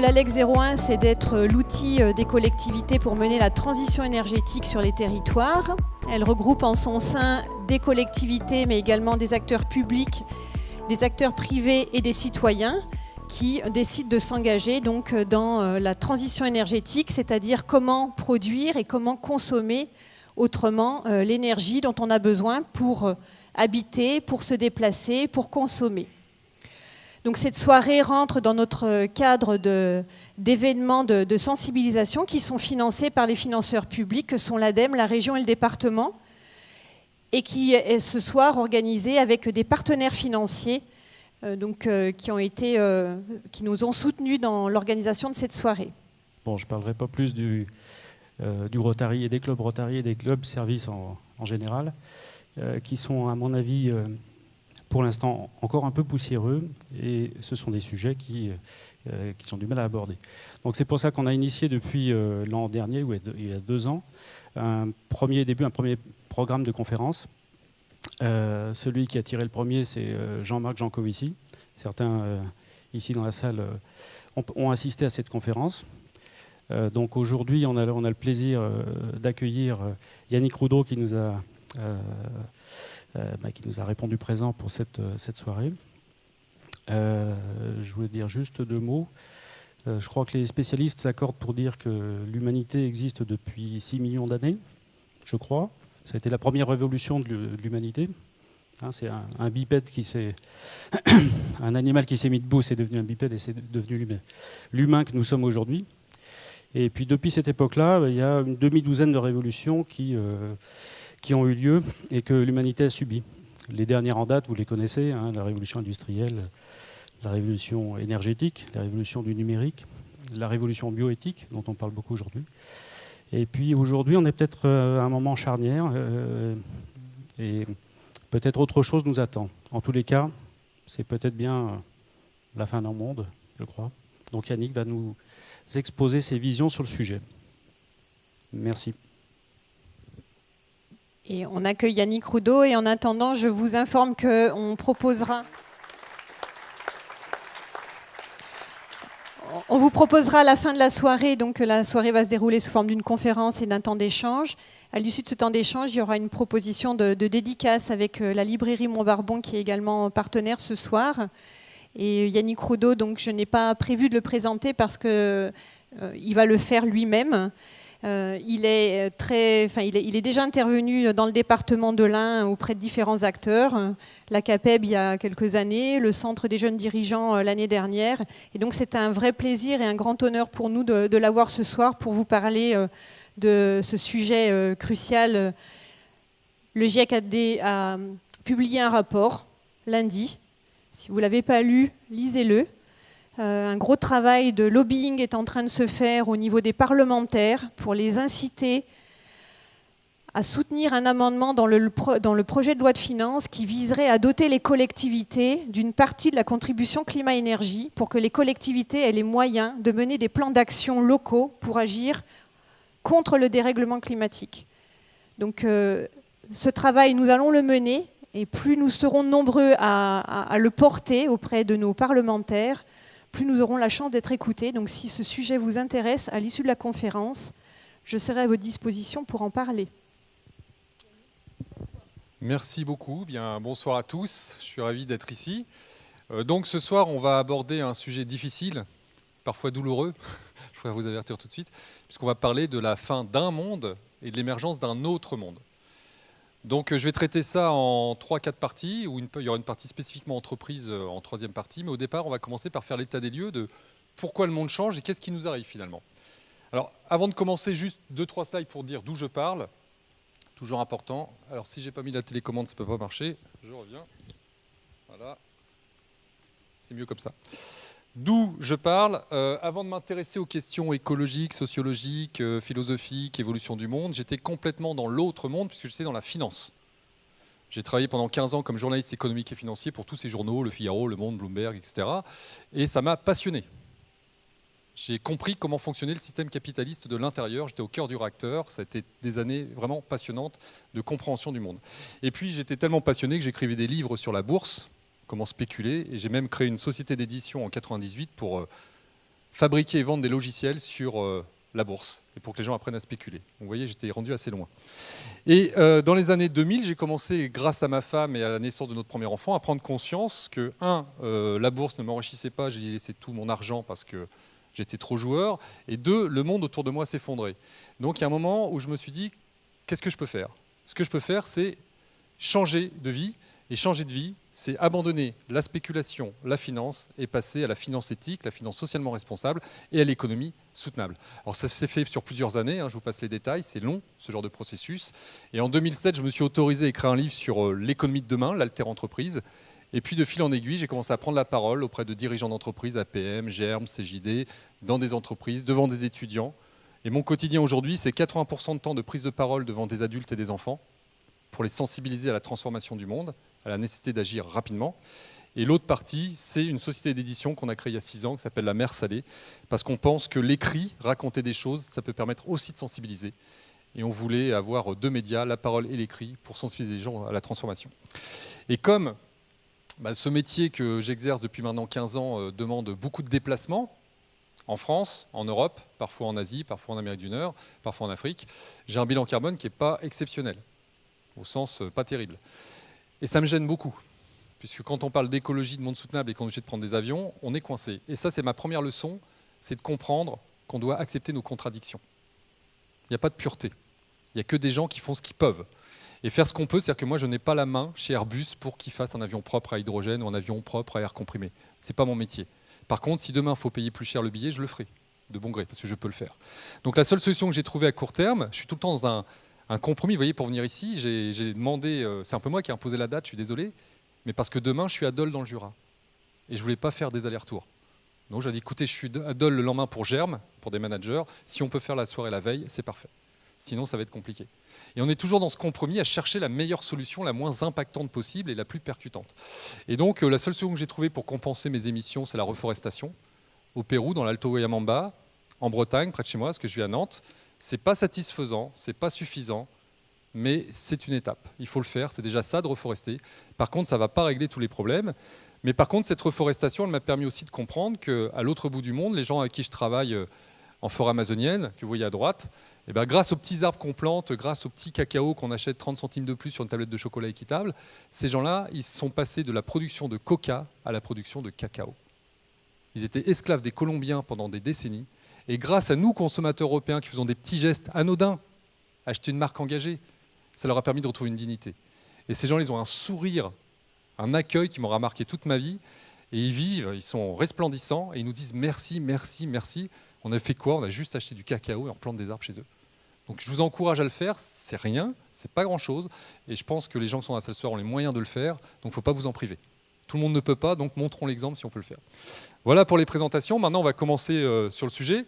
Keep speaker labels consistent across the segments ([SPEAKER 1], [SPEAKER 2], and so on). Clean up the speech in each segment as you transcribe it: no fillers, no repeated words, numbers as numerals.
[SPEAKER 1] l'ALEC 01, c'est d'être l'outil des collectivités pour mener la transition énergétique sur les territoires. Elle regroupe en son sein des collectivités, mais également des acteurs publics, des acteurs privés et des citoyens qui décident de s'engager donc dans la transition énergétique, c'est-à-dire comment produire et comment consommer autrement l'énergie dont on a besoin pour habiter, pour se déplacer, pour consommer. Donc cette soirée rentre dans notre cadre d'événements de sensibilisation qui sont financés par les financeurs publics que sont l'ADEME, la région et le département, et qui est ce soir organisé avec des partenaires financiers qui nous ont soutenus dans l'organisation de cette soirée.
[SPEAKER 2] Bon, je ne parlerai pas plus du Rotary et des clubs Rotary et des clubs services en général, qui sont à mon avis pour l'instant encore un peu poussiéreux, et ce sont des sujets qui ont du mal à aborder. Donc c'est pour ça qu'on a initié depuis l'an dernier, ou il y a 2 ans, un premier programme de conférence. Celui qui a tiré le premier, c'est Jean-Marc Jancovici. Certains ici dans la salle ont assisté à cette conférence. Donc aujourd'hui, on a le plaisir d'accueillir Yannick Roudot qui nous a répondu présent pour cette soirée. Je voulais dire juste 2 mots. Je crois que les spécialistes s'accordent pour dire que l'humanité existe depuis 6 millions d'années, je crois. Ça a été la première révolution de l'humanité. C'est un bipède un animal qui s'est mis debout, c'est devenu un bipède et c'est devenu l'humain que nous sommes aujourd'hui. Et puis depuis cette époque-là, il y a une demi-douzaine de révolutions qui ont eu lieu et que l'humanité a subi. Les dernières en date, vous les connaissez, la révolution industrielle, la révolution énergétique, la révolution du numérique, la révolution bioéthique, dont on parle beaucoup aujourd'hui. Et puis aujourd'hui, on est peut-être à un moment charnière et peut-être autre chose nous attend. En tous les cas, c'est peut-être bien la fin d'un monde, je crois. Donc Yannick va nous exposer ses visions sur le sujet. Merci.
[SPEAKER 1] Et on accueille Yannick Roudot, et en attendant, je vous informe qu'on proposera... On vous proposera à la fin de la soirée, donc la soirée va se dérouler sous forme d'une conférence et d'un temps d'échange. À l'issue de ce temps d'échange, il y aura une proposition de dédicace avec la librairie Montbarbon qui est également partenaire ce soir. Et Yannick Roudot, donc je n'ai pas prévu de le présenter parce qu'il va le faire lui-même. Il est déjà intervenu dans le département de l'Ain auprès de différents acteurs, la CAPEB il y a quelques années, le Centre des jeunes dirigeants l'année dernière. Et donc c'est un vrai plaisir et un grand honneur pour nous de l'avoir ce soir pour vous parler de ce sujet crucial. Le GIEC a publié un rapport lundi. Si vous ne l'avez pas lu, lisez-le. Un gros travail de lobbying est en train de se faire au niveau des parlementaires pour les inciter à soutenir un amendement dans le projet de loi de finances qui viserait à doter les collectivités d'une partie de la contribution climat-énergie pour que les collectivités aient les moyens de mener des plans d'action locaux pour agir contre le dérèglement climatique. Donc ce travail, nous allons le mener, et plus nous serons nombreux à le porter auprès de nos parlementaires, plus nous aurons la chance d'être écoutés. Donc si ce sujet vous intéresse, à l'issue de la conférence, je serai à votre disposition pour en parler.
[SPEAKER 3] Merci beaucoup. Bien, bonsoir à tous. Je suis ravi d'être ici. Donc ce soir, on va aborder un sujet difficile, parfois douloureux, je pourrais vous avertir tout de suite, puisqu'on va parler de la fin d'un monde et de l'émergence d'un autre monde. Donc je vais traiter ça en 3-4 parties, où il y aura une partie spécifiquement entreprise en 3e partie, mais au départ on va commencer par faire l'état des lieux de pourquoi le monde change et qu'est-ce qui nous arrive finalement. Alors avant de commencer, juste 2-3 slides pour dire d'où je parle, toujours important. Alors si j'ai pas mis la télécommande, ça ne peut pas marcher, je reviens. Voilà, c'est mieux comme ça. D'où je parle, avant de m'intéresser aux questions écologiques, sociologiques, philosophiques, évolution du monde, j'étais complètement dans l'autre monde puisque j'étais dans la finance. J'ai travaillé pendant 15 ans comme journaliste économique et financier pour tous ces journaux, Le Figaro, Le Monde, Bloomberg, etc. Et ça m'a passionné. J'ai compris comment fonctionnait le système capitaliste de l'intérieur, j'étais au cœur du réacteur, ça a été des années vraiment passionnantes de compréhension du monde. Et puis j'étais tellement passionné que j'écrivais des livres sur la bourse, comment spéculer, et j'ai même créé une société d'édition en 98 pour fabriquer et vendre des logiciels sur la bourse, et pour que les gens apprennent à spéculer. Donc, vous voyez, j'étais rendu assez loin. Et dans les années 2000, j'ai commencé, grâce à ma femme et à la naissance de notre premier enfant, à prendre conscience que, la bourse ne m'enrichissait pas, j'ai laissé tout mon argent parce que j'étais trop joueur, et 2, le monde autour de moi s'effondrait. Donc il y a un moment où je me suis dit, qu'est-ce que je peux faire? Ce que je peux faire, c'est changer de vie, et changer de vie, c'est abandonner la spéculation, la finance, et passer à la finance éthique, la finance socialement responsable, et à l'économie soutenable. Alors ça s'est fait sur plusieurs années, je vous passe les détails, c'est long ce genre de processus. Et en 2007, je me suis autorisé à écrire un livre sur l'économie de demain, l'alter-entreprise. Et puis de fil en aiguille, j'ai commencé à prendre la parole auprès de dirigeants d'entreprises, APM, GERM, CJD, dans des entreprises, devant des étudiants. Et mon quotidien aujourd'hui, c'est 80% de temps de prise de parole devant des adultes et des enfants, pour les sensibiliser à la transformation du monde, à la nécessité d'agir rapidement. Et l'autre partie, c'est une société d'édition qu'on a créée il y a 6 ans, qui s'appelle La Mer Salée, parce qu'on pense que l'écrit, raconter des choses, ça peut permettre aussi de sensibiliser. Et on voulait avoir 2 médias, la parole et l'écrit, pour sensibiliser les gens à la transformation. Et comme ce métier que j'exerce depuis maintenant 15 ans demande beaucoup de déplacements, en France, en Europe, parfois en Asie, parfois en Amérique du Nord, parfois en Afrique, j'ai un bilan carbone qui n'est pas exceptionnel, au sens pas terrible. Et ça me gêne beaucoup, puisque quand on parle d'écologie, de monde soutenable et qu'on est obligé de prendre des avions, on est coincé. Et ça, c'est ma première leçon, c'est de comprendre qu'on doit accepter nos contradictions. Il n'y a pas de pureté, il n'y a que des gens qui font ce qu'ils peuvent. Et faire ce qu'on peut, c'est-à-dire que moi, je n'ai pas la main chez Airbus pour qu'ils fassent un avion propre à hydrogène ou un avion propre à air comprimé. Ce n'est pas mon métier. Par contre, si demain, il faut payer plus cher le billet, je le ferai, de bon gré, parce que je peux le faire. Donc la seule solution que j'ai trouvée à court terme, je suis tout le temps dans un compromis. Vous voyez, pour venir ici, j'ai demandé, c'est un peu moi qui ai imposé la date, je suis désolé, mais parce que demain, je suis à Dole dans le Jura. Et je ne voulais pas faire des allers-retours. Donc j'ai dit, écoutez, je suis à Dole le lendemain pour GERM, pour des managers. Si on peut faire la soirée la veille, c'est parfait. Sinon, ça va être compliqué. Et on est toujours dans ce compromis à chercher la meilleure solution, la moins impactante possible et la plus percutante. Et donc, la seule solution que j'ai trouvée pour compenser mes émissions, c'est la reforestation. Au Pérou, dans l'Alto Yamamba, en Bretagne, près de chez moi, parce que je vis à Nantes. C'est pas satisfaisant, c'est pas suffisant, mais c'est une étape. Il faut le faire, c'est déjà ça de reforester. Par contre, ça ne va pas régler tous les problèmes. Mais par contre, cette reforestation, elle m'a permis aussi de comprendre qu'à l'autre bout du monde, les gens avec qui je travaille en forêt amazonienne, que vous voyez à droite, et bien, grâce aux petits arbres qu'on plante, grâce aux petits cacao qu'on achète 30 centimes de plus sur une tablette de chocolat équitable, ces gens-là, ils sont passés de la production de coca à la production de cacao. Ils étaient esclaves des Colombiens pendant des décennies. Et grâce à nous, consommateurs européens, qui faisons des petits gestes anodins, acheter une marque engagée, ça leur a permis de retrouver une dignité. Et ces gens, ils ont un sourire, un accueil qui m'aura marqué toute ma vie. Et ils vivent, ils sont resplendissants, et ils nous disent merci, merci, merci. On a fait quoi? On a juste acheté du cacao et on plante des arbres chez eux. Donc je vous encourage à le faire, c'est rien, c'est pas grand-chose. Et je pense que les gens qui sont dans la salle ce soir ont les moyens de le faire, donc il ne faut pas vous en priver. Tout le monde ne peut pas, donc montrons l'exemple si on peut le faire. Voilà pour les présentations. Maintenant, on va commencer sur le sujet.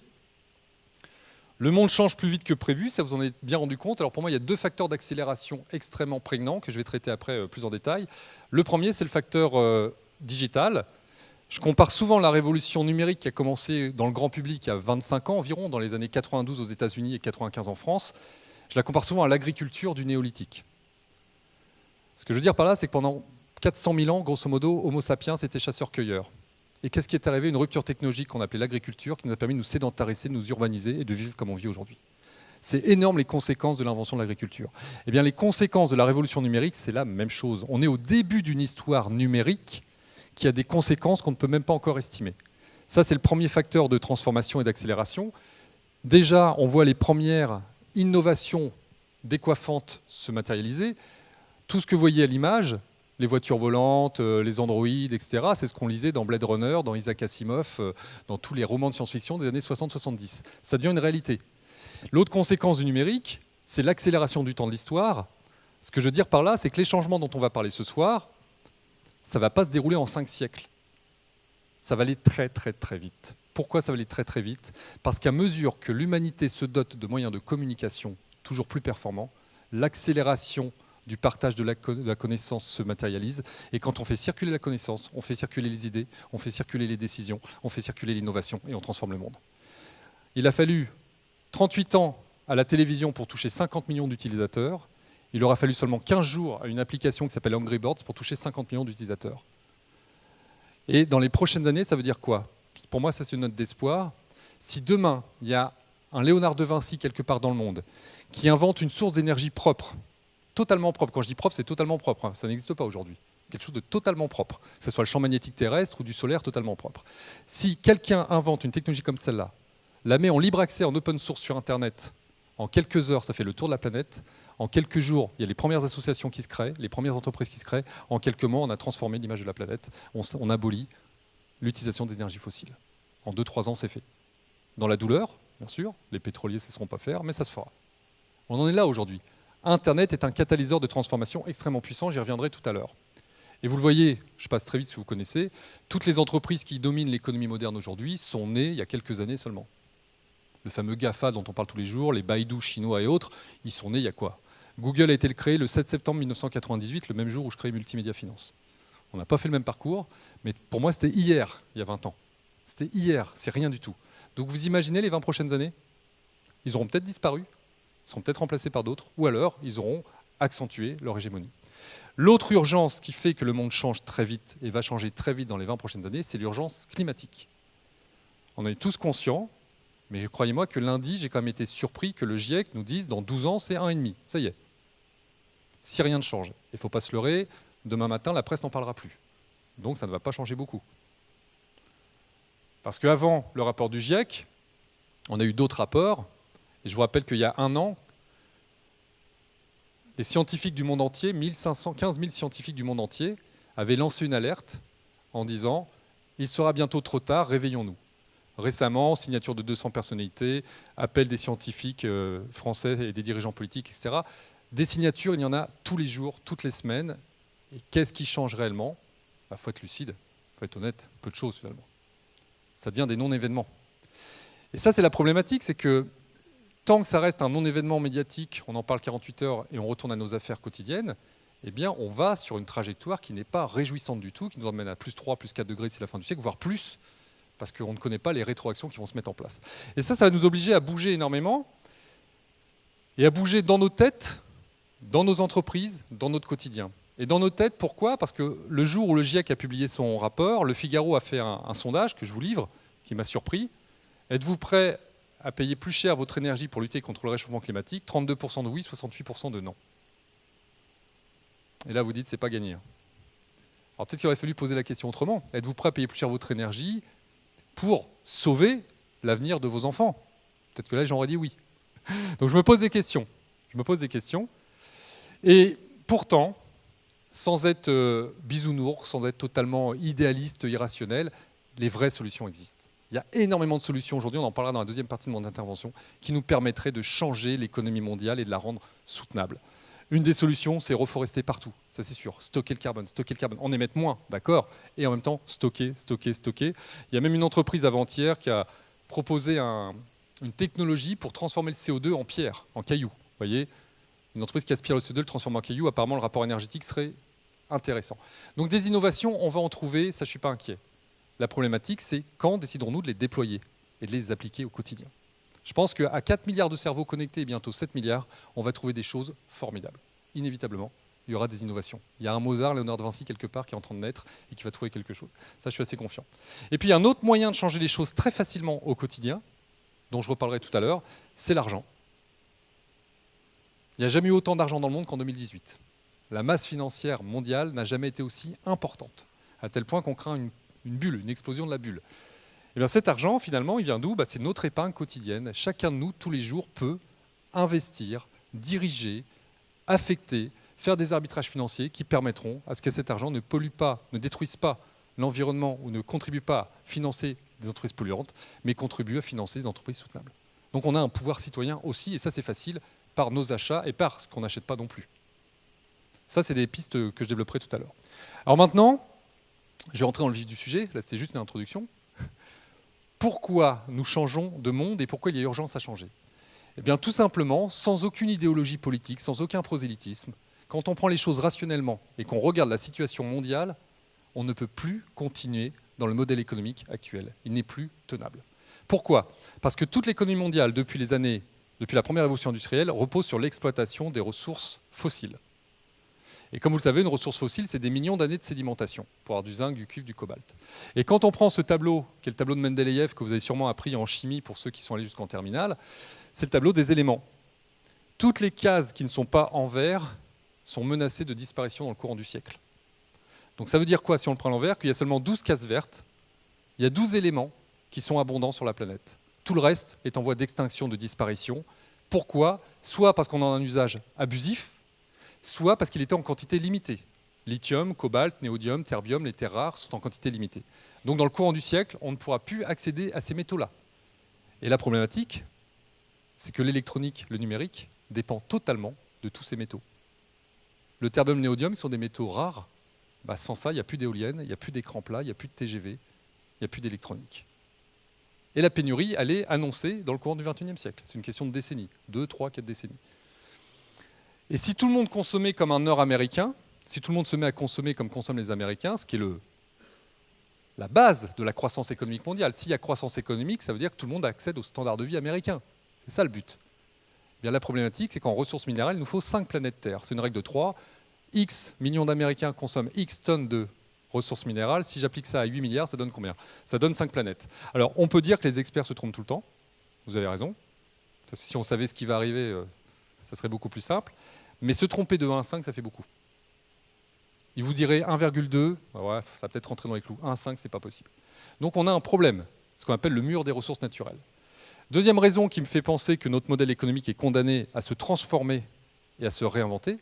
[SPEAKER 3] Le monde change plus vite que prévu, ça vous en êtes bien rendu compte. Alors pour moi, il y a 2 facteurs d'accélération extrêmement prégnants que je vais traiter après plus en détail. Le premier, c'est le facteur digital. Je compare souvent la révolution numérique qui a commencé dans le grand public il y a 25 ans environ, dans les années 92 aux États-Unis et 95 en France. Je la compare souvent à l'agriculture du néolithique. Ce que je veux dire par là, c'est que pendant 400 000 ans, grosso modo, Homo sapiens était chasseur-cueilleur. Et qu'est-ce qui est arrivé? Une rupture technologique qu'on appelait l'agriculture, qui nous a permis de nous sédentariser, de nous urbaniser et de vivre comme on vit aujourd'hui. C'est énorme les conséquences de l'invention de l'agriculture. Eh bien, les conséquences de la révolution numérique, c'est la même chose. On est au début d'une histoire numérique qui a des conséquences qu'on ne peut même pas encore estimer. Ça, c'est le premier facteur de transformation et d'accélération. Déjà, on voit les premières innovations décoiffantes se matérialiser. Tout ce que vous voyez à l'image, les voitures volantes, les androïdes, etc., c'est ce qu'on lisait dans Blade Runner, dans Isaac Asimov, dans tous les romans de science-fiction des années 60-70. Ça devient une réalité. L'autre conséquence du numérique, c'est l'accélération du temps de l'histoire. Ce que je veux dire par là, c'est que les changements dont on va parler ce soir, ça ne va pas se dérouler en 5 siècles. Ça va aller très très très vite. Pourquoi ça va aller très très vite? Parce qu'à mesure que l'humanité se dote de moyens de communication toujours plus performants, l'accélération du partage de la connaissance se matérialise. Et quand on fait circuler la connaissance, on fait circuler les idées, on fait circuler les décisions, on fait circuler l'innovation et on transforme le monde. Il a fallu 38 ans à la télévision pour toucher 50 millions d'utilisateurs. Il aura fallu seulement 15 jours à une application qui s'appelle Angry Birds pour toucher 50 millions d'utilisateurs. Et dans les prochaines années, ça veut dire quoi? pour moi, ça c'est une note d'espoir. Si demain, il y a un Léonard de Vinci quelque part dans le monde qui invente une source d'énergie propre, totalement propre, quand je dis propre, c'est totalement propre, ça n'existe pas aujourd'hui, quelque chose de totalement propre, que ce soit le champ magnétique terrestre ou du solaire totalement propre. Si quelqu'un invente une technologie comme celle-là, la met en libre accès, en open source sur Internet, en quelques heures, ça fait le tour de la planète. En quelques jours, il y a les premières associations qui se créent, les premières entreprises qui se créent. En quelques mois, on a transformé l'image de la planète. On abolit l'utilisation des énergies fossiles. En 2-3 ans, c'est fait. Dans la douleur, bien sûr, les pétroliers ne cesseront pas faire, mais ça se fera. On en est là aujourd'hui. Internet est un catalyseur de transformation extrêmement puissant, j'y reviendrai tout à l'heure. Et vous le voyez, je passe très vite si vous connaissez, toutes les entreprises qui dominent l'économie moderne aujourd'hui sont nées il y a quelques années seulement. Le fameux GAFA dont on parle tous les jours, les Baidu chinois et autres, ils sont nés il y a quoi? Google a été créé le 7 septembre 1998, le même jour où je crée Multimédia Finance. On n'a pas fait le même parcours, mais pour moi c'était hier, il y a 20 ans. C'était hier, c'est rien du tout. Donc vous imaginez les 20 prochaines années? Ils auront peut-être disparu, ils seront peut-être remplacés par d'autres, ou alors ils auront accentué leur hégémonie. L'autre urgence qui fait que le monde change très vite et va changer très vite dans les 20 prochaines années, c'est l'urgence climatique. On en est tous conscients, mais croyez-moi que lundi, j'ai quand même été surpris que le GIEC nous dise dans 12 ans, c'est 1,5. Ça y est. Si rien ne change. Il ne faut pas se leurrer, demain matin, la presse n'en parlera plus. Donc ça ne va pas changer beaucoup. Parce qu'avant le rapport du GIEC, on a eu d'autres rapports, et je vous rappelle qu'il y a 1 an, les scientifiques du monde entier, 15 000 scientifiques du monde entier, avaient lancé une alerte en disant « Il sera bientôt trop tard, réveillons-nous ». Récemment, signature de 200 personnalités, appel des scientifiques français et des dirigeants politiques, etc. Des signatures, il y en a tous les jours, toutes les semaines. Et qu'est-ce qui change réellement? Il faut être lucide, il faut être honnête, peu de choses finalement. Ça devient des non-événements. Et ça, c'est la problématique, c'est que tant que ça reste un non-événement médiatique, on en parle 48 heures et on retourne à nos affaires quotidiennes, eh bien, on va sur une trajectoire qui n'est pas réjouissante du tout, qui nous emmène à plus 3, plus 4 degrés d'ici la fin du siècle, voire plus, parce qu'on ne connaît pas les rétroactions qui vont se mettre en place. Et ça va nous obliger à bouger énormément, et à bouger dans nos têtes, dans nos entreprises, dans notre quotidien. Et dans nos têtes, pourquoi? Parce que le jour où le GIEC a publié son rapport, le Figaro a fait un sondage que je vous livre, qui m'a surpris. Êtes-vous prêt à payer plus cher votre énergie pour lutter contre le réchauffement climatique? 32% de oui, 68% de non. Et là, vous dites, c'est pas gagné. Alors peut-être qu'il aurait fallu poser la question autrement. Êtes-vous prêt à payer plus cher votre énergie pour sauver l'avenir de vos enfants? Peut-être que là, j'aurais dit oui. Donc je me pose des questions. Et pourtant, sans être bisounours, sans être totalement idéaliste, irrationnel, les vraies solutions existent. Il y a énormément de solutions aujourd'hui, on en parlera dans la deuxième partie de mon intervention, qui nous permettraient de changer l'économie mondiale et de la rendre soutenable. Une des solutions, c'est reforester partout, ça c'est sûr. Stocker le carbone, en émettre moins, d'accord, et en même temps stocker. Il y a même une entreprise avant-hier qui a proposé une technologie pour transformer le CO2 en pierre, en caillou. Vous voyez, une entreprise qui aspire le CO2, le transforme en caillou, apparemment le rapport énergétique serait intéressant. Donc des innovations, on va en trouver, ça je ne suis pas inquiet. La problématique, c'est quand déciderons-nous de les déployer et de les appliquer au quotidien. Je pense qu'à 4 milliards de cerveaux connectés et bientôt 7 milliards, on va trouver des choses formidables. Inévitablement, il y aura des innovations. Il y a un Mozart, Léonard de Vinci quelque part qui est en train de naître et qui va trouver quelque chose. Ça, je suis assez confiant. Et puis, un autre moyen de changer les choses très facilement au quotidien, dont je reparlerai tout à l'heure, c'est l'argent. Il n'y a jamais eu autant d'argent dans le monde qu'en 2018. La masse financière mondiale n'a jamais été aussi importante, à tel point qu'on craint une bulle, une explosion de la bulle. Et bien cet argent, finalement, il vient d'où? C'est notre épargne quotidienne. Chacun de nous, tous les jours, peut investir, diriger, affecter, faire des arbitrages financiers qui permettront à ce que cet argent ne pollue pas, ne détruise pas l'environnement ou ne contribue pas à financer des entreprises polluantes, mais contribue à financer des entreprises soutenables. Donc on a un pouvoir citoyen aussi, et ça c'est facile, par nos achats et par ce qu'on n'achète pas non plus. Ça, c'est des pistes que je développerai tout à l'heure. Alors maintenant, je vais rentrer dans le vif du sujet, là c'était juste une introduction. Pourquoi nous changeons de monde et pourquoi il y a urgence à changer? Eh bien tout simplement, sans aucune idéologie politique, sans aucun prosélytisme, quand on prend les choses rationnellement et qu'on regarde la situation mondiale, on ne peut plus continuer dans le modèle économique actuel. Il n'est plus tenable. Pourquoi? Parce que toute l'économie mondiale, depuis la première révolution industrielle, repose sur l'exploitation des ressources fossiles. Et comme vous le savez, une ressource fossile, c'est des millions d'années de sédimentation pour avoir du zinc, du cuivre, du cobalt. Et quand on prend ce tableau, qui est le tableau de Mendeleïev, que vous avez sûrement appris en chimie pour ceux qui sont allés jusqu'en terminale, c'est le tableau des éléments. Toutes les cases qui ne sont pas en vert sont menacées de disparition dans le courant du siècle. Donc ça veut dire quoi si on le prend à l'envers? Qu'il y a seulement 12 cases vertes, il y a 12 éléments qui sont abondants sur la planète. Tout le reste est en voie d'extinction, de disparition. Pourquoi? Soit parce qu'on en a un usage abusif, soit parce qu'il était en quantité limitée. Lithium, cobalt, néodyme, terbium, les terres rares sont en quantité limitée. Donc dans le courant du siècle, on ne pourra plus accéder à ces métaux-là. Et la problématique, c'est que l'électronique, le numérique, dépend totalement de tous ces métaux. Le terbium, le néodyme, sont des métaux rares. Bah, sans ça, il n'y a plus d'éoliennes, il n'y a plus d'écran plat, il n'y a plus de TGV, il n'y a plus d'électronique. Et la pénurie, elle est annoncée dans le courant du XXIe siècle. C'est une question de décennies, 2, 3, 4 décennies. Et si tout le monde consommait comme un Nord-Américain, si tout le monde se met à consommer comme consomment les Américains, ce qui est la base de la croissance économique mondiale, s'il y a croissance économique, ça veut dire que tout le monde accède au standard de vie américain. C'est ça le but. Bien, la problématique, c'est qu'en ressources minérales, il nous faut 5 planètes Terre. C'est une règle de 3. X millions d'Américains consomment X tonnes de ressources minérales. Si j'applique ça à 8 milliards, ça donne combien? Ça donne 5 planètes. Alors, on peut dire que les experts se trompent tout le temps. Vous avez raison. Parce que si on savait ce qui va arriver, ça serait beaucoup plus simple. Mais se tromper de 1 à 5, ça fait beaucoup. Il vous dirait 1,2, ouais, ça va peut-être rentrer dans les clous. 1 à 5, c'est pas possible. Donc on a un problème, ce qu'on appelle le mur des ressources naturelles. Deuxième raison qui me fait penser que notre modèle économique est condamné à se transformer et à se réinventer,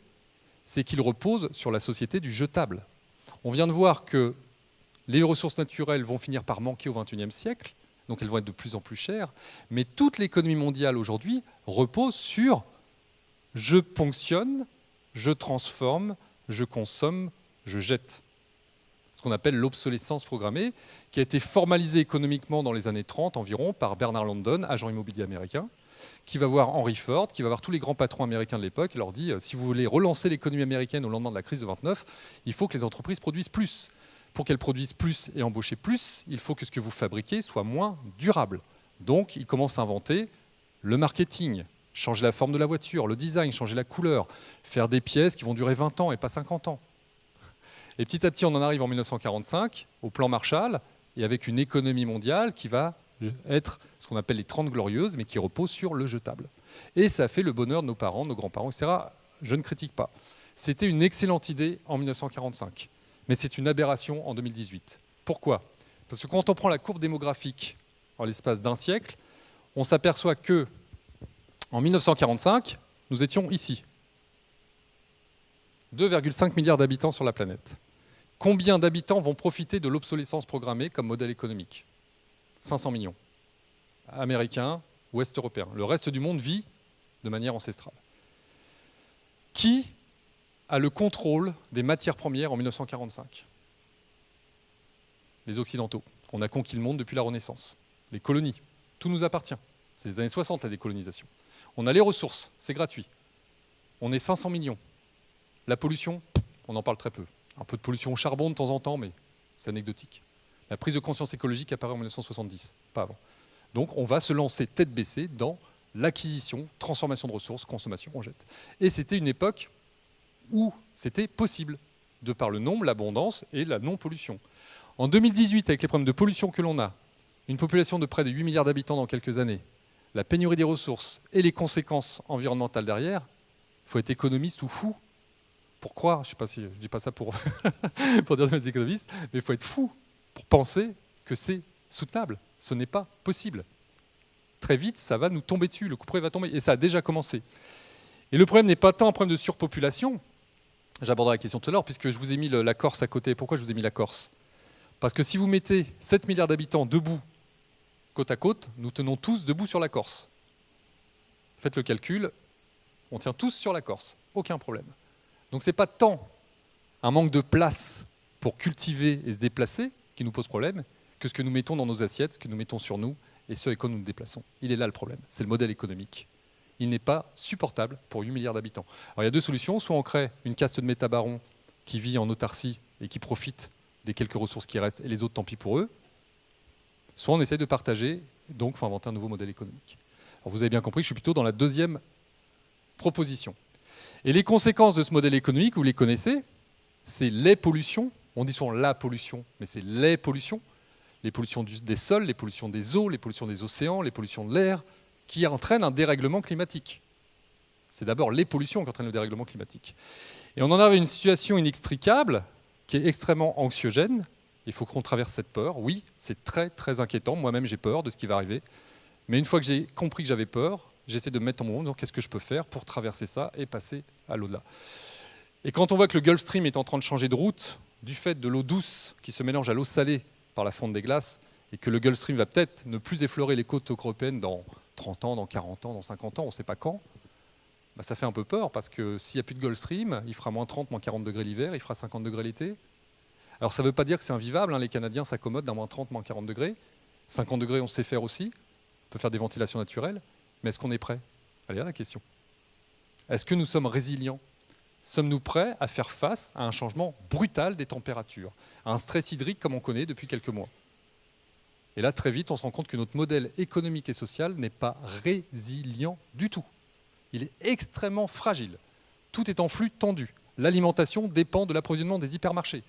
[SPEAKER 3] c'est qu'il repose sur la société du jetable. On vient de voir que les ressources naturelles vont finir par manquer au XXIe siècle, donc elles vont être de plus en plus chères, mais toute l'économie mondiale aujourd'hui repose sur je ponctionne, je transforme, je consomme, je jette. Ce qu'on appelle l'obsolescence programmée, qui a été formalisée économiquement dans les années 30 environ par Bernard London, agent immobilier américain, qui va voir Henry Ford, qui va voir tous les grands patrons américains de l'époque, et leur dit si vous voulez relancer l'économie américaine au lendemain de la crise de 29, il faut que les entreprises produisent plus. Pour qu'elles produisent plus et embaucher plus, il faut que ce que vous fabriquez soit moins durable. Donc, il commence à inventer le marketing, changer la forme de la voiture, le design, changer la couleur, faire des pièces qui vont durer 20 ans et pas 50 ans. Et petit à petit, on en arrive en 1945, au plan Marshall, et avec une économie mondiale qui va être ce qu'on appelle les 30 glorieuses, mais qui repose sur le jetable. Et ça a fait le bonheur de nos parents, de nos grands-parents, etc. Je ne critique pas. C'était une excellente idée en 1945, mais c'est une aberration en 2018. Pourquoi? Parce que quand on prend la courbe démographique en l'espace d'un siècle, on s'aperçoit que en 1945, nous étions ici. 2,5 milliards d'habitants sur la planète. Combien d'habitants vont profiter de l'obsolescence programmée comme modèle économique? 500 millions. Américains, ouest européens. Le reste du monde vit de manière ancestrale. Qui a le contrôle des matières premières en 1945? Les Occidentaux. On a conquis le monde depuis la Renaissance. Les colonies. Tout nous appartient. C'est les années 60, la décolonisation. On a les ressources, c'est gratuit. On est 500 millions. La pollution, on en parle très peu. Un peu de pollution au charbon de temps en temps, mais c'est anecdotique. La prise de conscience écologique apparaît en 1970, pas avant. Donc on va se lancer tête baissée dans l'acquisition, transformation de ressources, consommation, on jette. Et c'était une époque où c'était possible, de par le nombre, l'abondance et la non-pollution. En 2018, avec les problèmes de pollution que l'on a, une population de près de 8 milliards d'habitants dans quelques années, la pénurie des ressources et les conséquences environnementales derrière, il faut être économiste ou fou pour croire, je ne sais pas si je ne dis pas ça pour, pour dire des économistes, mais il faut être fou pour penser que c'est soutenable. Ce n'est pas possible. Très vite, ça va nous tomber dessus, le couperet va tomber, et ça a déjà commencé. Et le problème n'est pas tant un problème de surpopulation, j'aborderai la question tout à l'heure, puisque je vous ai mis la Corse à côté. Pourquoi je vous ai mis la Corse? Parce que si vous mettez 7 milliards d'habitants debout, côte à côte, nous tenons tous debout sur la Corse. Faites le calcul, on tient tous sur la Corse, aucun problème. Donc ce n'est pas tant un manque de place pour cultiver et se déplacer qui nous pose problème, que ce que nous mettons dans nos assiettes, ce que nous mettons sur nous, et ce avec quoi nous nous déplaçons. Il est là le problème, c'est le modèle économique. Il n'est pas supportable pour 8 milliards d'habitants. Alors il y a deux solutions, soit on crée une caste de métabarons qui vit en autarcie et qui profite des quelques ressources qui restent, et les autres tant pis pour eux, soit on essaie de partager, donc il faut inventer un nouveau modèle économique. Alors vous avez bien compris, je suis plutôt dans la deuxième proposition. Et les conséquences de ce modèle économique, vous les connaissez, c'est les pollutions. On dit souvent la pollution, mais c'est les pollutions des sols, les pollutions des eaux, les pollutions des océans, les pollutions de l'air, qui entraînent un dérèglement climatique. C'est d'abord les pollutions qui entraînent le dérèglement climatique. Et on en a une situation inextricable qui est extrêmement anxiogène. Il faut qu'on traverse cette peur. Oui, c'est très très inquiétant. Moi-même, j'ai peur de ce qui va arriver. Mais une fois que j'ai compris que j'avais peur, j'essaie de me mettre en mouvement, donc qu'est-ce que je peux faire pour traverser ça et passer à l'au-delà. Et quand on voit que le Gulf Stream est en train de changer de route, du fait de l'eau douce qui se mélange à l'eau salée par la fonte des glaces, et que le Gulf Stream va peut-être ne plus effleurer les côtes européennes dans 30 ans, dans 40 ans, dans 50 ans, on ne sait pas quand, bah ça fait un peu peur, parce que s'il n'y a plus de Gulf Stream, il fera moins 30, moins 40 degrés l'hiver, il fera 50 degrés l'été. Alors ça ne veut pas dire que c'est invivable, hein, les Canadiens s'accommodent d'un moins 30, moins 40 degrés. 50 degrés, on sait faire aussi, on peut faire des ventilations naturelles, mais est-ce qu'on est prêt? Allez, à la question. Est-ce que nous sommes résilients? Sommes-nous prêts à faire face à un changement brutal des températures, à un stress hydrique comme on connaît depuis quelques mois? Et là, très vite, on se rend compte que notre modèle économique et social n'est pas résilient du tout. Il est extrêmement fragile. Tout est en flux tendu. L'alimentation dépend de l'approvisionnement des hypermarchés,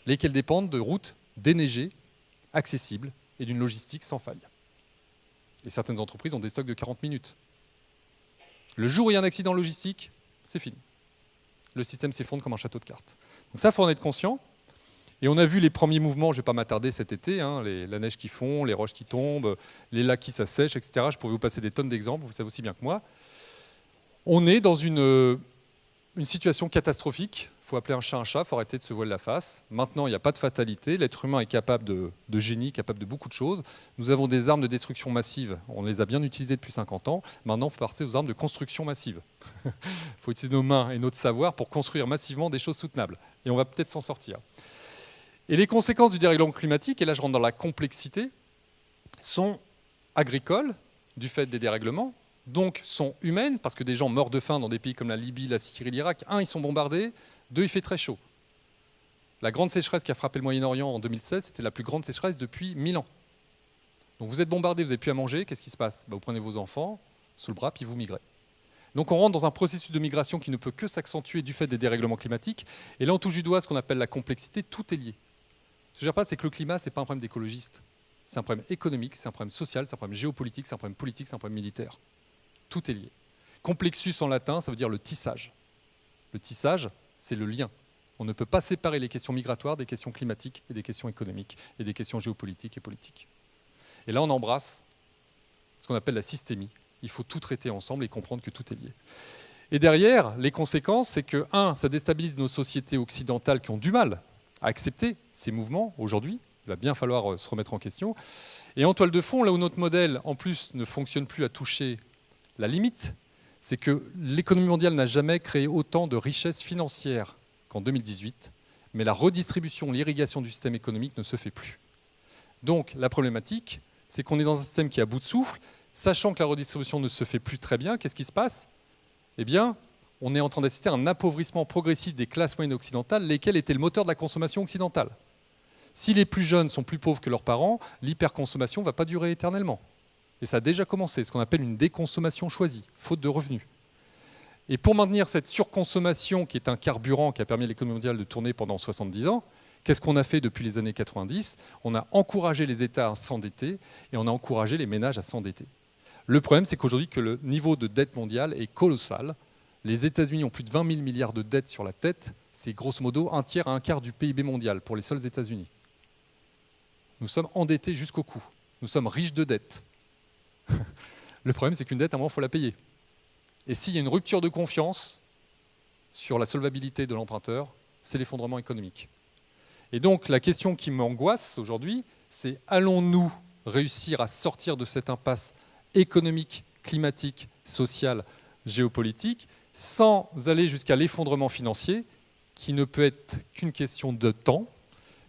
[SPEAKER 3] lesquels dépendent de routes déneigées, accessibles et d'une logistique sans faille. Et certaines entreprises ont des stocks de 40 minutes. Le jour où il y a un accident logistique, c'est fini. Le système s'effondre comme un château de cartes. Donc ça, il faut en être conscient. Et on a vu les premiers mouvements, je ne vais pas m'attarder cet été, hein, la neige qui fond, les roches qui tombent, les lacs qui s'assèchent, etc. Je pourrais vous passer des tonnes d'exemples, vous le savez aussi bien que moi. On est dans une situation catastrophique. Il faut appeler un chat, il faut arrêter de se voiler la face. Maintenant, il n'y a pas de fatalité. L'être humain est capable de génie, capable de beaucoup de choses. Nous avons des armes de destruction massive. On les a bien utilisées depuis 50 ans. Maintenant, il faut passer aux armes de construction massive. Il faut utiliser nos mains et notre savoir pour construire massivement des choses soutenables. Et on va peut-être s'en sortir. Et les conséquences du dérèglement climatique, et là je rentre dans la complexité, sont agricoles, du fait des dérèglements, donc sont humaines, parce que des gens meurent de faim dans des pays comme la Libye, la Syrie, l'Irak. Un, ils sont bombardés. Deux, il fait très chaud. La grande sécheresse qui a frappé le Moyen-Orient en 2016, c'était la plus grande sécheresse depuis 1000 ans. Donc vous êtes bombardés, vous n'avez plus à manger, qu'est-ce qui se passe? Vous prenez vos enfants sous le bras, puis vous migrez. Donc on rentre dans un processus de migration qui ne peut que s'accentuer du fait des dérèglements climatiques. Et là on touche du doigt ce qu'on appelle la complexité, tout est lié. Ce que je veux dire, c'est que le climat, ce n'est pas un problème d'écologiste. C'est un problème économique, c'est un problème social, c'est un problème géopolitique, c'est un problème politique, c'est un problème militaire. Tout est lié. Complexus en latin, ça veut dire le tissage. Le tissage, c'est le lien. On ne peut pas séparer les questions migratoires des questions climatiques et des questions économiques et des questions géopolitiques et politiques. Et là, on embrasse ce qu'on appelle la systémie. Il faut tout traiter ensemble et comprendre que tout est lié. Et derrière, les conséquences, c'est que, ça déstabilise nos sociétés occidentales qui ont du mal à accepter ces mouvements aujourd'hui. Il va bien falloir se remettre en question. Et en toile de fond, là où notre modèle, en plus, ne fonctionne plus à toucher la limite, c'est que l'économie mondiale n'a jamais créé autant de richesses financières qu'en 2018, mais la redistribution, l'irrigation du système économique ne se fait plus. Donc la problématique, c'est qu'on est dans un système qui est à bout de souffle, sachant que la redistribution ne se fait plus très bien. Qu'est-ce qui se passe? Eh bien, on est en train d'assister à un appauvrissement progressif des classes moyennes occidentales, lesquelles étaient le moteur de la consommation occidentale. Si les plus jeunes sont plus pauvres que leurs parents, l'hyperconsommation ne va pas durer éternellement. Et ça a déjà commencé, ce qu'on appelle une déconsommation choisie, faute de revenus. Et pour maintenir cette surconsommation, qui est un carburant qui a permis à l'économie mondiale de tourner pendant 70 ans, qu'est-ce qu'on a fait depuis les années 90? On a encouragé les États à s'endetter et on a encouragé les ménages à s'endetter. Le problème, c'est qu'aujourd'hui, que le niveau de dette mondiale est colossal. Les États-Unis ont plus de 20 000 milliards de dettes sur la tête. C'est grosso modo un tiers à un quart du PIB mondial pour les seuls États-Unis. Nous sommes endettés jusqu'au cou. Nous sommes riches de dettes. Le problème, c'est qu'une dette, à un moment, il faut la payer. Et s'il y a une rupture de confiance sur la solvabilité de l'emprunteur, c'est l'effondrement économique. Et donc, la question qui m'angoisse aujourd'hui, c'est allons-nous réussir à sortir de cette impasse économique, climatique, sociale, géopolitique, sans aller jusqu'à l'effondrement financier, qui ne peut être qu'une question de temps,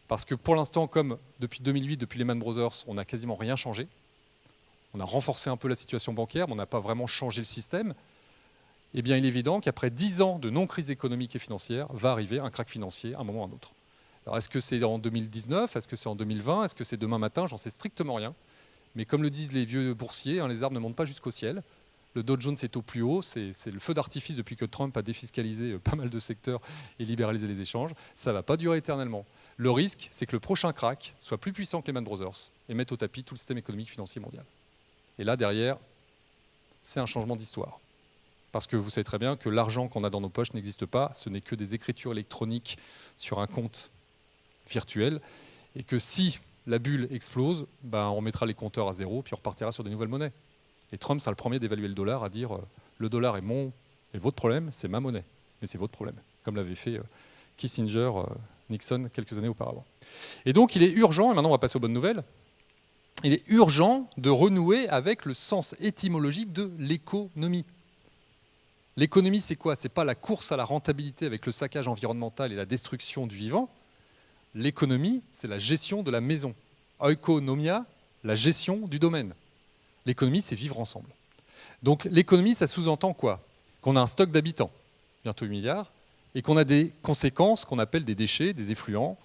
[SPEAKER 3] parce que pour l'instant, comme depuis 2008, depuis Lehman Brothers, on n'a quasiment rien changé. On a renforcé un peu la situation bancaire, mais on n'a pas vraiment changé le système. Eh bien, il est évident qu'après 10 ans de non-crise économique et financière, va arriver un krach financier à un moment ou à un autre. Alors, est-ce que c'est en 2019? Est-ce que c'est en 2020? Est-ce que c'est demain matin? J'en sais strictement rien. Mais comme le disent les vieux boursiers, les arbres ne montent pas jusqu'au ciel. le Dow Jones est au plus haut, c'est le feu d'artifice depuis que Trump a défiscalisé pas mal de secteurs et libéralisé les échanges. Ça ne va pas durer éternellement. Le risque, c'est que le prochain crack soit plus puissant que Lehman Brothers et mette au tapis tout le système économique financier mondial. Et là, derrière, c'est un changement d'histoire. Parce que vous savez très bien que l'argent qu'on a dans nos poches n'existe pas, ce n'est que des écritures électroniques sur un compte virtuel, et que si la bulle explose, on remettra les compteurs à zéro, puis on repartira sur des nouvelles monnaies. Et Trump sera le premier d'évaluer le dollar, à dire le dollar est votre problème, c'est ma monnaie, mais c'est votre problème, comme l'avait fait Kissinger, Nixon quelques années auparavant. Et donc il est urgent, et maintenant on va passer aux bonnes nouvelles, il est urgent de renouer avec le sens étymologique de l'économie. L'économie, c'est quoi? Ce n'est pas la course à la rentabilité avec le saccage environnemental et la destruction du vivant. L'économie, c'est la gestion de la maison. Oikonomia, la gestion du domaine. L'économie, c'est vivre ensemble. Donc l'économie, ça sous-entend quoi? Qu'on a un stock d'habitants, bientôt 8 milliards, et qu'on a des conséquences qu'on appelle des déchets, des effluents,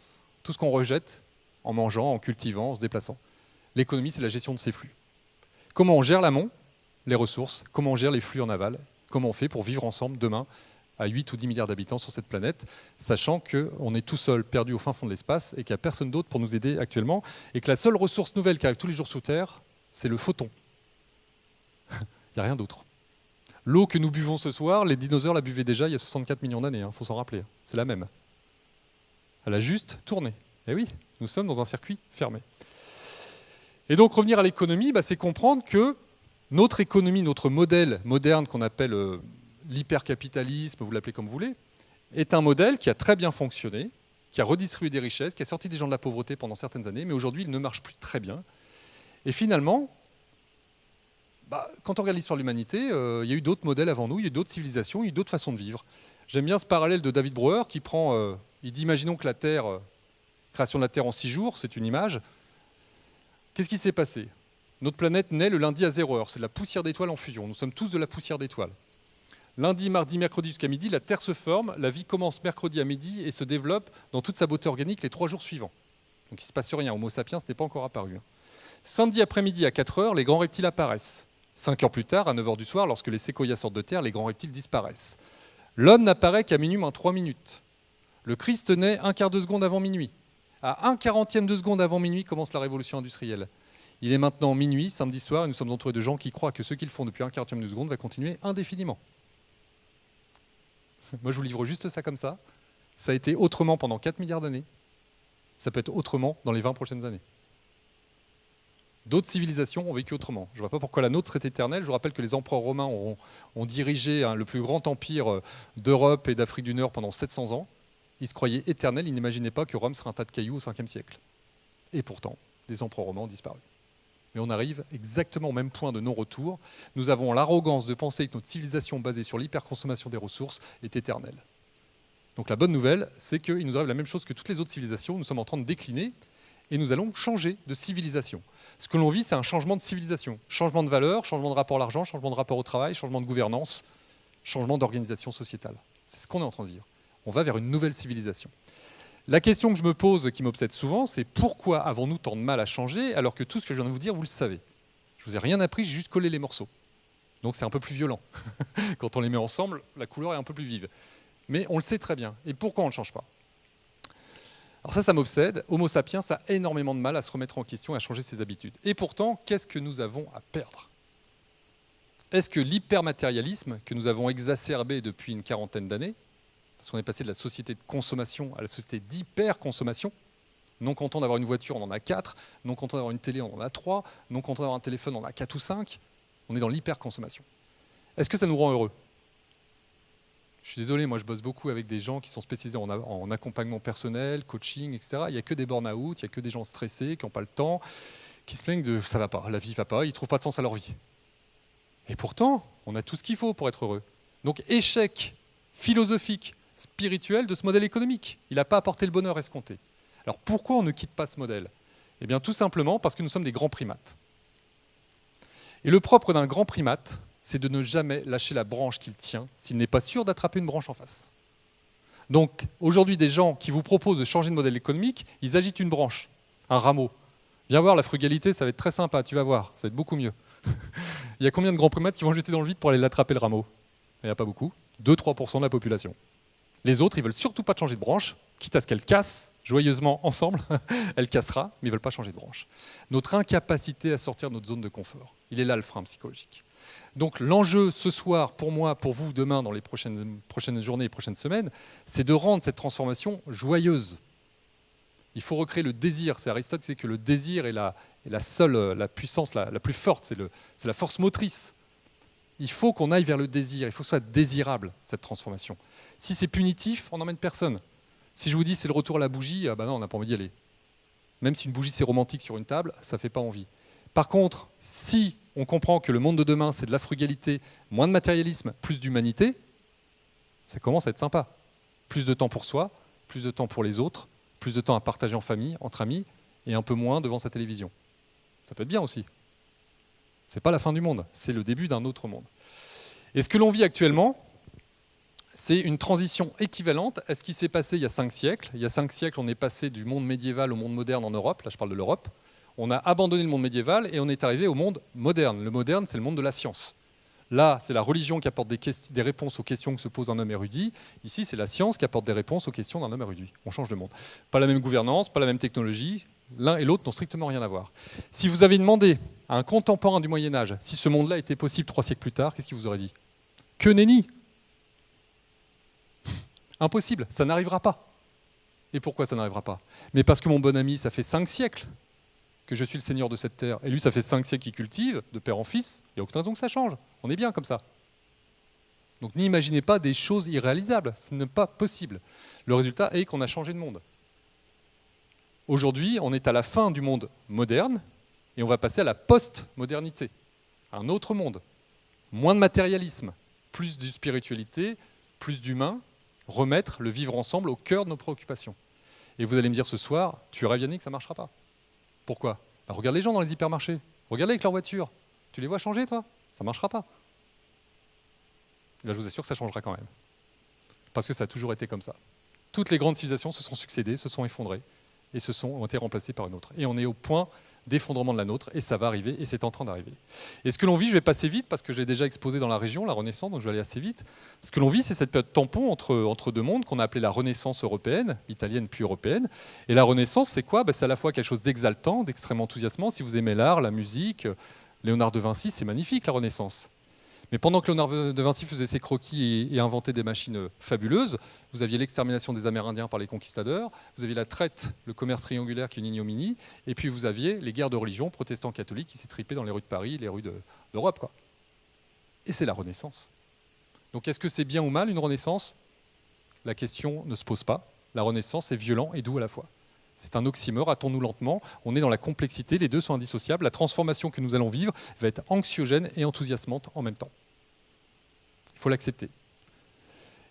[SPEAKER 3] tout ce qu'on rejette en mangeant, en cultivant, en se déplaçant. L'économie, c'est la gestion de ces flux. Comment on gère l'amont, les ressources, comment on gère les flux en aval, comment on fait pour vivre ensemble demain à 8 ou 10 milliards d'habitants sur cette planète, sachant qu'on est tout seul, perdu au fin fond de l'espace, et qu'il n'y a personne d'autre pour nous aider actuellement, et que la seule ressource nouvelle qui arrive tous les jours sous Terre, c'est le photon. Il n'y a rien d'autre. L'eau que nous buvons ce soir, les dinosaures la buvaient déjà il y a 64 millions d'années, faut s'en rappeler, c'est la même. Elle a juste tourné. Et oui, nous sommes dans un circuit fermé. Et donc revenir à l'économie, c'est comprendre que notre économie, notre modèle moderne qu'on appelle l'hypercapitalisme, vous l'appelez comme vous voulez, est un modèle qui a très bien fonctionné, qui a redistribué des richesses, qui a sorti des gens de la pauvreté pendant certaines années, mais aujourd'hui il ne marche plus très bien. Et finalement, quand on regarde l'histoire de l'humanité, il y a eu d'autres modèles avant nous, il y a eu d'autres civilisations, il y a eu d'autres façons de vivre. J'aime bien ce parallèle de David Brouwer qui prend, il dit imaginons que la Terre, création de la Terre en 6 jours, c'est une image. Qu'est-ce qui s'est passé? Notre planète naît le lundi à 0h, c'est de la poussière d'étoiles en fusion, nous sommes tous de la poussière d'étoiles. Lundi, mardi, mercredi jusqu'à midi, la Terre se forme, la vie commence mercredi à midi et se développe dans toute sa beauté organique les 3 jours suivants. Donc il ne se passe rien, Homo sapiens n'est pas encore apparu. Samedi après-midi à 4h, les grands reptiles apparaissent. 5 heures plus tard, à 9h du soir, lorsque les séquoias sortent de terre, les grands reptiles disparaissent. L'homme n'apparaît qu'à minuit moins 3 minutes. Le Christ naît un quart de seconde avant minuit. À 1/40e de seconde avant minuit commence la révolution industrielle. Il est maintenant minuit, samedi soir, et nous sommes entourés de gens qui croient que ce qu'ils font depuis 1/40e de seconde va continuer indéfiniment. Moi, je vous livre juste ça comme ça. Ça a été autrement pendant 4 milliards d'années. Ça peut être autrement dans les 20 prochaines années. D'autres civilisations ont vécu autrement. Je ne vois pas pourquoi la nôtre serait éternelle. Je vous rappelle que les empereurs romains ont dirigé le plus grand empire d'Europe et d'Afrique du Nord pendant 700 ans. Ils se croyaient éternels, ils n'imaginaient pas que Rome serait un tas de cailloux au 5e siècle. Et pourtant, les empereurs romains ont disparu. Mais on arrive exactement au même point de non-retour. Nous avons l'arrogance de penser que notre civilisation basée sur l'hyperconsommation des ressources est éternelle. Donc la bonne nouvelle, c'est qu'il nous arrive la même chose que toutes les autres civilisations. Nous sommes en train de décliner et nous allons changer de civilisation. Ce que l'on vit, c'est un changement de civilisation. Changement de valeur, changement de rapport à l'argent, changement de rapport au travail, changement de gouvernance, changement d'organisation sociétale. C'est ce qu'on est en train de vivre. On va vers une nouvelle civilisation. La question que je me pose, qui m'obsède souvent, c'est pourquoi avons-nous tant de mal à changer alors que tout ce que je viens de vous dire, vous le savez? Je vous ai rien appris, j'ai juste collé les morceaux. Donc c'est un peu plus violent. Quand on les met ensemble, la couleur est un peu plus vive. Mais on le sait très bien. Et pourquoi on ne change pas? Alors ça m'obsède. Homo sapiens a énormément de mal à se remettre en question et à changer ses habitudes. Et pourtant, qu'est-ce que nous avons à perdre? Est-ce que l'hypermatérialisme que nous avons exacerbé depuis une quarantaine d'années, parce qu'on est passé de la société de consommation à la société d'hyperconsommation, non content d'avoir une voiture, on en a 4, non content d'avoir une télé, on en a 3, non content d'avoir un téléphone, on en a 4 ou 5, on est dans l'hyperconsommation. Est-ce que ça nous rend heureux? Je suis désolé, moi je bosse beaucoup avec des gens qui sont spécialisés en accompagnement personnel, coaching, etc. Il n'y a que des burn-out, il n'y a que des gens stressés, qui n'ont pas le temps, qui se plaignent de ça va pas, la vie va pas, ils ne trouvent pas de sens à leur vie. Et pourtant, on a tout ce qu'il faut pour être heureux. Donc échec philosophique, spirituel de ce modèle économique. Il n'a pas apporté le bonheur escompté. Alors pourquoi on ne quitte pas ce modèle? Eh bien tout simplement parce que nous sommes des grands primates. Et le propre d'un grand primate, c'est de ne jamais lâcher la branche qu'il tient s'il n'est pas sûr d'attraper une branche en face. Donc aujourd'hui, des gens qui vous proposent de changer de modèle économique, ils agitent une branche, un rameau. Viens voir, la frugalité, ça va être très sympa, tu vas voir, ça va être beaucoup mieux. Il y a combien de grands primates qui vont jeter dans le vide pour aller l'attraper le rameau? Il n'y a pas beaucoup. 2-3% de la population. Les autres, ils ne veulent surtout pas changer de branche, quitte à ce qu'elle casse joyeusement ensemble. Elle cassera, mais ils ne veulent pas changer de branche. Notre incapacité à sortir de notre zone de confort, il est là le frein psychologique. Donc l'enjeu ce soir, pour moi, pour vous, demain, dans les prochaines journées et prochaines semaines, c'est de rendre cette transformation joyeuse. Il faut recréer le désir. C'est Aristote qui sait que le désir est la puissance la plus forte, c'est la force motrice. Il faut qu'on aille vers le désir, il faut que ce soit désirable, cette transformation. Si c'est punitif, on n'emmène personne. Si je vous dis c'est le retour à la bougie, ah ben non, on n'a pas envie d'y aller. Même si une bougie c'est romantique sur une table, ça ne fait pas envie. Par contre, si on comprend que le monde de demain c'est de la frugalité, moins de matérialisme, plus d'humanité, ça commence à être sympa. Plus de temps pour soi, plus de temps pour les autres, plus de temps à partager en famille, entre amis, et un peu moins devant sa télévision. Ça peut être bien aussi. Ce n'est pas la fin du monde, c'est le début d'un autre monde. Et ce que l'on vit actuellement, c'est une transition équivalente à ce qui s'est passé il y a 5 siècles. Il y a 5 siècles, on est passé du monde médiéval au monde moderne en Europe. Là, je parle de l'Europe. On a abandonné le monde médiéval et on est arrivé au monde moderne. Le moderne, c'est le monde de la science. Là, c'est la religion qui apporte des réponses aux questions que se pose un homme érudit. Ici, c'est la science qui apporte des réponses aux questions d'un homme érudit. On change de monde. Pas la même gouvernance, pas la même technologie. L'un et l'autre n'ont strictement rien à voir. Si vous avez demandé à un contemporain du Moyen-Âge si ce monde-là était possible 3 siècles plus tard, qu'est-ce qu'il vous aurait dit? Que nenni! Impossible, ça n'arrivera pas. Et pourquoi ça n'arrivera pas? Mais parce que mon bon ami, ça fait 5 siècles que je suis le seigneur de cette terre, et lui, ça fait 5 siècles qu'il cultive, de père en fils, il n'y a aucune raison que ça change. On est bien comme ça. Donc n'imaginez pas des choses irréalisables, ce n'est pas possible. Le résultat est qu'on a changé de monde. Aujourd'hui, on est à la fin du monde moderne, et on va passer à la post-modernité, un autre monde. Moins de matérialisme, plus de spiritualité, plus d'humain, remettre le vivre ensemble au cœur de nos préoccupations. Et vous allez me dire ce soir, tu rêves Yannick, ça ne marchera pas. Pourquoi? Regarde les gens dans les hypermarchés, regarde-les avec leur voiture. Tu les vois changer, toi? Ça ne marchera pas. Là, je vous assure que ça changera quand même. Parce que ça a toujours été comme ça. Toutes les grandes civilisations se sont succédées, se sont effondrées, et ont été remplacées par une autre. Et on est au point d'effondrement de la nôtre, et ça va arriver, et c'est en train d'arriver. Et ce que l'on vit, je vais passer vite, parce que j'ai déjà exposé dans la région, la Renaissance, donc je vais aller assez vite. Ce que l'on vit, c'est cette période tampon entre deux mondes, qu'on a appelée la Renaissance européenne, italienne puis européenne. Et la Renaissance, c'est quoi? C'est à la fois quelque chose d'exaltant, d'extrêmement enthousiasmant. Si vous aimez l'art, la musique, Léonard de Vinci, c'est magnifique, la Renaissance. Mais pendant que Léonard de Vinci faisait ses croquis et inventait des machines fabuleuses, vous aviez l'extermination des Amérindiens par les conquistadors, vous aviez la traite, le commerce triangulaire qui est une ignominie, et puis vous aviez les guerres de religion, protestants-catholiques, qui s'étripaient dans les rues de Paris, les rues d'Europe, quoi. Et c'est la Renaissance. Donc est-ce que c'est bien ou mal une Renaissance? La question ne se pose pas. La Renaissance est violent et doux à la fois. C'est un oxymore, hâtons-nous lentement, on est dans la complexité, les deux sont indissociables. La transformation que nous allons vivre va être anxiogène et enthousiasmante en même temps. Il faut l'accepter.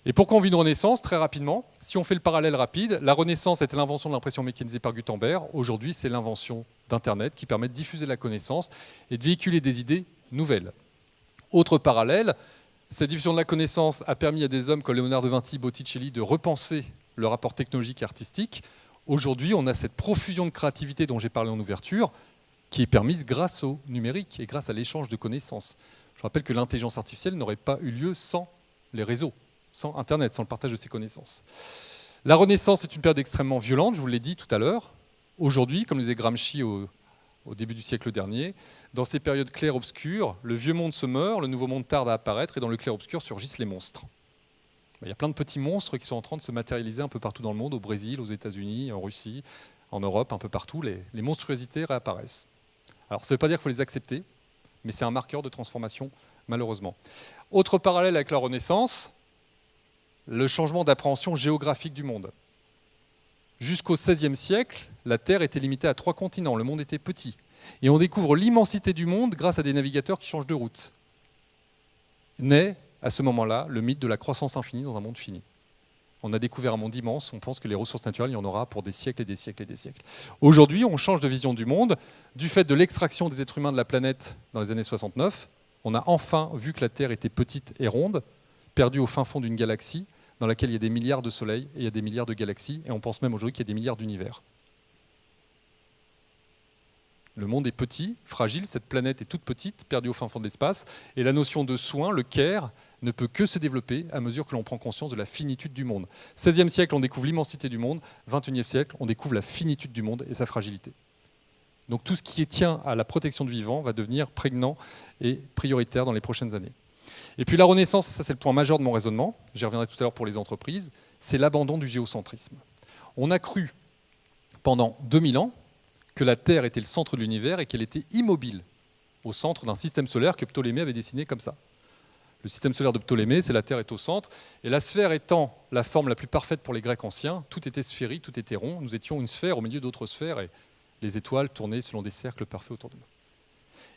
[SPEAKER 3] Et pourquoi on vit une Renaissance? Très rapidement, si on fait le parallèle rapide, la Renaissance était l'invention de l'impression mécanisée par Gutenberg. Aujourd'hui, c'est l'invention d'Internet qui permet de diffuser la connaissance et de véhiculer des idées nouvelles. Autre parallèle, cette diffusion de la connaissance a permis à des hommes comme Léonard de Vinci, Botticelli de repenser le rapport technologique et artistique. Aujourd'hui, on a cette profusion de créativité dont j'ai parlé en ouverture qui est permise grâce au numérique et grâce à l'échange de connaissances. Je rappelle que l'intelligence artificielle n'aurait pas eu lieu sans les réseaux, sans Internet, sans le partage de ces connaissances. La Renaissance est une période extrêmement violente, je vous l'ai dit tout à l'heure. Aujourd'hui, comme le disait Gramsci au début du siècle dernier, dans ces périodes claires-obscures, le vieux monde se meurt, le nouveau monde tarde à apparaître, et dans le clair-obscur surgissent les monstres. Il y a plein de petits monstres qui sont en train de se matérialiser un peu partout dans le monde, au Brésil, aux États-Unis, en Russie, en Europe, un peu partout, les monstruosités réapparaissent. Alors ça ne veut pas dire qu'il faut les accepter, mais c'est un marqueur de transformation, malheureusement. Autre parallèle avec la Renaissance, le changement d'appréhension géographique du monde. Jusqu'au XVIe siècle, la Terre était limitée à 3 continents, le monde était petit. Et on découvre l'immensité du monde grâce à des navigateurs qui changent de route. Naît, à ce moment-là, le mythe de la croissance infinie dans un monde fini. On a découvert un monde immense, on pense que les ressources naturelles, il y en aura pour des siècles et des siècles et des siècles. Aujourd'hui, on change de vision du monde. Du fait de l'extraction des êtres humains de la planète dans les années 69, on a enfin vu que la Terre était petite et ronde, perdue au fin fond d'une galaxie, dans laquelle il y a des milliards de soleils et il y a des milliards de galaxies, et on pense même aujourd'hui qu'il y a des milliards d'univers. Le monde est petit, fragile, cette planète est toute petite, perdue au fin fond de l'espace, et la notion de soin, le care, ne peut que se développer à mesure que l'on prend conscience de la finitude du monde. 16e siècle, on découvre l'immensité du monde, 21e siècle, on découvre la finitude du monde et sa fragilité. Donc tout ce qui tient à la protection du vivant va devenir prégnant et prioritaire dans les prochaines années. Et puis la renaissance, ça c'est le point majeur de mon raisonnement, j'y reviendrai tout à l'heure pour les entreprises, c'est l'abandon du géocentrisme. On a cru pendant 2000 ans que la Terre était le centre de l'univers et qu'elle était immobile au centre d'un système solaire que Ptolémée avait dessiné comme ça. Le système solaire de Ptolémée, c'est la Terre est au centre, et la sphère étant la forme la plus parfaite pour les Grecs anciens, tout était sphérique, tout était rond, nous étions une sphère au milieu d'autres sphères, et les étoiles tournaient selon des cercles parfaits autour de nous.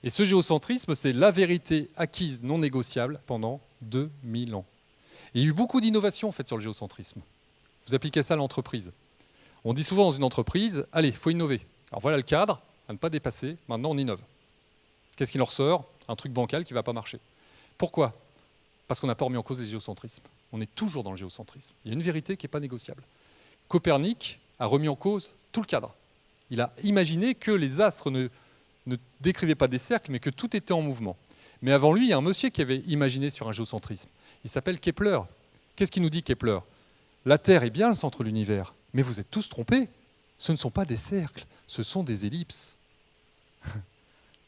[SPEAKER 3] Et ce géocentrisme, c'est la vérité acquise non négociable pendant 2000 ans. Et il y a eu beaucoup d'innovations faites sur le géocentrisme. Vous appliquez ça à l'entreprise. On dit souvent dans une entreprise, allez, il faut innover. Alors voilà le cadre, à ne pas dépasser, maintenant on innove. Qu'est-ce qui en ressort? Un truc bancal qui ne va pas marcher. Pourquoi? Parce qu'on n'a pas remis en cause les géocentrismes. On est toujours dans le géocentrisme. Il y a une vérité qui n'est pas négociable. Copernic a remis en cause tout le cadre. Il a imaginé que les astres ne décrivaient pas des cercles, mais que tout était en mouvement. Mais avant lui, il y a un monsieur qui avait imaginé sur un géocentrisme. Il s'appelle Kepler. Qu'est-ce qu'il nous dit, Kepler? La Terre est bien le centre de l'univers, mais vous êtes tous trompés. Ce ne sont pas des cercles, ce sont des ellipses. C'est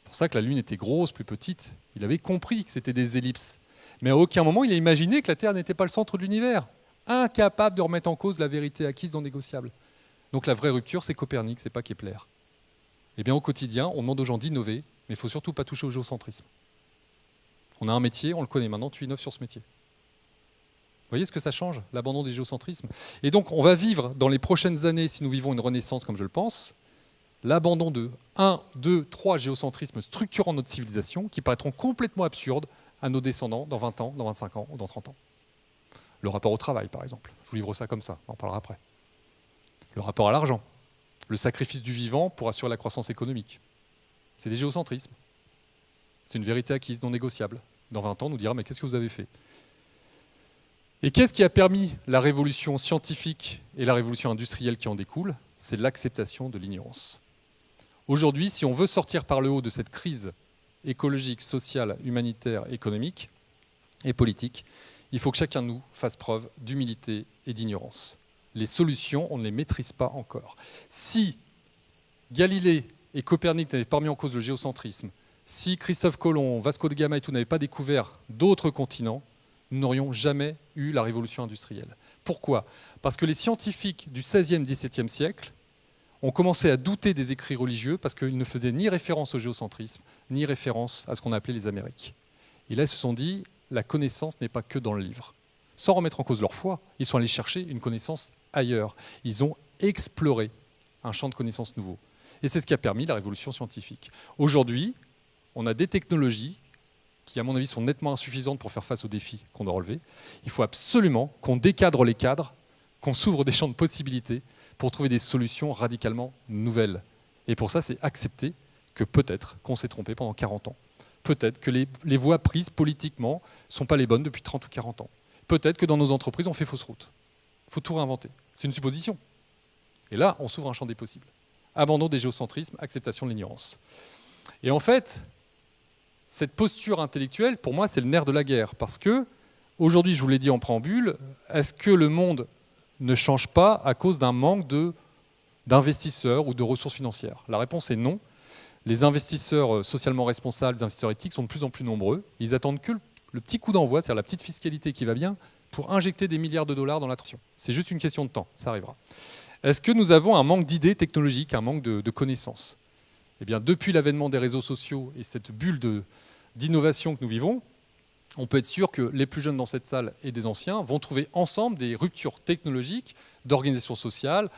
[SPEAKER 3] pour ça que la Lune était grosse, plus petite. Il avait compris que c'était des ellipses. Mais à aucun moment, il a imaginé que la Terre n'était pas le centre de l'univers. Incapable de remettre en cause la vérité acquise non négociable. Donc la vraie rupture, c'est Copernic, c'est pas Kepler. Eh bien, au quotidien, on demande aux gens d'innover, mais il ne faut surtout pas toucher au géocentrisme. On a un métier, on le connaît maintenant, tu innoves sur ce métier. Vous voyez ce que ça change, l'abandon des géocentrismes? Et donc, on va vivre dans les prochaines années, si nous vivons une renaissance comme je le pense, l'abandon de 1, 2, 3 géocentrismes structurant notre civilisation qui paraîtront complètement absurdes à nos descendants dans 20 ans, dans 25 ans ou dans 30 ans. Le rapport au travail, par exemple. Je vous livre ça comme ça, on en parlera après. Le rapport à l'argent. Le sacrifice du vivant pour assurer la croissance économique. C'est des géocentrismes. C'est une vérité acquise, non négociable. Dans 20 ans, on nous dira, mais qu'est-ce que vous avez fait? Et qu'est-ce qui a permis la révolution scientifique et la révolution industrielle qui en découle? C'est l'acceptation de l'ignorance. Aujourd'hui, si on veut sortir par le haut de cette crise écologique, sociale, humanitaire, économique et politique, il faut que chacun de nous fasse preuve d'humilité et d'ignorance. Les solutions, on ne les maîtrise pas encore. Si Galilée et Copernic n'avaient pas mis en cause le géocentrisme, si Christophe Colomb, Vasco de Gama et tout n'avaient pas découvert d'autres continents, nous n'aurions jamais eu la révolution industrielle. Pourquoi? Parce que les scientifiques du XVIe, XVIIe siècle ont commencé à douter des écrits religieux parce qu'ils ne faisaient ni référence au géocentrisme, ni référence à ce qu'on appelait les Amériques. Et là, ils se sont dit, la connaissance n'est pas que dans le livre. Sans remettre en cause leur foi, ils sont allés chercher une connaissance ailleurs. Ils ont exploré un champ de connaissances nouveau. Et c'est ce qui a permis la révolution scientifique. Aujourd'hui, on a des technologies qui, à mon avis, sont nettement insuffisantes pour faire face aux défis qu'on doit relever. Il faut absolument qu'on décadre les cadres, qu'on s'ouvre des champs de possibilités pour trouver des solutions radicalement nouvelles. Et pour ça, c'est accepter que peut-être qu'on s'est trompé pendant 40 ans. Peut-être que les voies prises politiquement ne sont pas les bonnes depuis 30 ou 40 ans. Peut-être que dans nos entreprises, on fait fausse route. Il faut tout réinventer. C'est une supposition. Et là, on s'ouvre un champ des possibles. Abandon des géocentrismes, acceptation de l'ignorance. Et en fait, cette posture intellectuelle, pour moi, c'est le nerf de la guerre. Parce que, aujourd'hui, je vous l'ai dit en préambule, est-ce que le monde ne change pas à cause d'un manque d'investisseurs ou de ressources financières? La réponse est non. Les investisseurs socialement responsables, les investisseurs éthiques sont de plus en plus nombreux. Ils attendent que le petit coup d'envoi, c'est-à-dire la petite fiscalité qui va bien, pour injecter des milliards de dollars dans l'attraction. C'est juste une question de temps, ça arrivera. Est-ce que nous avons un manque d'idées technologiques, un manque de connaissances? Eh bien, depuis l'avènement des réseaux sociaux et cette bulle d'innovation que nous vivons, on peut être sûr que les plus jeunes dans cette salle et des anciens vont trouver ensemble des ruptures technologiques, d'organisation sociale,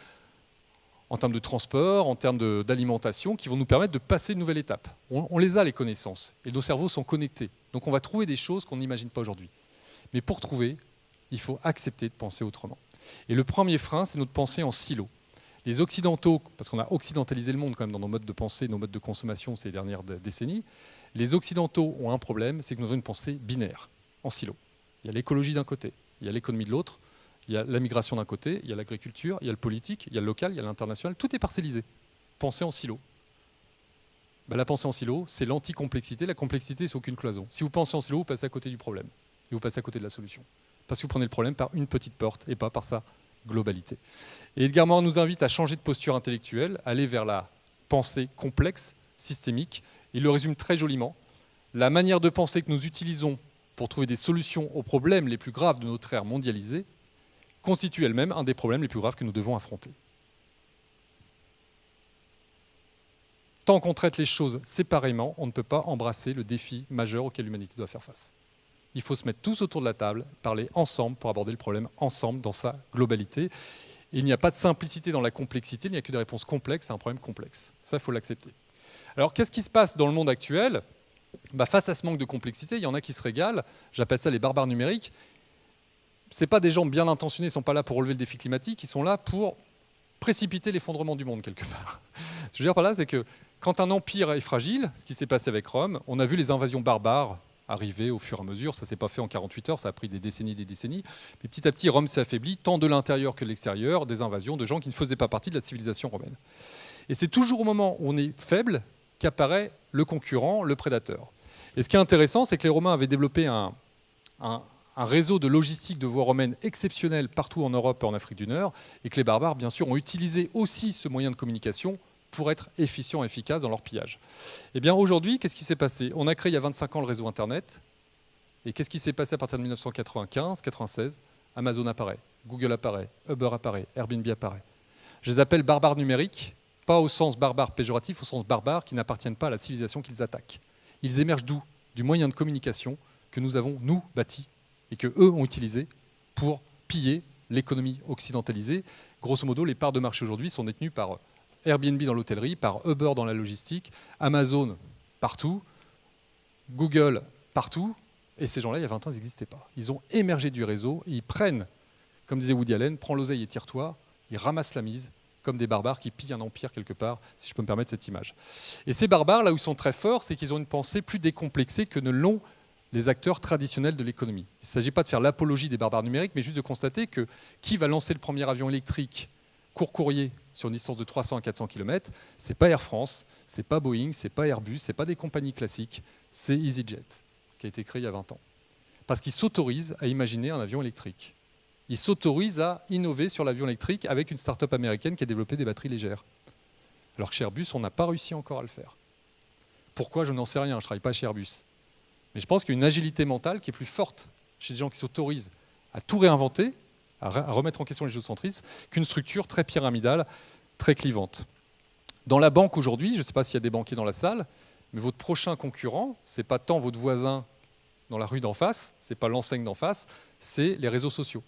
[SPEAKER 3] en termes de transport, en termes d'alimentation, qui vont nous permettre de passer une nouvelle étape. On les a, les connaissances, et nos cerveaux sont connectés. Donc on va trouver des choses qu'on n'imagine pas aujourd'hui. Mais pour trouver, il faut accepter de penser autrement. Et le premier frein, c'est notre pensée en silo. Les Occidentaux, parce qu'on a occidentalisé le monde quand même dans nos modes de pensée, nos modes de consommation ces dernières décennies, les Occidentaux ont un problème, c'est que nous avons une pensée binaire, en silo. Il y a l'écologie d'un côté, il y a l'économie de l'autre, il y a la migration d'un côté, il y a l'agriculture, il y a le politique, il y a le local, il y a l'international, tout est parcellisé. Pensée en silo. La pensée en silo, c'est l'anti-complexité. La complexité, c'est aucune cloison. Si vous pensez en silo, vous passez à côté du problème. Et vous passez à côté de la solution. Parce que vous prenez le problème par une petite porte et pas par sa globalité. Et Edgar Morin nous invite à changer de posture intellectuelle, aller vers la pensée complexe, systémique. Il le résume très joliment. La manière de penser que nous utilisons pour trouver des solutions aux problèmes les plus graves de notre ère mondialisée constitue elle-même un des problèmes les plus graves que nous devons affronter. Tant qu'on traite les choses séparément, on ne peut pas embrasser le défi majeur auquel l'humanité doit faire face. Il faut se mettre tous autour de la table, parler ensemble pour aborder le problème ensemble dans sa globalité. Et il n'y a pas de simplicité dans la complexité, il n'y a que des réponses complexes à un problème complexe. Ça, il faut l'accepter. Alors, qu'est-ce qui se passe dans le monde actuel ? Face à ce manque de complexité, il y en a qui se régalent. J'appelle ça les barbares numériques. Ce n'est pas des gens bien intentionnés, ils ne sont pas là pour relever le défi climatique, ils sont là pour précipiter l'effondrement du monde quelque part. Ce que je veux dire par là, c'est que quand un empire est fragile, ce qui s'est passé avec Rome, on a vu les invasions barbares arriver au fur et à mesure. Ça ne s'est pas fait en 48 heures, ça a pris des décennies. Mais petit à petit, Rome s'est affaiblie, tant de l'intérieur que de l'extérieur, des invasions de gens qui ne faisaient pas partie de la civilisation romaine. Et c'est toujours au moment où on est faible qu'apparaît le concurrent, le prédateur. Et ce qui est intéressant, c'est que les Romains avaient développé un réseau de logistique de voies romaines exceptionnel partout en Europe et en Afrique du Nord, et que les barbares, bien sûr, ont utilisé aussi ce moyen de communication pour être efficients et efficaces dans leur pillage. Eh bien, aujourd'hui, qu'est-ce qui s'est passé ? On a créé il y a 25 ans le réseau Internet, et qu'est-ce qui s'est passé à partir de 1995-96 ? Amazon apparaît, Google apparaît, Uber apparaît, Airbnb apparaît. Je les appelle barbares numériques, pas au sens barbare péjoratif, au sens barbare qui n'appartiennent pas à la civilisation qu'ils attaquent. Ils émergent d'où ? Du moyen de communication que nous avons, nous, bâti, et qu'eux ont utilisé pour piller l'économie occidentalisée. Grosso modo, les parts de marché aujourd'hui sont détenues par Airbnb dans l'hôtellerie, par Uber dans la logistique, Amazon partout, Google partout, et ces gens-là, il y a 20 ans, ils n'existaient pas. Ils ont émergé du réseau, et ils prennent, comme disait Woody Allen, prends l'oseille et tire-toi, ils ramassent la mise, comme des barbares qui pillent un empire quelque part, si je peux me permettre cette image. Et ces barbares, là où ils sont très forts, c'est qu'ils ont une pensée plus décomplexée que ne l'ont les acteurs traditionnels de l'économie. Il ne s'agit pas de faire l'apologie des barbares numériques, mais juste de constater que qui va lancer le premier avion électrique court-courrier sur une distance de 300 à 400 km, ce n'est pas Air France, ce n'est pas Boeing, ce n'est pas Airbus, ce n'est pas des compagnies classiques, c'est EasyJet, qui a été créé il y a 20 ans. Parce qu'ils s'autorisent à imaginer un avion électrique. Ils s'autorisent à innover sur l'avion électrique avec une start-up américaine qui a développé des batteries légères. Alors que chez Airbus, on n'a pas réussi encore à le faire. Pourquoi ? Je n'en sais rien, je ne travaille pas chez Airbus. Mais je pense qu'il y a une agilité mentale qui est plus forte chez des gens qui s'autorisent à tout réinventer, à remettre en question les géocentrismes, qu'une structure très pyramidale, très clivante. Dans la banque aujourd'hui, je ne sais pas s'il y a des banquiers dans la salle, mais votre prochain concurrent, ce n'est pas tant votre voisin dans la rue d'en face, ce n'est pas l'enseigne d'en face, c'est les réseaux sociaux.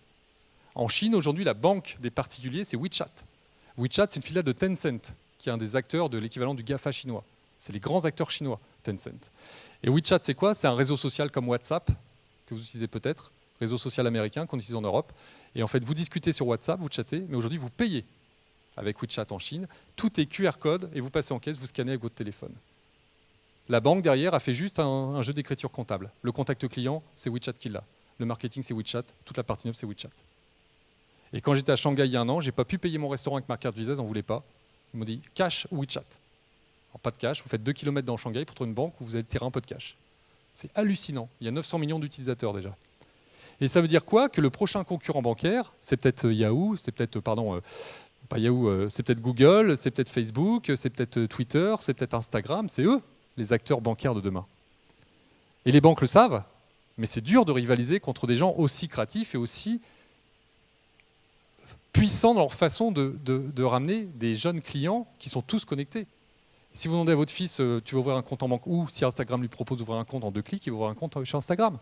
[SPEAKER 3] En Chine, aujourd'hui, la banque des particuliers, c'est WeChat. WeChat, c'est une filiale de Tencent, qui est un des acteurs de l'équivalent du GAFA chinois. C'est les grands acteurs chinois, Tencent. Et WeChat, c'est quoi ? C'est un réseau social comme WhatsApp, que vous utilisez peut-être, réseau social américain qu'on utilise en Europe. Et en fait, vous discutez sur WhatsApp, vous chattez, mais aujourd'hui, vous payez avec WeChat en Chine. Tout est QR code et vous passez en caisse, vous scannez avec votre téléphone. La banque, derrière, a fait juste un jeu d'écriture comptable. Le contact client, c'est WeChat qui l'a. Le marketing, c'est WeChat. Toute la partie neuve, c'est WeChat. Et quand j'étais à Shanghai il y a un an, je n'ai pas pu payer mon restaurant avec ma carte Visa, ils n'en voulaient pas. Ils m'ont dit cash ou WeChat. Alors, pas de cash, vous faites 2 km dans Shanghai pour trouver une banque où vous allez tirer un peu de cash. C'est hallucinant. Il y a 900 millions d'utilisateurs déjà. Et ça veut dire quoi ? Que le prochain concurrent bancaire, c'est peut-être Yahoo, c'est peut-être, pas Yahoo, c'est peut-être Google, c'est peut-être Facebook, c'est peut-être Twitter, c'est peut-être Instagram, c'est eux, les acteurs bancaires de demain. Et les banques le savent, mais c'est dur de rivaliser contre des gens aussi créatifs et aussi puissants dans leur façon de ramener des jeunes clients qui sont tous connectés. Si vous demandez à votre fils, tu veux ouvrir un compte en banque, ou si Instagram lui propose d'ouvrir un compte en 2 clics, il va ouvrir un compte chez Instagram.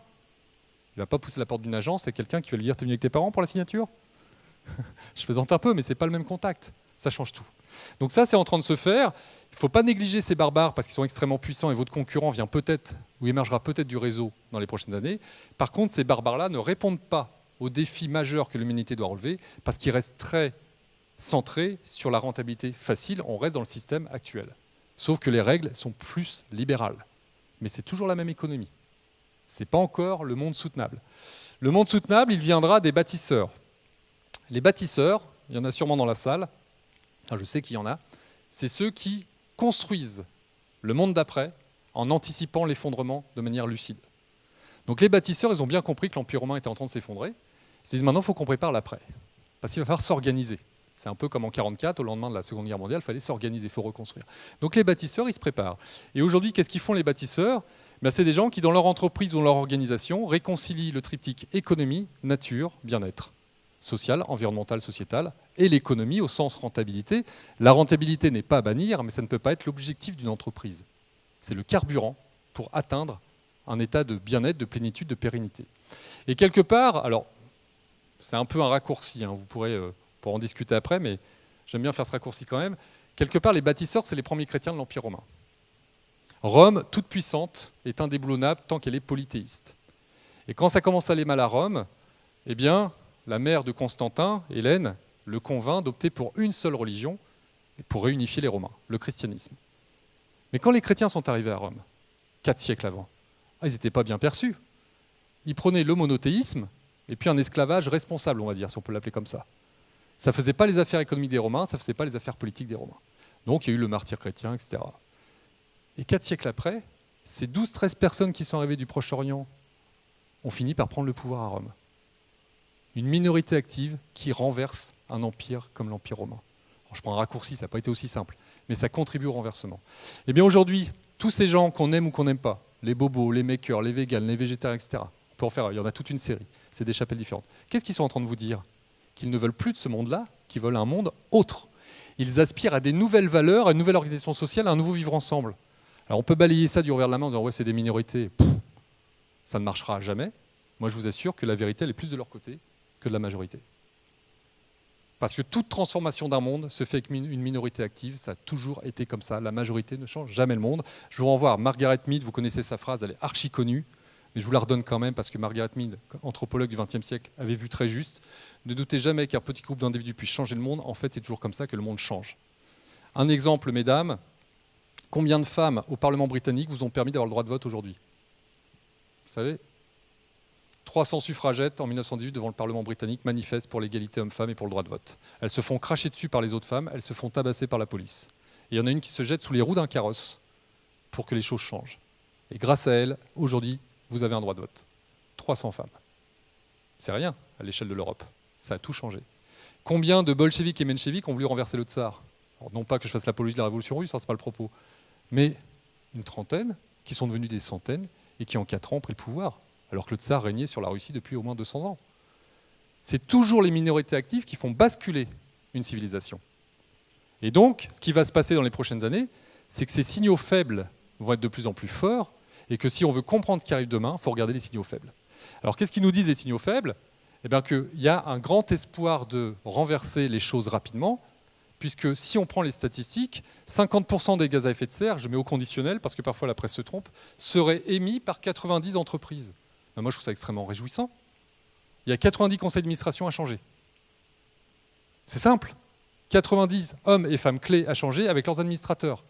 [SPEAKER 3] Il ne va pas pousser la porte d'une agence, c'est quelqu'un qui va lui dire « T'es venu avec tes parents pour la signature ?» Je plaisante un peu, mais ce n'est pas le même contact. Ça change tout. Donc ça, c'est en train de se faire. Il ne faut pas négliger ces barbares parce qu'ils sont extrêmement puissants et votre concurrent vient peut-être, ou émergera peut-être du réseau dans les prochaines années. Par contre, ces barbares-là ne répondent pas aux défis majeurs que l'humanité doit relever parce qu'ils restent très centrés sur la rentabilité facile. On reste dans le système actuel. Sauf que les règles sont plus libérales. Mais c'est toujours la même économie. Ce n'est pas encore le monde soutenable. Le monde soutenable, il viendra des bâtisseurs. Les bâtisseurs, il y en a sûrement dans la salle, enfin, je sais qu'il y en a, c'est ceux qui construisent le monde d'après, en anticipant l'effondrement de manière lucide. Donc les bâtisseurs, ils ont bien compris que l'Empire romain était en train de s'effondrer. Ils se disent maintenant, il faut qu'on prépare l'après. Parce qu'il va falloir s'organiser. C'est un peu comme en 1944, au lendemain de la Seconde Guerre mondiale, il fallait s'organiser, il faut reconstruire. Donc les bâtisseurs, ils se préparent. Et aujourd'hui, qu'est-ce qu'ils font les bâtisseurs ? C'est des gens qui, dans leur entreprise ou dans leur organisation, réconcilient le triptyque économie, nature, bien-être, social, environnemental, sociétal, et l'économie au sens rentabilité. La rentabilité n'est pas à bannir, mais ça ne peut pas être l'objectif d'une entreprise. C'est le carburant pour atteindre un état de bien-être, de plénitude, de pérennité. Et quelque part, alors, c'est un peu un raccourci, vous pourrez en discuter après, mais j'aime bien faire ce raccourci quand même. Quelque part, les bâtisseurs, c'est les premiers chrétiens de l'Empire romain. Rome, toute puissante, est indéboulonnable tant qu'elle est polythéiste. Et quand ça commence à aller mal à Rome, eh bien, la mère de Constantin, Hélène, le convainc d'opter pour une seule religion pour réunifier les Romains, le christianisme. Mais quand les chrétiens sont arrivés à Rome, 4 siècles avant, ils n'étaient pas bien perçus. Ils prenaient le monothéisme et puis un esclavage responsable, on va dire, si on peut l'appeler comme ça. Ça ne faisait pas les affaires économiques des Romains, ça ne faisait pas les affaires politiques des Romains. Donc il y a eu le martyre chrétien, etc. Et 4 siècles après, ces 12-13 personnes qui sont arrivées du Proche-Orient ont fini par prendre le pouvoir à Rome. Une minorité active qui renverse un empire comme l'Empire romain. Alors, je prends un raccourci, ça n'a pas été aussi simple, mais ça contribue au renversement. Et bien aujourd'hui, tous ces gens qu'on aime ou qu'on n'aime pas, les bobos, les makers, les véganes, les végétariens, etc., on peut en faire, il y en a toute une série, c'est des chapelles différentes. Qu'est-ce qu'ils sont en train de vous dire ? Qu'ils ne veulent plus de ce monde-là, qu'ils veulent un monde autre. Ils aspirent à des nouvelles valeurs, à une nouvelle organisation sociale, à un nouveau vivre ensemble. Alors on peut balayer ça du revers de la main en disant « ouais, c'est des minorités ». Ça ne marchera jamais. Moi, je vous assure que la vérité, elle est plus de leur côté que de la majorité. Parce que toute transformation d'un monde se fait avec une minorité active, ça a toujours été comme ça. La majorité ne change jamais le monde. Je vous renvoie à Margaret Mead, vous connaissez sa phrase, elle est archi connue, mais je vous la redonne quand même parce que Margaret Mead, anthropologue du XXe siècle, avait vu très juste. Ne doutez jamais qu'un petit groupe d'individus puisse changer le monde. En fait, c'est toujours comme ça que le monde change. Un exemple, mesdames, combien de femmes au Parlement britannique vous ont permis d'avoir le droit de vote aujourd'hui ? Vous savez ? 300 suffragettes en 1918 devant le Parlement britannique manifestent pour l'égalité homme-femme et pour le droit de vote. Elles se font cracher dessus par les autres femmes, elles se font tabasser par la police. Et il y en a une qui se jette sous les roues d'un carrosse pour que les choses changent. Et grâce à elle, aujourd'hui, vous avez un droit de vote. 300 femmes. C'est rien à l'échelle de l'Europe. Ça a tout changé. Combien de bolcheviks et mencheviks ont voulu renverser le tsar ? Alors, non pas que je fasse l'apologie de la révolution russe, ça c'est pas le propos. Mais une trentaine qui sont devenus des centaines et qui en 4 ans ont pris le pouvoir. Alors que le tsar régnait sur la Russie depuis au moins 200 ans. C'est toujours les minorités actives qui font basculer une civilisation. Et donc, ce qui va se passer dans les prochaines années, c'est que ces signaux faibles vont être de plus en plus forts, et que si on veut comprendre ce qui arrive demain, il faut regarder les signaux faibles. Alors, qu'est-ce qu'ils nous disent les signaux faibles ? Eh bien, qu'il y a un grand espoir de renverser les choses rapidement, puisque si on prend les statistiques, 50% des gaz à effet de serre, je mets au conditionnel, parce que parfois la presse se trompe, seraient émis par 90 entreprises. Moi, je trouve ça extrêmement réjouissant. Il y a 90 conseils d'administration à changer. C'est simple. 90 hommes et femmes clés à changer avec leurs administrateurs.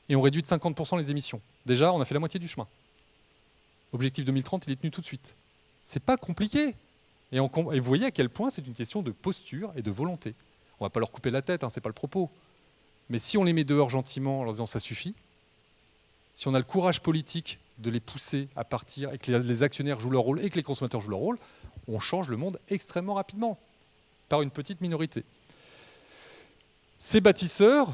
[SPEAKER 3] Et on réduit de 50% les émissions. Déjà, on a fait la moitié du chemin. Objectif 2030, il est tenu tout de suite. C'est pas compliqué. Et vous voyez à quel point c'est une question de posture et de volonté. On ne va pas leur couper la tête, c'est pas le propos. Mais si on les met dehors gentiment en leur disant ça suffit, si on a le courage politique de les pousser à partir et que les actionnaires jouent leur rôle et que les consommateurs jouent leur rôle, on change le monde extrêmement rapidement, par une petite minorité. Ces bâtisseurs,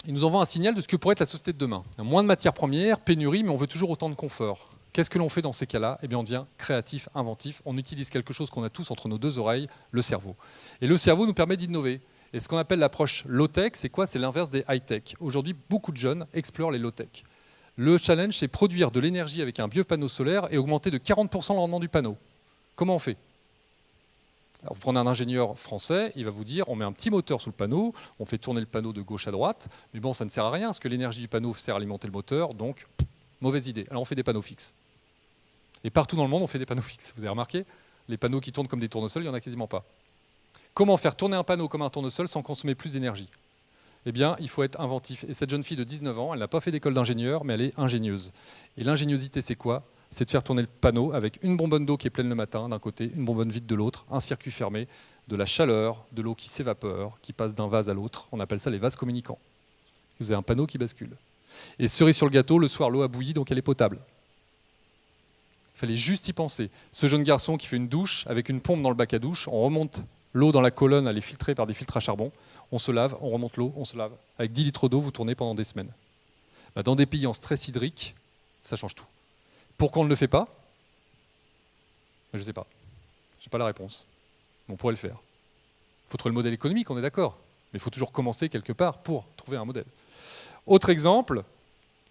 [SPEAKER 3] ils nous envoient un signal de ce que pourrait être la société de demain. Moins de matières premières, pénurie, mais on veut toujours autant de confort. Qu'est-ce que l'on fait dans ces cas-là ? Eh bien, on devient créatif, inventif. On utilise quelque chose qu'on a tous entre nos 2 oreilles, le cerveau. Et le cerveau nous permet d'innover. Et ce qu'on appelle l'approche low-tech, c'est quoi ? C'est l'inverse des high-tech. Aujourd'hui, beaucoup de jeunes explorent les low-tech. Le challenge, c'est produire de l'énergie avec un biopanneau solaire et augmenter de 40% le rendement du panneau. Comment on fait ? Alors, vous prenez un ingénieur français, il va vous dire on met un petit moteur sous le panneau, on fait tourner le panneau de gauche à droite, mais bon, ça ne sert à rien, parce que l'énergie du panneau sert à alimenter le moteur, donc mauvaise idée. Alors on fait des panneaux fixes. Et partout dans le monde, on fait des panneaux fixes. Vous avez remarqué ? Les panneaux qui tournent comme des tournesols, il n'y en a quasiment pas. Comment faire tourner un panneau comme un tournesol sans consommer plus d'énergie ? Eh bien, il faut être inventif. Et cette jeune fille de 19 ans, elle n'a pas fait d'école d'ingénieur, mais elle est ingénieuse. Et l'ingéniosité, c'est quoi ? C'est de faire tourner le panneau avec une bonbonne d'eau qui est pleine le matin d'un côté, une bonbonne vide de l'autre, un circuit fermé, de la chaleur, de l'eau qui s'évapore, qui passe d'un vase à l'autre. On appelle ça les vases communicants. Vous avez un panneau qui bascule. Et cerise sur le gâteau, le soir, l'eau a bouilli, donc elle est potable. Il fallait juste y penser. Ce jeune garçon qui fait une douche avec une pompe dans le bac à douche, on remonte l'eau dans la colonne, elle est filtrée par des filtres à charbon, on se lave, on remonte l'eau, on se lave. Avec 10 litres d'eau, vous tournez pendant des semaines. Dans des pays en stress hydrique, ça change tout. Pourquoi on ne le fait pas? Je ne sais pas. Je n'ai pas la réponse. Mais on pourrait le faire. Il faut trouver le modèle économique, on est d'accord. Mais il faut toujours commencer quelque part pour trouver un modèle. Autre exemple,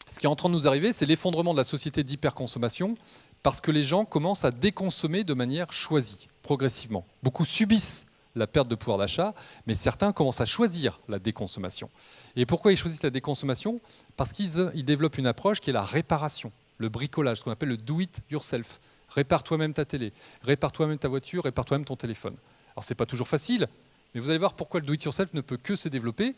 [SPEAKER 3] ce qui est en train de nous arriver, c'est l'effondrement de la société d'hyperconsommation parce que les gens commencent à déconsommer de manière choisie, progressivement. Beaucoup subissent la perte de pouvoir d'achat, mais certains commencent à choisir la déconsommation. Et pourquoi ils choisissent la déconsommation? Parce qu'ils développent une approche qui est la réparation, le bricolage, ce qu'on appelle le do it yourself. Répare toi-même ta télé, répare toi-même ta voiture, répare toi-même ton téléphone. Alors c'est pas toujours facile, mais vous allez voir pourquoi le do it yourself ne peut que se développer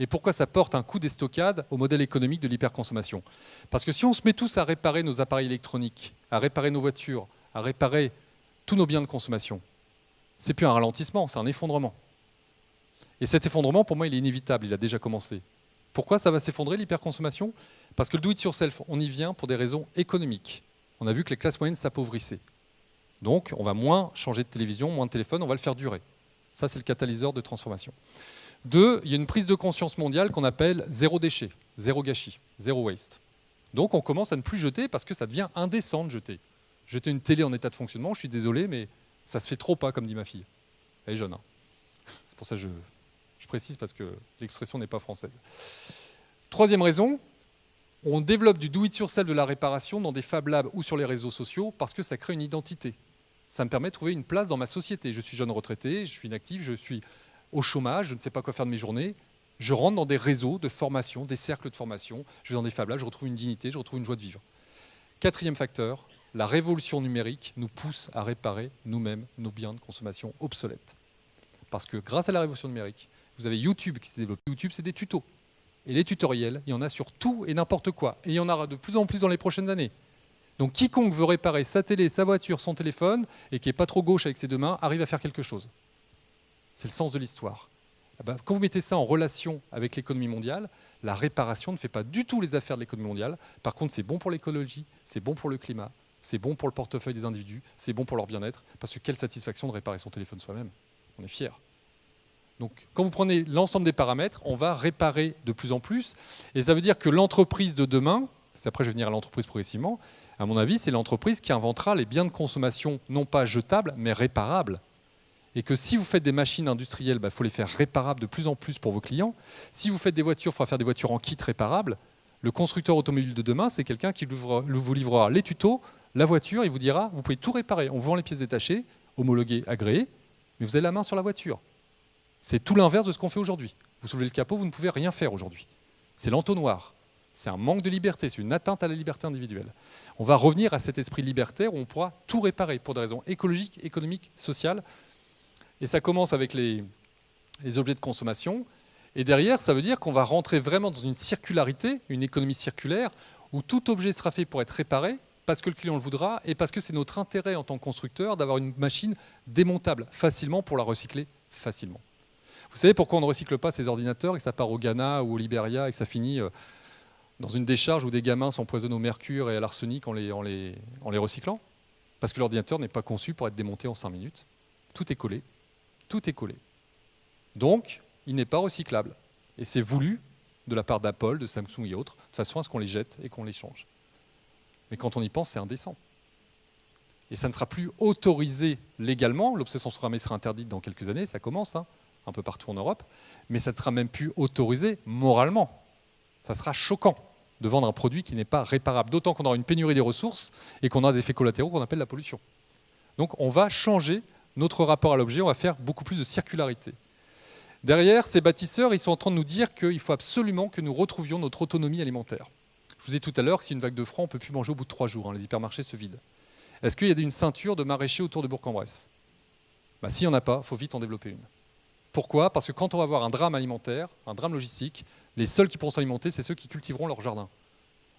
[SPEAKER 3] et pourquoi ça porte un coup d'estocade au modèle économique de l'hyperconsommation. Parce que si on se met tous à réparer nos appareils électroniques, à réparer nos voitures, à réparer tous nos biens de consommation, c'est plus un ralentissement, c'est un effondrement. Et cet effondrement, pour moi, il est inévitable, il a déjà commencé. Pourquoi ça va s'effondrer, l'hyperconsommation? Parce que le do-it-yourself, on y vient pour des raisons économiques. On a vu que les classes moyennes s'appauvrissaient. Donc, on va moins changer de télévision, moins de téléphone, on va le faire durer. Ça, c'est le catalyseur de transformation. 2, il y a une prise de conscience mondiale qu'on appelle zéro déchet, zéro gâchis, zéro waste. Donc, on commence à ne plus jeter parce que ça devient indécent de jeter. Jeter une télé en état de fonctionnement, je suis désolé, mais ça se fait trop pas, comme dit ma fille. Elle est jeune. Hein. C'est pour ça que je précise, parce que l'expression n'est pas française. 3e raison, on développe du do-it-yourself de la réparation dans des Fab Labs ou sur les réseaux sociaux parce que ça crée une identité. Ça me permet de trouver une place dans ma société. Je suis jeune retraité, je suis inactif, je suis au chômage, je ne sais pas quoi faire de mes journées. Je rentre dans des réseaux de formation, des cercles de formation. Je vais dans des Fab Labs, je retrouve une dignité, je retrouve une joie de vivre. 4e facteur, la révolution numérique nous pousse à réparer nous-mêmes nos biens de consommation obsolètes. Parce que grâce à la révolution numérique, vous avez YouTube qui s'est développé. YouTube, c'est des tutos. Et les tutoriels, il y en a sur tout et n'importe quoi. Et il y en aura de plus en plus dans les prochaines années. Donc quiconque veut réparer sa télé, sa voiture, son téléphone, et qui n'est pas trop gauche avec ses deux mains, arrive à faire quelque chose. C'est le sens de l'histoire. Quand vous mettez ça en relation avec l'économie mondiale, la réparation ne fait pas du tout les affaires de l'économie mondiale. Par contre, c'est bon pour l'écologie, c'est bon pour le climat, c'est bon pour le portefeuille des individus, c'est bon pour leur bien-être, parce que quelle satisfaction de réparer son téléphone soi-même. On est fiers. Donc, quand vous prenez l'ensemble des paramètres, on va réparer de plus en plus. Et ça veut dire que l'entreprise de demain, après je vais venir à l'entreprise progressivement, à mon avis, c'est l'entreprise qui inventera les biens de consommation, non pas jetables, mais réparables. Et que si vous faites des machines industrielles, il faut les faire réparables de plus en plus pour vos clients. Si vous faites des voitures, il faudra faire des voitures en kit réparables. Le constructeur automobile de demain, c'est quelqu'un qui vous livrera les tutos, la voiture, il vous dira, vous pouvez tout réparer. On vend les pièces détachées, homologuées, agréées, mais vous avez la main sur la voiture. C'est tout l'inverse de ce qu'on fait aujourd'hui. Vous soulevez le capot, vous ne pouvez rien faire aujourd'hui. C'est l'entonnoir. C'est un manque de liberté, c'est une atteinte à la liberté individuelle. On va revenir à cet esprit libertaire où on pourra tout réparer pour des raisons écologiques, économiques, sociales. Et ça commence avec les objets de consommation. Et derrière, ça veut dire qu'on va rentrer vraiment dans une circularité, une économie circulaire, où tout objet sera fait pour être réparé, parce que le client le voudra, et parce que c'est notre intérêt en tant que constructeur d'avoir une machine démontable facilement pour la recycler facilement. Vous savez pourquoi on ne recycle pas ces ordinateurs et que ça part au Ghana ou au Libéria et que ça finit dans une décharge où des gamins s'empoisonnent au mercure et à l'arsenic en les recyclant? Parce que l'ordinateur n'est pas conçu pour être démonté en 5 minutes. Tout est collé. Tout est collé. Donc, il n'est pas recyclable. Et c'est voulu de la part d'Apple, de Samsung et autres, de façon à ce qu'on les jette et qu'on les change. Mais quand on y pense, c'est indécent. Et ça ne sera plus autorisé légalement. L'obsolescence programmée sera interdite dans quelques années, ça commence, un peu partout en Europe, mais ça ne sera même plus autorisé moralement. Ça sera choquant de vendre un produit qui n'est pas réparable, d'autant qu'on aura une pénurie des ressources et qu'on aura des effets collatéraux qu'on appelle la pollution. Donc on va changer notre rapport à l'objet, on va faire beaucoup plus de circularité. Derrière, ces bâtisseurs, ils sont en train de nous dire qu'il faut absolument que nous retrouvions notre autonomie alimentaire. Je vous ai dit tout à l'heure que si une vague de froid, on ne peut plus manger au bout de 3 jours, les hypermarchés se vident. Est-ce qu'il y a une ceinture de maraîchers autour de Bourg-en-Bresse? S'il n'y en a pas, il faut vite en développer une. Pourquoi? Parce que quand on va avoir un drame alimentaire, un drame logistique, les seuls qui pourront s'alimenter, c'est ceux qui cultiveront leur jardin.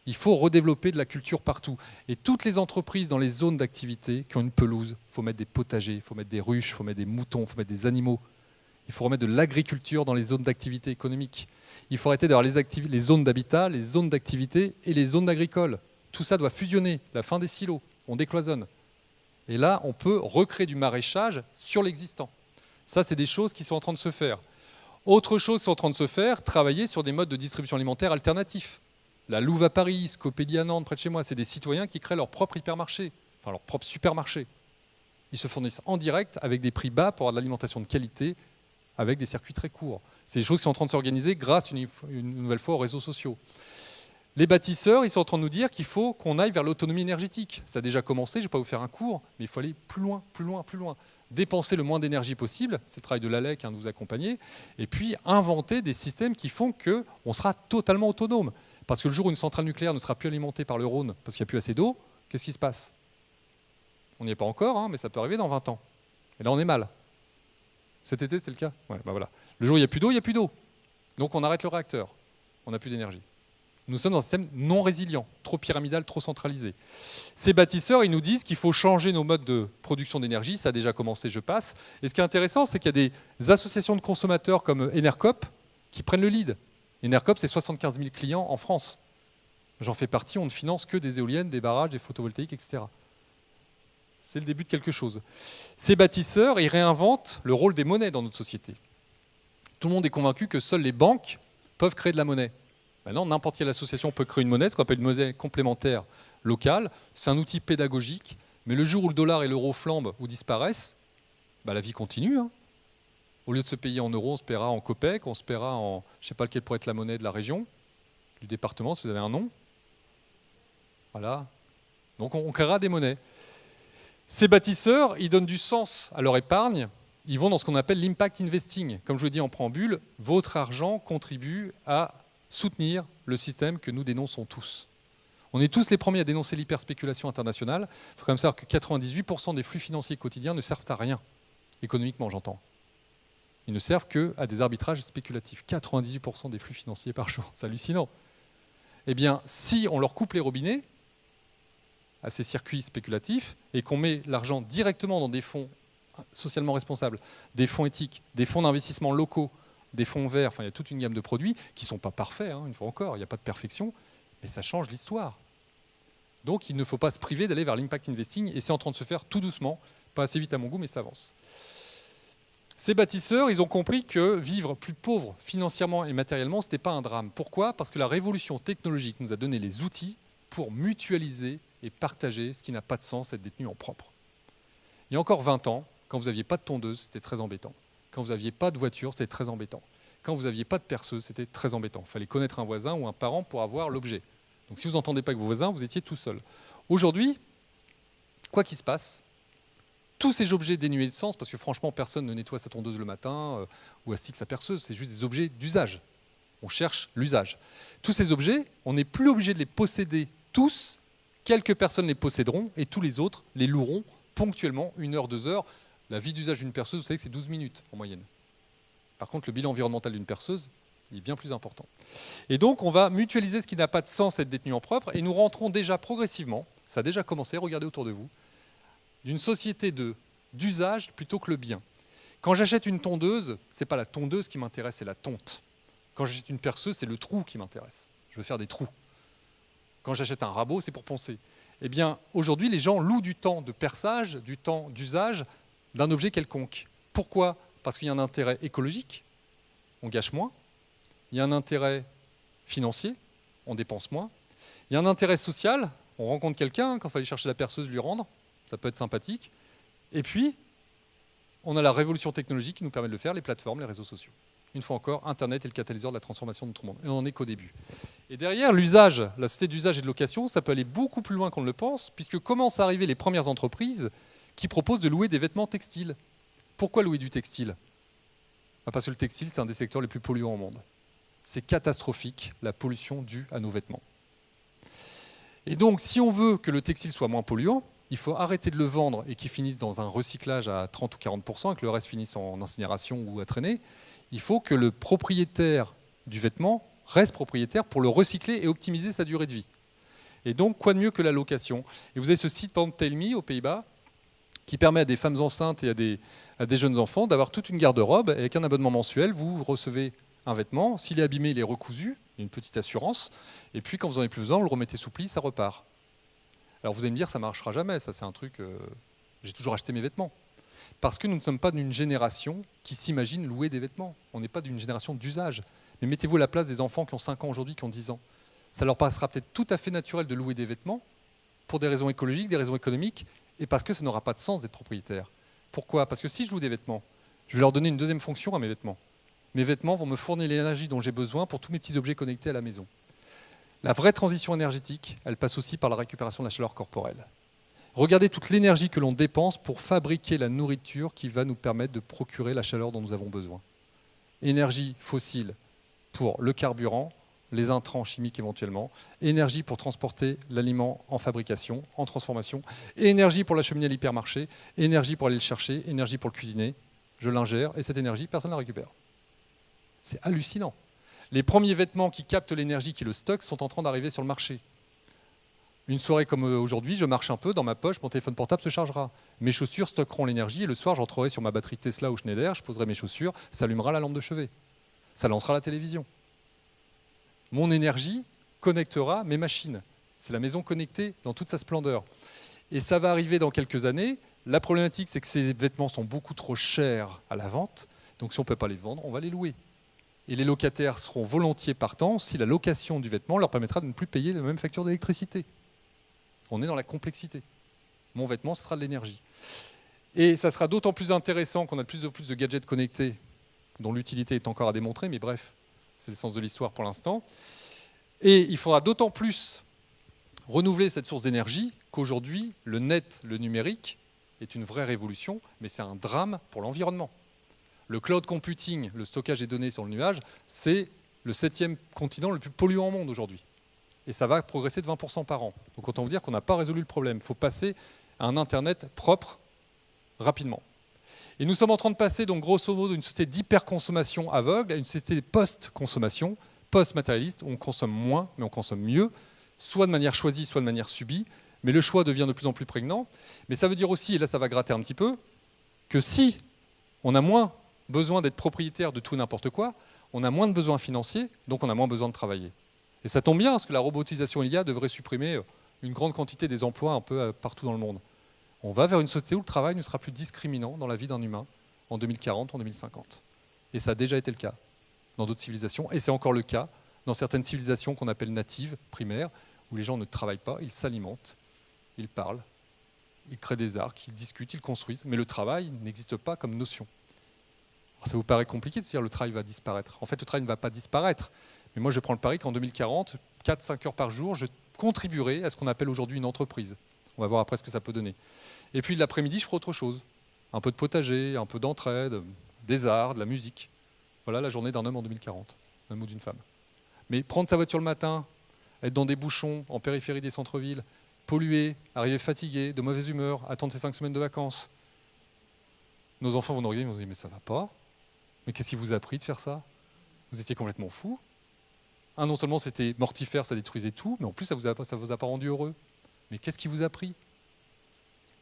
[SPEAKER 3] Il faut redévelopper de la culture partout. Et toutes les entreprises dans les zones d'activité qui ont une pelouse, il faut mettre des potagers, il faut mettre des ruches, il faut mettre des moutons, il faut mettre des animaux. Il faut remettre de l'agriculture dans les zones d'activité économique. Il faut arrêter d'avoir les zones d'habitat, les zones d'activité et les zones agricoles. Tout ça doit fusionner, la fin des silos, on décloisonne. Et là, on peut recréer du maraîchage sur l'existant. Ça, c'est des choses qui sont en train de se faire. Autre chose qui est en train de se faire, travailler sur des modes de distribution alimentaire alternatifs. La Louve à Paris, Scopélie à Nantes, près de chez moi, c'est des citoyens qui créent leur propre hypermarché, enfin leur propre supermarché. Ils se fournissent en direct avec des prix bas pour avoir de l'alimentation de qualité, avec des circuits très courts. C'est des choses qui sont en train de s'organiser grâce une nouvelle fois aux réseaux sociaux. Les bâtisseurs, ils sont en train de nous dire qu'il faut qu'on aille vers l'autonomie énergétique. Ça a déjà commencé, je ne vais pas vous faire un cours, mais il faut aller plus loin, plus loin, plus loin. Dépenser le moins d'énergie possible, c'est le travail de l'ALEC, de nous accompagner, et puis inventer des systèmes qui font qu'on sera totalement autonome. Parce que le jour où une centrale nucléaire ne sera plus alimentée par le Rhône parce qu'il n'y a plus assez d'eau, qu'est-ce qui se passe? On n'y est pas encore, hein, mais ça peut arriver dans 20 ans. Et là, on est mal. Cet été, c'est le cas. Ouais, bah voilà. Le jour où il n'y a plus d'eau, il n'y a plus d'eau. Donc on arrête le réacteur. On n'a plus d'énergie. Nous sommes dans un système non résilient, trop pyramidal, trop centralisé. Ces bâtisseurs, ils nous disent qu'il faut changer nos modes de production d'énergie. Ça a déjà commencé, je passe. Et ce qui est intéressant, c'est qu'il y a des associations de consommateurs comme Enercop qui prennent le lead. Enercop, c'est 75 000 clients en France. J'en fais partie, on ne finance que des éoliennes, des barrages, des photovoltaïques, etc. C'est le début de quelque chose. Ces bâtisseurs, ils réinventent le rôle des monnaies dans notre société. Tout le monde est convaincu que seules les banques peuvent créer de la monnaie. Maintenant, n'importe quelle association peut créer une monnaie, ce qu'on appelle une monnaie complémentaire locale. C'est un outil pédagogique, mais le jour où le dollar et l'euro flambent ou disparaissent, bah, la vie continue. Hein. Au lieu de se payer en euros, on se paiera en copec, on se paiera en, je ne sais pas lequel pourrait être la monnaie de la région, du département, si vous avez un nom. Voilà. Donc on créera des monnaies. Ces bâtisseurs, ils donnent du sens à leur épargne. Ils vont dans ce qu'on appelle l'impact investing. Comme je vous l'ai dit en préambule, votre argent contribue à soutenir le système que nous dénonçons tous. On est tous les premiers à dénoncer l'hyperspéculation internationale. Il faut quand même savoir que 98% des flux financiers quotidiens ne servent à rien, économiquement j'entends. Ils ne servent qu'à des arbitrages spéculatifs. 98% des flux financiers par jour, c'est hallucinant. Eh bien, si on leur coupe les robinets à ces circuits spéculatifs et qu'on met l'argent directement dans des fonds socialement responsables, des fonds éthiques, des fonds d'investissement locaux, des fonds verts, enfin il y a toute une gamme de produits qui ne sont pas parfaits, hein, une fois encore, il n'y a pas de perfection, mais ça change l'histoire. Donc il ne faut pas se priver d'aller vers l'impact investing, et c'est en train de se faire tout doucement, pas assez vite à mon goût, mais ça avance. Ces bâtisseurs, ils ont compris que vivre plus pauvre financièrement et matériellement, ce n'était pas un drame. Pourquoi? Parce que la révolution technologique nous a donné les outils pour mutualiser et partager ce qui n'a pas de sens, être détenu en propre. Il y a encore 20 ans, quand vous n'aviez pas de tondeuse, c'était très embêtant. Quand vous n'aviez pas de voiture, c'était très embêtant. Quand vous n'aviez pas de perceuse, c'était très embêtant. Il fallait connaître un voisin ou un parent pour avoir l'objet. Donc si vous n'entendez pas avec vos voisins, vous étiez tout seul. Aujourd'hui, quoi qu'il se passe, tous ces objets dénués de sens, parce que franchement, personne ne nettoie sa tondeuse le matin ou astique sa perceuse, c'est juste des objets d'usage. On cherche l'usage. Tous ces objets, on n'est plus obligé de les posséder tous. Quelques personnes les posséderont et tous les autres les loueront ponctuellement, 1 heure, 2 heures. La vie d'usage d'une perceuse, vous savez que c'est 12 minutes en moyenne. Par contre, le bilan environnemental d'une perceuse, il est bien plus important. Et donc, on va mutualiser ce qui n'a pas de sens, être détenu en propre, et nous rentrons déjà progressivement, ça a déjà commencé, regardez autour de vous, d'une société d'usage plutôt que le bien. Quand j'achète une tondeuse, ce n'est pas la tondeuse qui m'intéresse, c'est la tonte. Quand j'achète une perceuse, c'est le trou qui m'intéresse. Je veux faire des trous. Quand j'achète un rabot, c'est pour poncer. Eh bien, aujourd'hui, les gens louent du temps de perçage, du temps d'usage d'un objet quelconque. Pourquoi? Parce qu'il y a un intérêt écologique, on gâche moins. Il y a un intérêt financier, on dépense moins. Il y a un intérêt social, on rencontre quelqu'un, quand il faut aller chercher la perceuse, lui rendre, ça peut être sympathique. Et puis, on a la révolution technologique qui nous permet de le faire, les plateformes, les réseaux sociaux. Une fois encore, Internet est le catalyseur de la transformation de notre monde. Et on n'en est qu'au début. Et derrière, l'usage, la société d'usage et de location, ça peut aller beaucoup plus loin qu'on ne le pense, puisque commencent à arriver les premières entreprises qui proposent de louer des vêtements textiles. Pourquoi louer du textile? Parce que le textile, c'est un des secteurs les plus polluants au monde. C'est catastrophique, la pollution due à nos vêtements. Et donc, si on veut que le textile soit moins polluant, il faut arrêter de le vendre et qu'il finisse dans un recyclage à 30 ou 40%, et que le reste finisse en incinération ou à traîner. Il faut que le propriétaire du vêtement reste propriétaire pour le recycler et optimiser sa durée de vie. Et donc, quoi de mieux que la location? Et vous avez ce site, par exemple, Tell Me, aux Pays-Bas, qui permet à des femmes enceintes et à des jeunes enfants d'avoir toute une garde-robe. Avec un abonnement mensuel, vous recevez un vêtement. S'il est abîmé, il est recousu, il y a une petite assurance. Et puis, quand vous en avez plus besoin, vous le remettez sous pli, ça repart. Alors, vous allez me dire, ça ne marchera jamais. Ça, c'est un truc... j'ai toujours acheté mes vêtements. Parce que nous ne sommes pas d'une génération qui s'imagine louer des vêtements. On n'est pas d'une génération d'usage. Mais mettez-vous à la place des enfants qui ont 5 ans aujourd'hui, qui ont 10 ans. Ça leur paraîtra peut-être tout à fait naturel de louer des vêtements pour des raisons écologiques, des raisons économiques, et parce que ça n'aura pas de sens d'être propriétaire. Pourquoi ? Parce que si je loue des vêtements, je vais leur donner une deuxième fonction à mes vêtements. Mes vêtements vont me fournir l'énergie dont j'ai besoin pour tous mes petits objets connectés à la maison. La vraie transition énergétique, elle passe aussi par la récupération de la chaleur corporelle. Regardez toute l'énergie que l'on dépense pour fabriquer la nourriture qui va nous permettre de procurer la chaleur dont nous avons besoin. Énergie fossile pour le carburant, les intrants chimiques éventuellement, énergie pour transporter l'aliment en fabrication, en transformation, et énergie pour l'acheminer à l'hypermarché, énergie pour aller le chercher, énergie pour le cuisiner, je l'ingère, et cette énergie, personne ne la récupère. C'est hallucinant. Les premiers vêtements qui captent l'énergie, qui le stockent, sont en train d'arriver sur le marché. Une soirée comme aujourd'hui, je marche un peu, dans ma poche, mon téléphone portable se chargera. Mes chaussures stockeront l'énergie, et le soir, j'entrerai sur ma batterie Tesla ou Schneider, je poserai mes chaussures, ça allumera la lampe de chevet. Ça lancera la télévision. Mon énergie connectera mes machines. C'est la maison connectée dans toute sa splendeur. Et ça va arriver dans quelques années. La problématique, c'est que ces vêtements sont beaucoup trop chers à la vente. Donc si on ne peut pas les vendre, on va les louer. Et les locataires seront volontiers partants si la location du vêtement leur permettra de ne plus payer la même facture d'électricité. On est dans la complexité. Mon vêtement, ce sera de l'énergie. Et ça sera d'autant plus intéressant qu'on a de plus en plus de gadgets connectés dont l'utilité est encore à démontrer, mais bref, c'est le sens de l'histoire pour l'instant. Et il faudra d'autant plus renouveler cette source d'énergie qu'aujourd'hui, le net, le numérique, est une vraie révolution, mais c'est un drame pour l'environnement. Le cloud computing, le stockage des données sur le nuage, c'est le 7e continent le plus polluant au monde aujourd'hui. Et ça va progresser de 20% par an. Donc autant vous dire qu'on n'a pas résolu le problème. Il faut passer à un Internet propre rapidement. Et nous sommes en train de passer, donc grosso modo, d'une société d'hyperconsommation aveugle à une société post-consommation, post-matérialiste, où on consomme moins, mais on consomme mieux, soit de manière choisie, soit de manière subie. Mais le choix devient de plus en plus prégnant. Mais ça veut dire aussi, et là ça va gratter un petit peu, que si on a moins besoin d'être propriétaire de tout et n'importe quoi, on a moins de besoins financiers, donc on a moins besoin de travailler. Et ça tombe bien, parce que la robotisation IA devrait supprimer une grande quantité des emplois un peu partout dans le monde. On va vers une société où le travail ne sera plus discriminant dans la vie d'un humain en 2040, en 2050. Et ça a déjà été le cas dans d'autres civilisations, et c'est encore le cas dans certaines civilisations qu'on appelle natives, primaires, où les gens ne travaillent pas, ils s'alimentent, ils parlent, ils créent des arcs, ils discutent, ils construisent, mais le travail n'existe pas comme notion. Alors ça vous paraît compliqué de se dire le travail va disparaître. En fait, le travail ne va pas disparaître. Mais moi, je prends le pari qu'en 2040, 4-5 heures par jour, je contribuerai à ce qu'on appelle aujourd'hui une entreprise. On va voir après ce que ça peut donner. Et puis l'après-midi, je ferai autre chose. Un peu de potager, un peu d'entraide, des arts, de la musique. Voilà la journée d'un homme en 2040, d'un homme ou d'une femme. Mais prendre sa voiture le matin, être dans des bouchons, en périphérie des centres-villes, polluer, arriver fatigué, de mauvaise humeur, attendre ses 5 semaines de vacances. Nos enfants vont nous regarder et vont se dire « mais ça va pas. Mais qu'est-ce qui vous a pris de faire ça? Vous étiez complètement fou. » Non seulement c'était mortifère, ça détruisait tout, mais en plus ça vous a pas rendu heureux. Mais qu'est-ce qui vous a pris?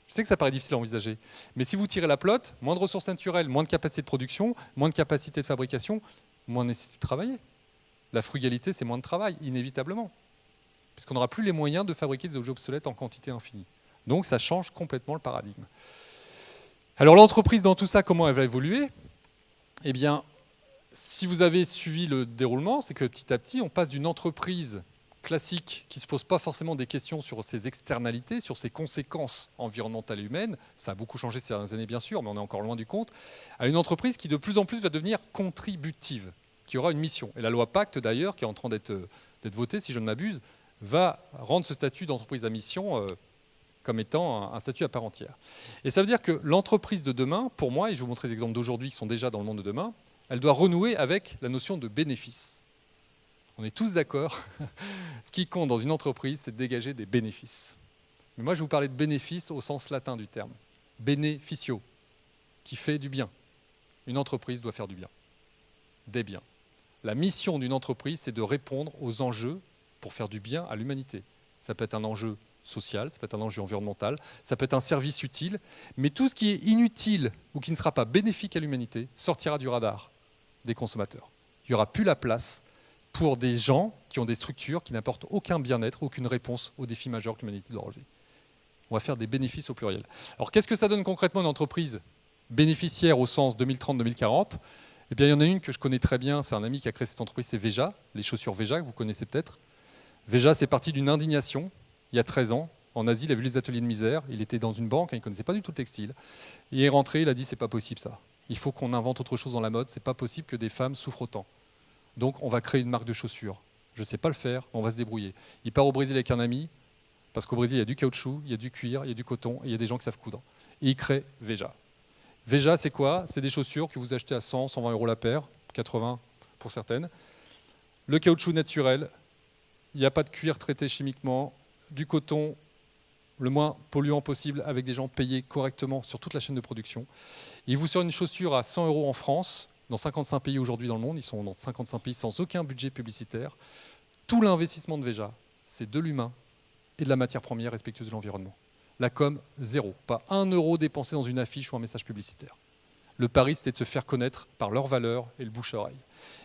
[SPEAKER 3] Je sais que ça paraît difficile à envisager, mais si vous tirez la pelote, moins de ressources naturelles, moins de capacité de production, moins de capacité de fabrication, moins de nécessité de travailler. La frugalité, c'est moins de travail, inévitablement, puisqu'on n'aura plus les moyens de fabriquer des objets obsolètes en quantité infinie. Donc ça change complètement le paradigme. Alors l'entreprise dans tout ça, comment elle va évoluer? Eh bien, si vous avez suivi le déroulement, c'est que petit à petit, on passe d'une entreprise classique qui ne se pose pas forcément des questions sur ses externalités, sur ses conséquences environnementales et humaines, ça a beaucoup changé ces dernières années bien sûr, mais on est encore loin du compte, à une entreprise qui de plus en plus va devenir contributive, qui aura une mission. Et la loi Pacte d'ailleurs, qui est en train d'être votée, si je ne m'abuse, va rendre ce statut d'entreprise à mission comme étant un statut à part entière. Et ça veut dire que l'entreprise de demain, pour moi, et je vais vous montrer des exemples d'aujourd'hui qui sont déjà dans le monde de demain, elle doit renouer avec la notion de bénéfice. On est tous d'accord, ce qui compte dans une entreprise, c'est de dégager des bénéfices. Mais moi, je vais vous parler de bénéfices au sens latin du terme. Beneficio, qui fait du bien. Une entreprise doit faire du bien, des biens. La mission d'une entreprise, c'est de répondre aux enjeux pour faire du bien à l'humanité. Ça peut être un enjeu social, ça peut être un enjeu environnemental, ça peut être un service utile, mais tout ce qui est inutile ou qui ne sera pas bénéfique à l'humanité sortira du radar des consommateurs. Il n'y aura plus la place pour des gens qui ont des structures qui n'apportent aucun bien-être, aucune réponse aux défis majeurs que l'humanité doit relever. On va faire des bénéfices au pluriel. Alors qu'est-ce que ça donne concrètement une entreprise bénéficiaire au sens 2030-2040 ? Eh bien, il y en a une que je connais très bien, c'est un ami qui a créé cette entreprise, c'est Veja, les chaussures Veja, que vous connaissez peut-être. Veja, c'est parti d'une indignation, il y a 13 ans. En Asie, il a vu les ateliers de misère, il était dans une banque, il ne connaissait pas du tout le textile. Il est rentré, il a dit, c'est pas possible ça. Il faut qu'on invente autre chose dans la mode, c'est pas possible que des femmes souffrent autant. Donc, on va créer une marque de chaussures. Je ne sais pas le faire, on va se débrouiller. Il part au Brésil avec un ami, parce qu'au Brésil, il y a du caoutchouc, il y a du cuir, il y a du coton, et il y a des gens qui savent coudre. Et il crée Veja. Veja, c'est quoi? C'est des chaussures que vous achetez à 100, 120 euros la paire, 80 pour certaines. Le caoutchouc naturel, il n'y a pas de cuir traité chimiquement, du coton le moins polluant possible avec des gens payés correctement sur toute la chaîne de production. Et vous sortez une chaussure à 100 euros en France, dans 55 pays aujourd'hui dans le monde, ils sont dans 55 pays sans aucun budget publicitaire. Tout l'investissement de Veja, c'est de l'humain et de la matière première respectueuse de l'environnement. La com, zéro. Pas 1 euro dépensé dans une affiche ou un message publicitaire. Le pari, c'était de se faire connaître par leurs valeurs et le bouche à oreille.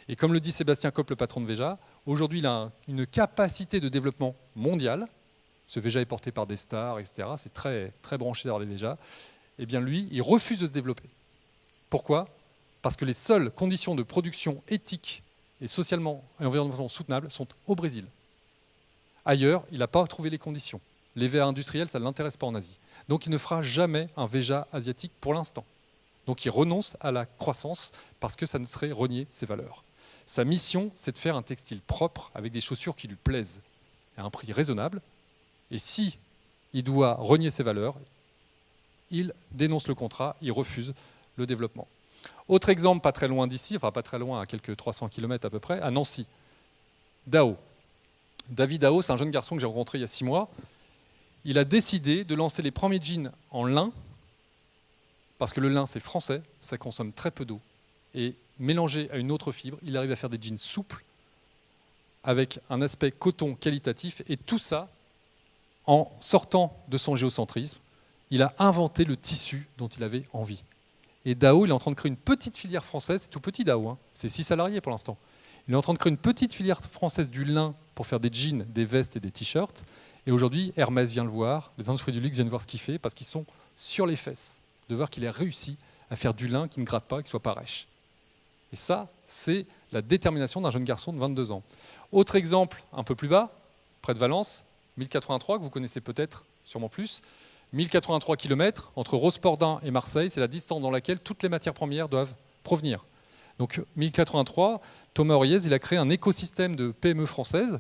[SPEAKER 3] Et comme le dit Sébastien Kopp, le patron de Veja, aujourd'hui, il a une capacité de développement mondial. Ce Veja est porté par des stars, etc. C'est très, très branché dans les Veja. Eh bien, lui, il refuse de se développer. Pourquoi? Parce que les seules conditions de production éthiques et socialement et environnementalement soutenables sont au Brésil. Ailleurs, il n'a pas trouvé les conditions. Les VA industriels, ça ne l'intéresse pas en Asie. Donc il ne fera jamais un Veja asiatique pour l'instant. Donc il renonce à la croissance parce que ça ne serait renier ses valeurs. Sa mission, c'est de faire un textile propre avec des chaussures qui lui plaisent à un prix raisonnable. Et si il doit renier ses valeurs, il dénonce le contrat, il refuse le développement. Autre exemple, pas très loin d'ici, enfin pas très loin, à quelques 300 km à peu près, à Nancy. Dao. David Dao, c'est un jeune garçon que j'ai rencontré il y a 6 mois. Il a décidé de lancer les premiers jeans en lin, parce que le lin c'est français, ça consomme très peu d'eau. Et mélangé à une autre fibre, il arrive à faire des jeans souples, avec un aspect coton qualitatif, et tout ça, en sortant de son géocentrisme, il a inventé le tissu dont il avait envie. Et Dao, il est en train de créer une petite filière française, c'est tout petit Dao, hein, c'est 6 salariés pour l'instant. Il est en train de créer une petite filière française du lin pour faire des jeans, des vestes et des t-shirts. Et aujourd'hui, Hermès vient le voir, les industries du luxe viennent voir ce qu'il fait, parce qu'ils sont sur les fesses de voir qu'il a réussi à faire du lin qui ne gratte pas, qui ne soit pas rêche. Et ça, c'est la détermination d'un jeune garçon de 22 ans. Autre exemple, un peu plus bas, près de Valence, 1083, que vous connaissez peut-être, sûrement plus. 1083 km entre Rospordin et Marseille, c'est la distance dans laquelle toutes les matières premières doivent provenir. Donc 1083, Thomas Oriez, il a créé un écosystème de PME françaises,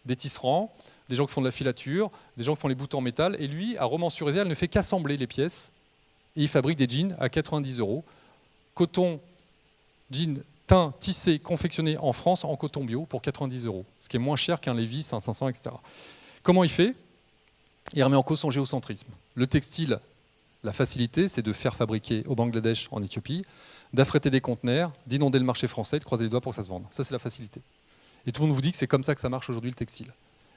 [SPEAKER 3] des tisserands, des gens qui font de la filature, des gens qui font les boutons en métal, et lui, à Romans-sur-Isère, il ne fait qu'assembler les pièces, et il fabrique des jeans à 90 €. Coton, jean, teint, tissé, confectionné en France en coton bio pour 90 €, ce qui est moins cher qu'un Levi's, un 500, etc. Comment il fait? Il remet en cause son géocentrisme. Le textile, la facilité, c'est de faire fabriquer au Bangladesh, en Éthiopie, d'affréter des conteneurs, d'inonder le marché français, de croiser les doigts pour que ça se vende. Ça, c'est la facilité. Et tout le monde vous dit que c'est comme ça que ça marche aujourd'hui le textile.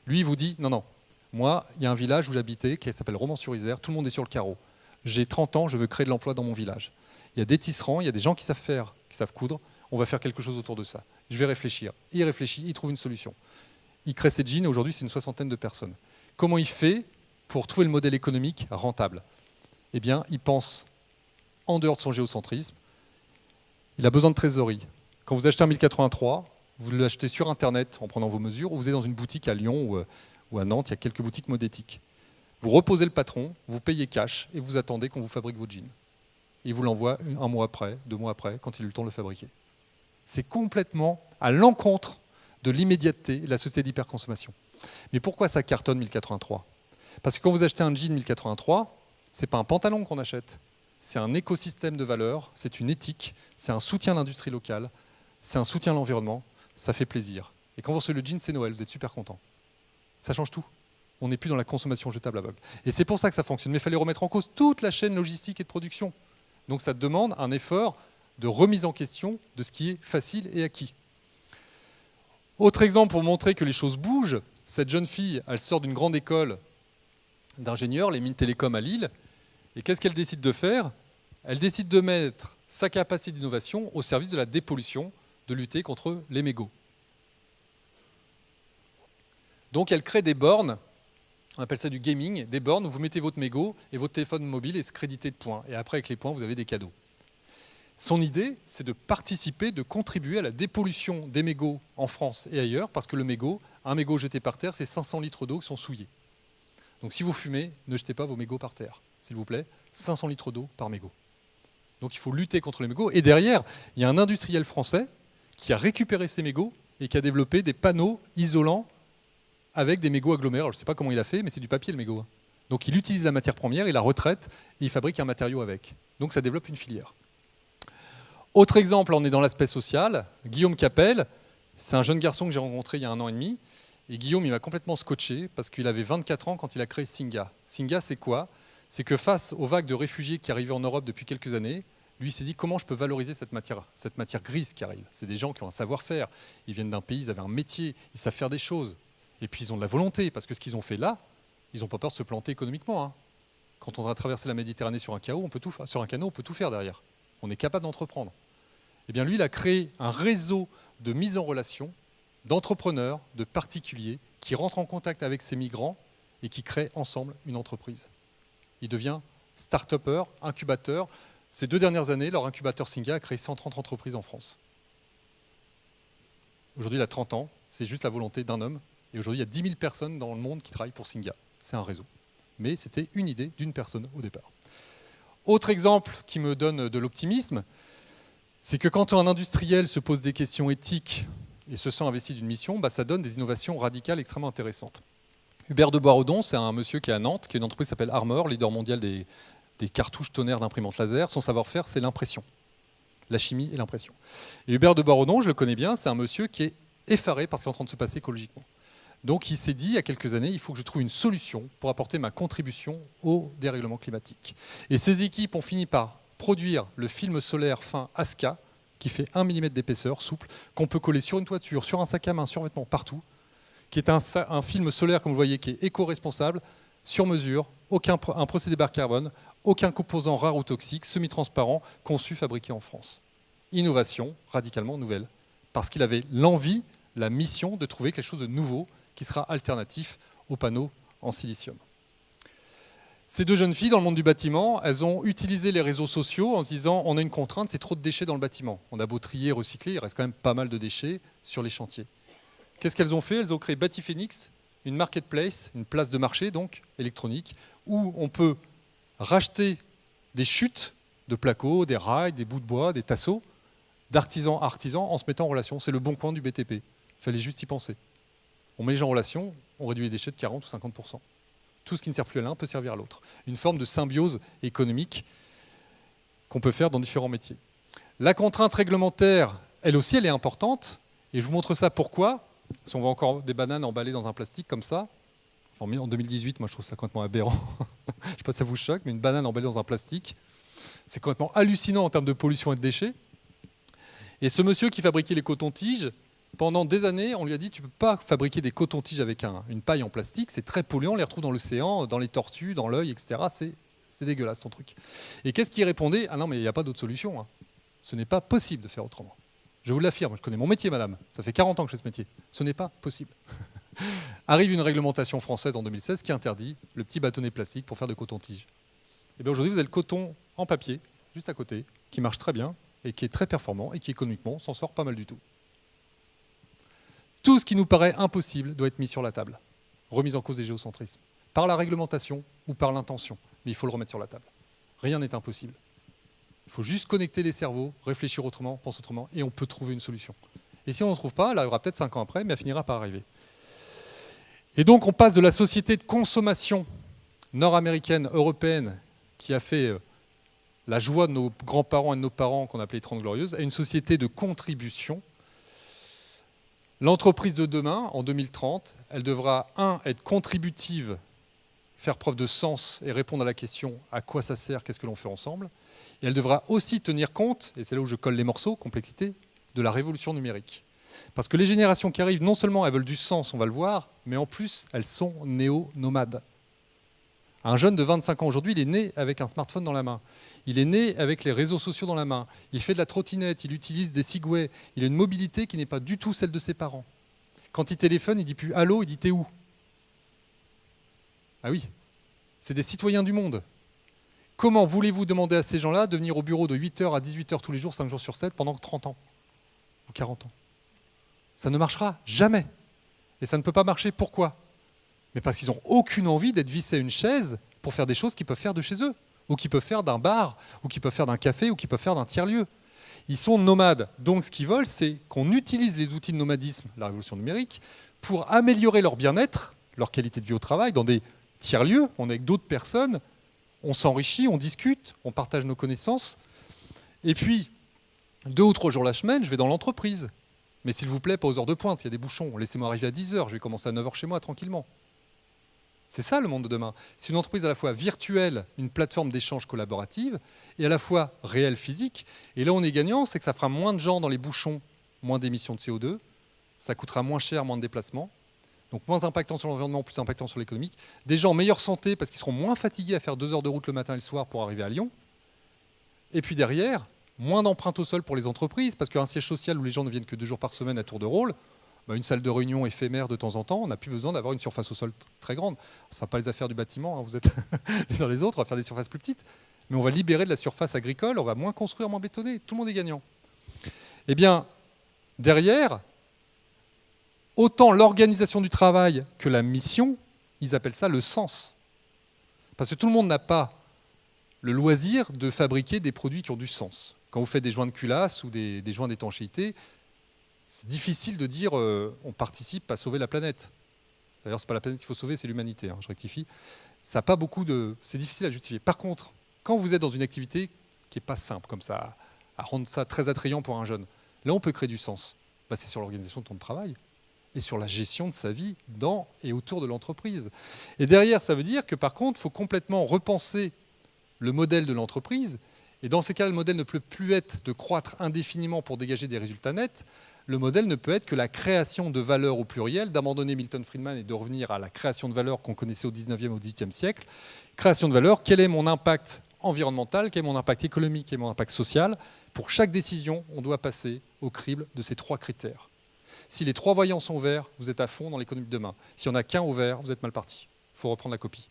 [SPEAKER 3] Lui, il vous dit, non, non, moi, il y a un village où j'habitais qui s'appelle Romans-sur-Isère, tout le monde est sur le carreau. J'ai 30 ans, je veux créer de l'emploi dans mon village. Il y a des tisserands, il y a des gens qui savent faire, qui savent coudre, on va faire quelque chose autour de ça. Je vais réfléchir. Et il réfléchit, il trouve une solution. Il crée ses jeans et aujourd'hui, c'est une 60aine de personnes. Comment il fait pour trouver le modèle économique rentable? Eh bien, il pense en dehors de son géocentrisme. Il a besoin de trésorerie. Quand vous achetez un 1083, vous l'achetez sur Internet en prenant vos mesures, ou vous êtes dans une boutique à Lyon ou à Nantes, il y a quelques boutiques modétiques. Vous reposez le patron, vous payez cash et vous attendez qu'on vous fabrique vos jeans. Et il vous l'envoie 1 mois après, 2 mois après, quand il a eu le temps de le fabriquer. C'est complètement à l'encontre de l'immédiateté et de la société d'hyperconsommation. Mais pourquoi ça cartonne 1083? Parce que quand vous achetez un jean 1083, ce n'est pas un pantalon qu'on achète. C'est un écosystème de valeurs, c'est une éthique, c'est un soutien à l'industrie locale, c'est un soutien à l'environnement, ça fait plaisir. Et quand vous recevez le jean, c'est Noël, vous êtes super content. Ça change tout. On n'est plus dans la consommation jetable aveugle. Et c'est pour ça que ça fonctionne. Mais il fallait remettre en cause toute la chaîne logistique et de production. Donc ça demande un effort de remise en question de ce qui est facile et acquis. Autre exemple pour montrer que les choses bougent, cette jeune fille, elle sort d'une grande école d'ingénieurs, les mines télécom à Lille. Et qu'est-ce qu'elle décide de faire? Elle décide de mettre sa capacité d'innovation au service de la dépollution, de lutter contre les mégots. Donc elle crée des bornes, on appelle ça du gaming, des bornes où vous mettez votre mégot et votre téléphone mobile et se créditez de points. Et après, avec les points, vous avez des cadeaux. Son idée, c'est de participer, de contribuer à la dépollution des mégots en France et ailleurs, parce que le mégot, un mégot jeté par terre, c'est 500 litres d'eau qui sont souillés. Donc si vous fumez, ne jetez pas vos mégots par terre, s'il vous plaît. 500 litres d'eau par mégot. Donc il faut lutter contre les mégots. Et derrière, il y a un industriel français qui a récupéré ces mégots et qui a développé des panneaux isolants avec des mégots agglomérés. Alors, je ne sais pas comment il a fait, mais c'est du papier le mégot. Donc il utilise la matière première, il la retraite et il fabrique un matériau avec. Donc ça développe une filière. Autre exemple, on est dans l'aspect social. Guillaume Capel, c'est un jeune garçon que j'ai rencontré il y a 1 an et demi. Et Guillaume, il m'a complètement scotché parce qu'il avait 24 ans quand il a créé Singa. Singa, c'est quoi? C'est que face aux vagues de réfugiés qui arrivaient en Europe depuis quelques années, lui s'est dit comment je peux valoriser cette matière grise qui arrive. C'est des gens qui ont un savoir-faire. Ils viennent d'un pays, ils avaient un métier, ils savent faire des choses. Et puis ils ont de la volonté, parce que ce qu'ils ont fait là, ils n'ont pas peur de se planter économiquement. Quand on va traverser la Méditerranée sur un canot, on peut tout faire derrière. On est capable d'entreprendre. Eh bien lui, il a créé un réseau de mise en relation d'entrepreneurs, de particuliers, qui rentrent en contact avec ces migrants et qui créent ensemble une entreprise. Il devient start-upper, incubateur. Ces 2 dernières années, leur incubateur Singa a créé 130 entreprises en France. Aujourd'hui, il a 30 ans, c'est juste la volonté d'un homme. Et aujourd'hui, il y a 10 000 personnes dans le monde qui travaillent pour Singa. C'est un réseau. Mais c'était une idée d'une personne au départ. Autre exemple qui me donne de l'optimisme, c'est que quand un industriel se pose des questions éthiques et se sent investi d'une mission, ça donne des innovations radicales extrêmement intéressantes. Hubert de Boisredon, c'est un monsieur qui est à Nantes, qui a une entreprise qui s'appelle Armor, leader mondial des cartouches tonnerres d'imprimantes laser. Son savoir-faire, c'est l'impression, la chimie et l'impression. Et Hubert de Boisredon, je le connais bien, c'est un monsieur qui est effaré par ce qui est en train de se passer écologiquement. Donc il s'est dit, il y a quelques années, il faut que je trouve une solution pour apporter ma contribution au dérèglement climatique. Et ses équipes ont fini par produire le film solaire fin ASCA, qui fait 1 mm d'épaisseur, souple, qu'on peut coller sur une toiture, sur un sac à main, sur un vêtement, partout, qui est un film solaire, comme vous voyez, qui est éco-responsable, sur mesure, un procédé bas carbone, aucun composant rare ou toxique, semi-transparent, conçu, fabriqué en France. Innovation radicalement nouvelle, parce qu'il avait l'envie, la mission de trouver quelque chose de nouveau qui sera alternatif aux panneaux en silicium. Ces 2 jeunes filles, dans le monde du bâtiment, elles ont utilisé les réseaux sociaux en se disant on a une contrainte, c'est trop de déchets dans le bâtiment. On a beau trier, recycler, il reste quand même pas mal de déchets sur les chantiers. Qu'est-ce qu'elles ont fait? Elles ont créé Bâti-Phoenix, une marketplace, une place de marché donc électronique, où on peut racheter des chutes de placo, des rails, des bouts de bois, des tasseaux, d'artisan à artisan en se mettant en relation. C'est le bon coin du BTP. Il fallait juste y penser. On met les gens en relation, on réduit les déchets de 40 ou 50%. Tout ce qui ne sert plus à l'un peut servir à l'autre. Une forme de symbiose économique qu'on peut faire dans différents métiers. La contrainte réglementaire, elle aussi, elle est importante. Et je vous montre ça pourquoi. Si on voit encore des bananes emballées dans un plastique comme ça, enfin, en 2018, moi je trouve ça complètement aberrant. Je ne sais pas si ça vous choque, mais une banane emballée dans un plastique, c'est complètement hallucinant en termes de pollution et de déchets. Et ce monsieur qui fabriquait les cotons-tiges, pendant des années, on lui a dit tu ne peux pas fabriquer des cotons-tiges avec une paille en plastique, c'est très polluant, on les retrouve dans l'océan, dans les tortues, dans l'œil, etc. C'est dégueulasse ton truc. Et qu'est-ce qu'il répondait? Ah non, mais il n'y a pas d'autre solution. Ce n'est pas possible de faire autrement. Je vous l'affirme, je connais mon métier, madame. Ça fait 40 ans que je fais ce métier. Ce n'est pas possible. Arrive une réglementation française en 2016 qui interdit le petit bâtonnet plastique pour faire de coton-tige. Et bien aujourd'hui, vous avez le coton en papier, juste à côté, qui marche très bien, et qui est très performant, et qui économiquement s'en sort pas mal du tout. Tout ce qui nous paraît impossible doit être mis sur la table. Remise en cause des géocentrismes. Par la réglementation ou par l'intention. Mais il faut le remettre sur la table. Rien n'est impossible. Il faut juste connecter les cerveaux, réfléchir autrement, penser autrement, et on peut trouver une solution. Et si on ne trouve pas, elle arrivera peut-être 5 ans après, mais elle finira par arriver. Et donc on passe de la société de consommation nord-américaine, européenne, qui a fait la joie de nos grands-parents et de nos parents, qu'on appelait les 30 Glorieuses, à une société de contribution. L'entreprise de demain, en 2030, elle devra, être contributive, faire preuve de sens et répondre à la question à quoi ça sert, qu'est-ce que l'on fait ensemble. Et elle devra aussi tenir compte, et c'est là où je colle les morceaux, complexité, de la révolution numérique. Parce que les générations qui arrivent, non seulement elles veulent du sens, on va le voir, mais en plus, elles sont néo-nomades. Un jeune de 25 ans aujourd'hui, il est né avec un smartphone dans la main. Il est né avec les réseaux sociaux dans la main. Il fait de la trottinette, il utilise des Segway. Il a une mobilité qui n'est pas du tout celle de ses parents. Quand il téléphone, il ne dit plus « Allô », il dit « T'es où ?» Ah oui, c'est des citoyens du monde. Comment voulez-vous demander à ces gens-là de venir au bureau de 8h à 18h tous les jours, 5 jours sur 7, pendant 30 ans ou 40 ans? Ça ne marchera jamais. Et ça ne peut pas marcher. Pourquoi? Mais parce qu'ils n'ont aucune envie d'être vissés à une chaise pour faire des choses qu'ils peuvent faire de chez eux, ou qu'ils peuvent faire d'un bar, ou qu'ils peuvent faire d'un café, ou qu'ils peuvent faire d'un tiers-lieu. Ils sont nomades. Donc ce qu'ils veulent, c'est qu'on utilise les outils de nomadisme, la révolution numérique, pour améliorer leur bien-être, leur qualité de vie au travail, dans des tiers-lieux. On est avec d'autres personnes, on s'enrichit, on discute, on partage nos connaissances. Et puis, 2 ou 3 jours la semaine, je vais dans l'entreprise. Mais s'il vous plaît, pas aux heures de pointe, s'il y a des bouchons, laissez-moi arriver à 10h, je vais commencer à 9h chez moi tranquillement. C'est ça le monde de demain. C'est une entreprise à la fois virtuelle, une plateforme d'échange collaborative, et à la fois réelle, physique. Et là, on est gagnant, c'est que ça fera moins de gens dans les bouchons, moins d'émissions de CO2, ça coûtera moins cher, moins de déplacements, donc moins impactant sur l'environnement, plus impactant sur l'économique. Des gens en meilleure santé parce qu'ils seront moins fatigués à faire 2 heures de route le matin et le soir pour arriver à Lyon. Et puis derrière, moins d'empreintes au sol pour les entreprises, parce qu'un siège social où les gens ne viennent que 2 jours par semaine à tour de rôle, une salle de réunion éphémère de temps en temps, on n'a plus besoin d'avoir une surface au sol très grande. Enfin, pas les affaires du bâtiment, hein, vous êtes les uns les autres, on va faire des surfaces plus petites, mais on va libérer de la surface agricole, on va moins construire, moins bétonner, tout le monde est gagnant. Eh bien, derrière, autant l'organisation du travail que la mission, ils appellent ça le sens. Parce que tout le monde n'a pas le loisir de fabriquer des produits qui ont du sens. Quand vous faites des joints de culasse ou des joints d'étanchéité, c'est difficile de dire on participe à sauver la planète. D'ailleurs, ce n'est pas la planète qu'il faut sauver, c'est l'humanité, hein, je rectifie. Ça a pas beaucoup de... C'est difficile à justifier. Par contre, quand vous êtes dans une activité qui n'est pas simple, comme ça, à rendre ça très attrayant pour un jeune, là, on peut créer du sens. C'est sur l'organisation de temps de travail et sur la gestion de sa vie dans et autour de l'entreprise. Et derrière, ça veut dire que, par contre, il faut complètement repenser le modèle de l'entreprise. Et dans ces cas, le modèle ne peut plus être de croître indéfiniment pour dégager des résultats nets. Le modèle ne peut être que la création de valeur au pluriel, d'abandonner Milton Friedman et de revenir à la création de valeur qu'on connaissait au 19e et au 18e siècle. Création de valeur, quel est mon impact environnemental, quel est mon impact économique, quel est mon impact social? Pour chaque décision, on doit passer au crible de ces 3 critères. Si les 3 voyants sont verts, vous êtes à fond dans l'économie de demain. Si on n'a qu'un au vert, vous êtes mal parti. Il faut reprendre la copie.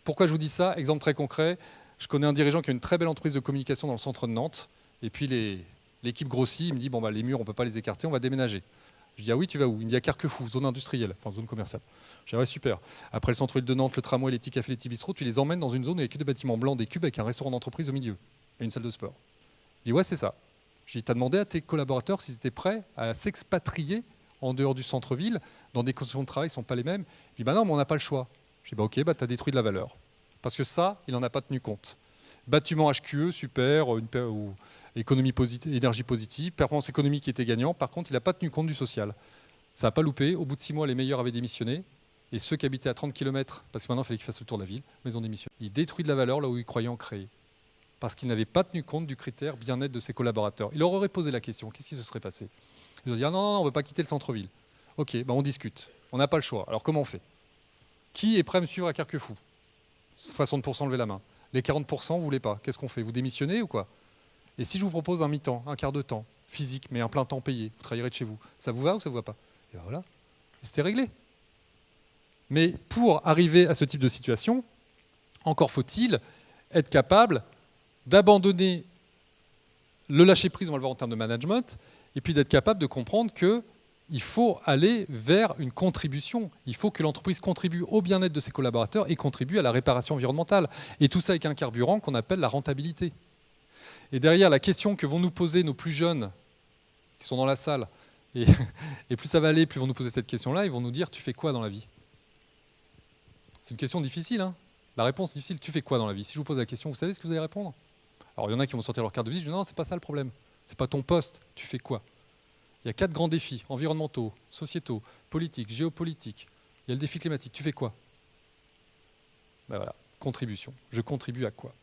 [SPEAKER 3] Pourquoi je vous dis ça? Exemple très concret, je connais un dirigeant qui a une très belle entreprise de communication dans le centre de Nantes, et puis l'équipe grossit, il me dit bon, les murs on ne peut pas les écarter, on va déménager. Je dis ah oui, tu vas où? Il me dit à Carquefou, zone industrielle, enfin zone commerciale. Je dis ah ouais, super. Après le centre-ville de Nantes, le tramway, les petits cafés, les petits bistrots, tu les emmènes dans une zone avec des bâtiments blancs, des cubes avec un restaurant d'entreprise au milieu et une salle de sport. Il dit ouais, c'est ça. Je dis t'as demandé à tes collaborateurs s'ils étaient prêts à s'expatrier en dehors du centre-ville, dans des conditions de travail qui ne sont pas les mêmes? Il dit bah non, mais on n'a pas le choix. Je dis ok, tu as détruit de la valeur. Parce que ça, il n'en a pas tenu compte. Bâtiment HQE, super, ou économie positive, énergie positive, performance économique qui était gagnant. Par contre, il n'a pas tenu compte du social. Ça n'a pas loupé. Au bout de 6 mois, les meilleurs avaient démissionné. Et ceux qui habitaient à 30 km, parce que maintenant, il fallait qu'ils fassent le tour de la ville, mais ils ont démissionné. Il détruit de la valeur là où il croyait en créer. Parce qu'il n'avait pas tenu compte du critère bien-être de ses collaborateurs. Il leur aurait posé la question, qu'est-ce qui se serait passé? Ils auraient dit, ah non, on ne veut pas quitter le centre-ville. Ok, on discute. On n'a pas le choix. Alors comment on fait? Qui est prêt à me suivre à Carquefou? 60% levez la main. Les 40%, vous ne voulez pas. Qu'est-ce qu'on fait? Vous démissionnez ou quoi? Et si je vous propose un mi-temps, un quart de temps, physique, mais un plein temps payé, vous travaillerez de chez vous, ça vous va ou ça ne vous va pas? Et voilà. Et c'était réglé. Mais pour arriver à ce type de situation, encore faut-il être capable d'abandonner le lâcher-prise, on va le voir en termes de management, et puis d'être capable de comprendre qu'il faut aller vers une contribution. Il faut que l'entreprise contribue au bien-être de ses collaborateurs et contribue à la réparation environnementale. Et tout ça avec un carburant qu'on appelle la rentabilité. Et derrière, la question que vont nous poser nos plus jeunes, qui sont dans la salle, et plus ça va aller, plus ils vont nous poser cette question-là, ils vont nous dire « tu fais quoi dans la vie ?» C'est une question difficile, hein. La réponse est difficile, tu fais quoi dans la vie? Si je vous pose la question, vous savez ce que vous allez répondre? Alors il y en a qui vont sortir leur carte de visite, je dis non, c'est pas ça le problème. C'est pas ton poste, tu fais quoi? Il y a 4 grands défis, environnementaux, sociétaux, politiques, géopolitiques. Il y a le défi climatique, tu fais quoi? Ben voilà, contribution. Je contribue à quoi?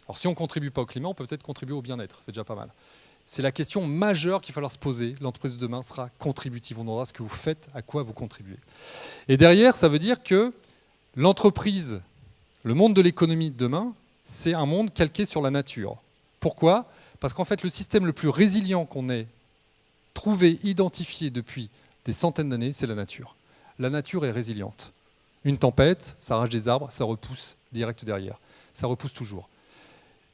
[SPEAKER 3] Alors si on ne contribue pas au climat, on peut peut-être contribuer au bien-être, c'est déjà pas mal. C'est la question majeure qu'il va falloir se poser. L'entreprise de demain sera contributive, on demandera ce que vous faites, à quoi vous contribuez. Et derrière, ça veut dire que l'entreprise Le monde de l'économie de demain, c'est un monde calqué sur la nature. Pourquoi ? Parce qu'en fait, le système le plus résilient qu'on ait trouvé, identifié depuis des centaines d'années, c'est la nature. La nature est résiliente. Une tempête, ça arrache des arbres, ça repousse direct derrière. Ça repousse toujours.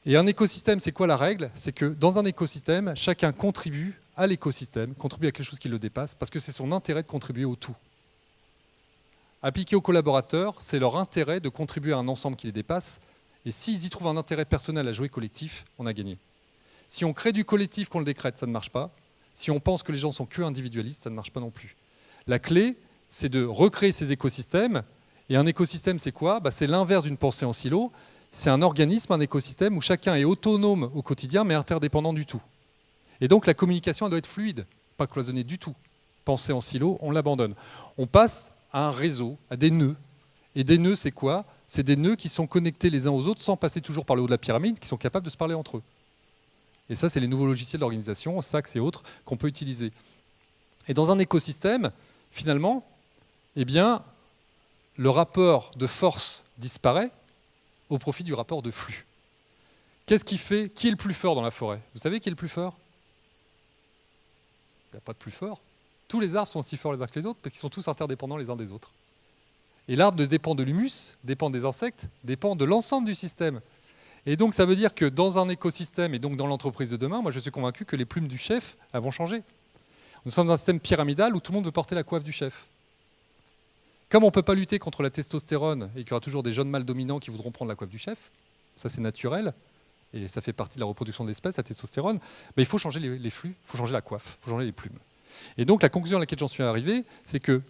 [SPEAKER 3] Et un écosystème, c'est quoi la règle ? C'est que dans un écosystème, chacun contribue à l'écosystème, contribue à quelque chose qui le dépasse, parce que c'est son intérêt de contribuer au tout. Appliqué aux collaborateurs, c'est leur intérêt de contribuer à un ensemble qui les dépasse. Et s'ils y trouvent un intérêt personnel à jouer collectif, on a gagné. Si on crée du collectif qu'on le décrète, ça ne marche pas. Si on pense que les gens sont que individualistes, ça ne marche pas non plus. La clé, c'est de recréer ces écosystèmes. Et un écosystème, c'est quoi ? C'est l'inverse d'une pensée en silo. C'est un organisme, un écosystème où chacun est autonome au quotidien, mais interdépendant du tout. Et donc la communication, elle doit être fluide, pas cloisonnée du tout. Penser en silo, on l'abandonne. On passe à un réseau, à des nœuds. Et des nœuds, c'est quoi ? C'est des nœuds qui sont connectés les uns aux autres sans passer toujours par le haut de la pyramide, qui sont capables de se parler entre eux. Et ça, c'est les nouveaux logiciels d'organisation, Sax et autres, qu'on peut utiliser. Et dans un écosystème, finalement, eh bien, le rapport de force disparaît au profit du rapport de flux. Qu'est-ce qui fait ? Qui est le plus fort dans la forêt ? Vous savez qui est le plus fort ? Il n'y a pas de plus fort. Tous les arbres sont aussi forts les uns que les autres parce qu'ils sont tous interdépendants les uns des autres. Et l'arbre dépend de l'humus, dépend des insectes, dépend de l'ensemble du système. Et donc ça veut dire que dans un écosystème et donc dans l'entreprise de demain, moi je suis convaincu que les plumes du chef elles vont changer. Nous sommes dans un système pyramidal où tout le monde veut porter la coiffe du chef. Comme on ne peut pas lutter contre la testostérone et qu'il y aura toujours des jeunes mâles dominants qui voudront prendre la coiffe du chef, ça c'est naturel, et ça fait partie de la reproduction de l'espèce, la testostérone, il faut changer les flux, il faut changer la coiffe, il faut changer les plumes. Et donc la conclusion à laquelle j'en suis arrivé, c'est que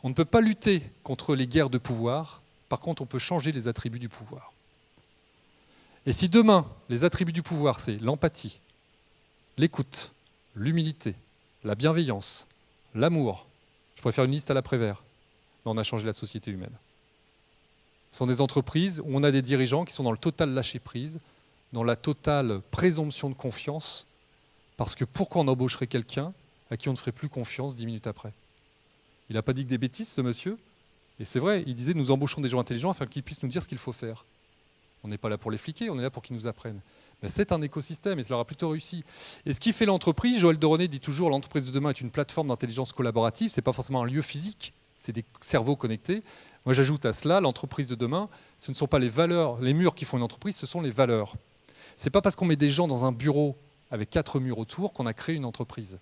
[SPEAKER 3] on ne peut pas lutter contre les guerres de pouvoir, par contre on peut changer les attributs du pouvoir. Et si demain, les attributs du pouvoir, c'est l'empathie, l'écoute, l'humilité, la bienveillance, l'amour, je pourrais faire une liste à l'après-Vert, mais on a changé la société humaine. Ce sont des entreprises où on a des dirigeants qui sont dans le total lâcher-prise, dans la totale présomption de confiance, parce que pourquoi on embaucherait quelqu'un à qui on ne ferait plus confiance 10 minutes après ? Il n'a pas dit que des bêtises, ce monsieur. Et c'est vrai, il disait, nous embauchons des gens intelligents afin qu'ils puissent nous dire ce qu'il faut faire. On n'est pas là pour les fliquer, on est là pour qu'ils nous apprennent. Mais c'est un écosystème et ça leur a plutôt réussi. Et ce qui fait l'entreprise, Joël de René dit toujours, l'entreprise de demain est une plateforme d'intelligence collaborative, ce n'est pas forcément un lieu physique, c'est des cerveaux connectés. Moi j'ajoute à cela, l'entreprise de demain, ce ne sont pas les valeurs, les murs qui font une entreprise, ce sont les valeurs. Ce n'est pas parce qu'on met des gens dans un bureau avec 4 murs autour qu'on a créé une entreprise.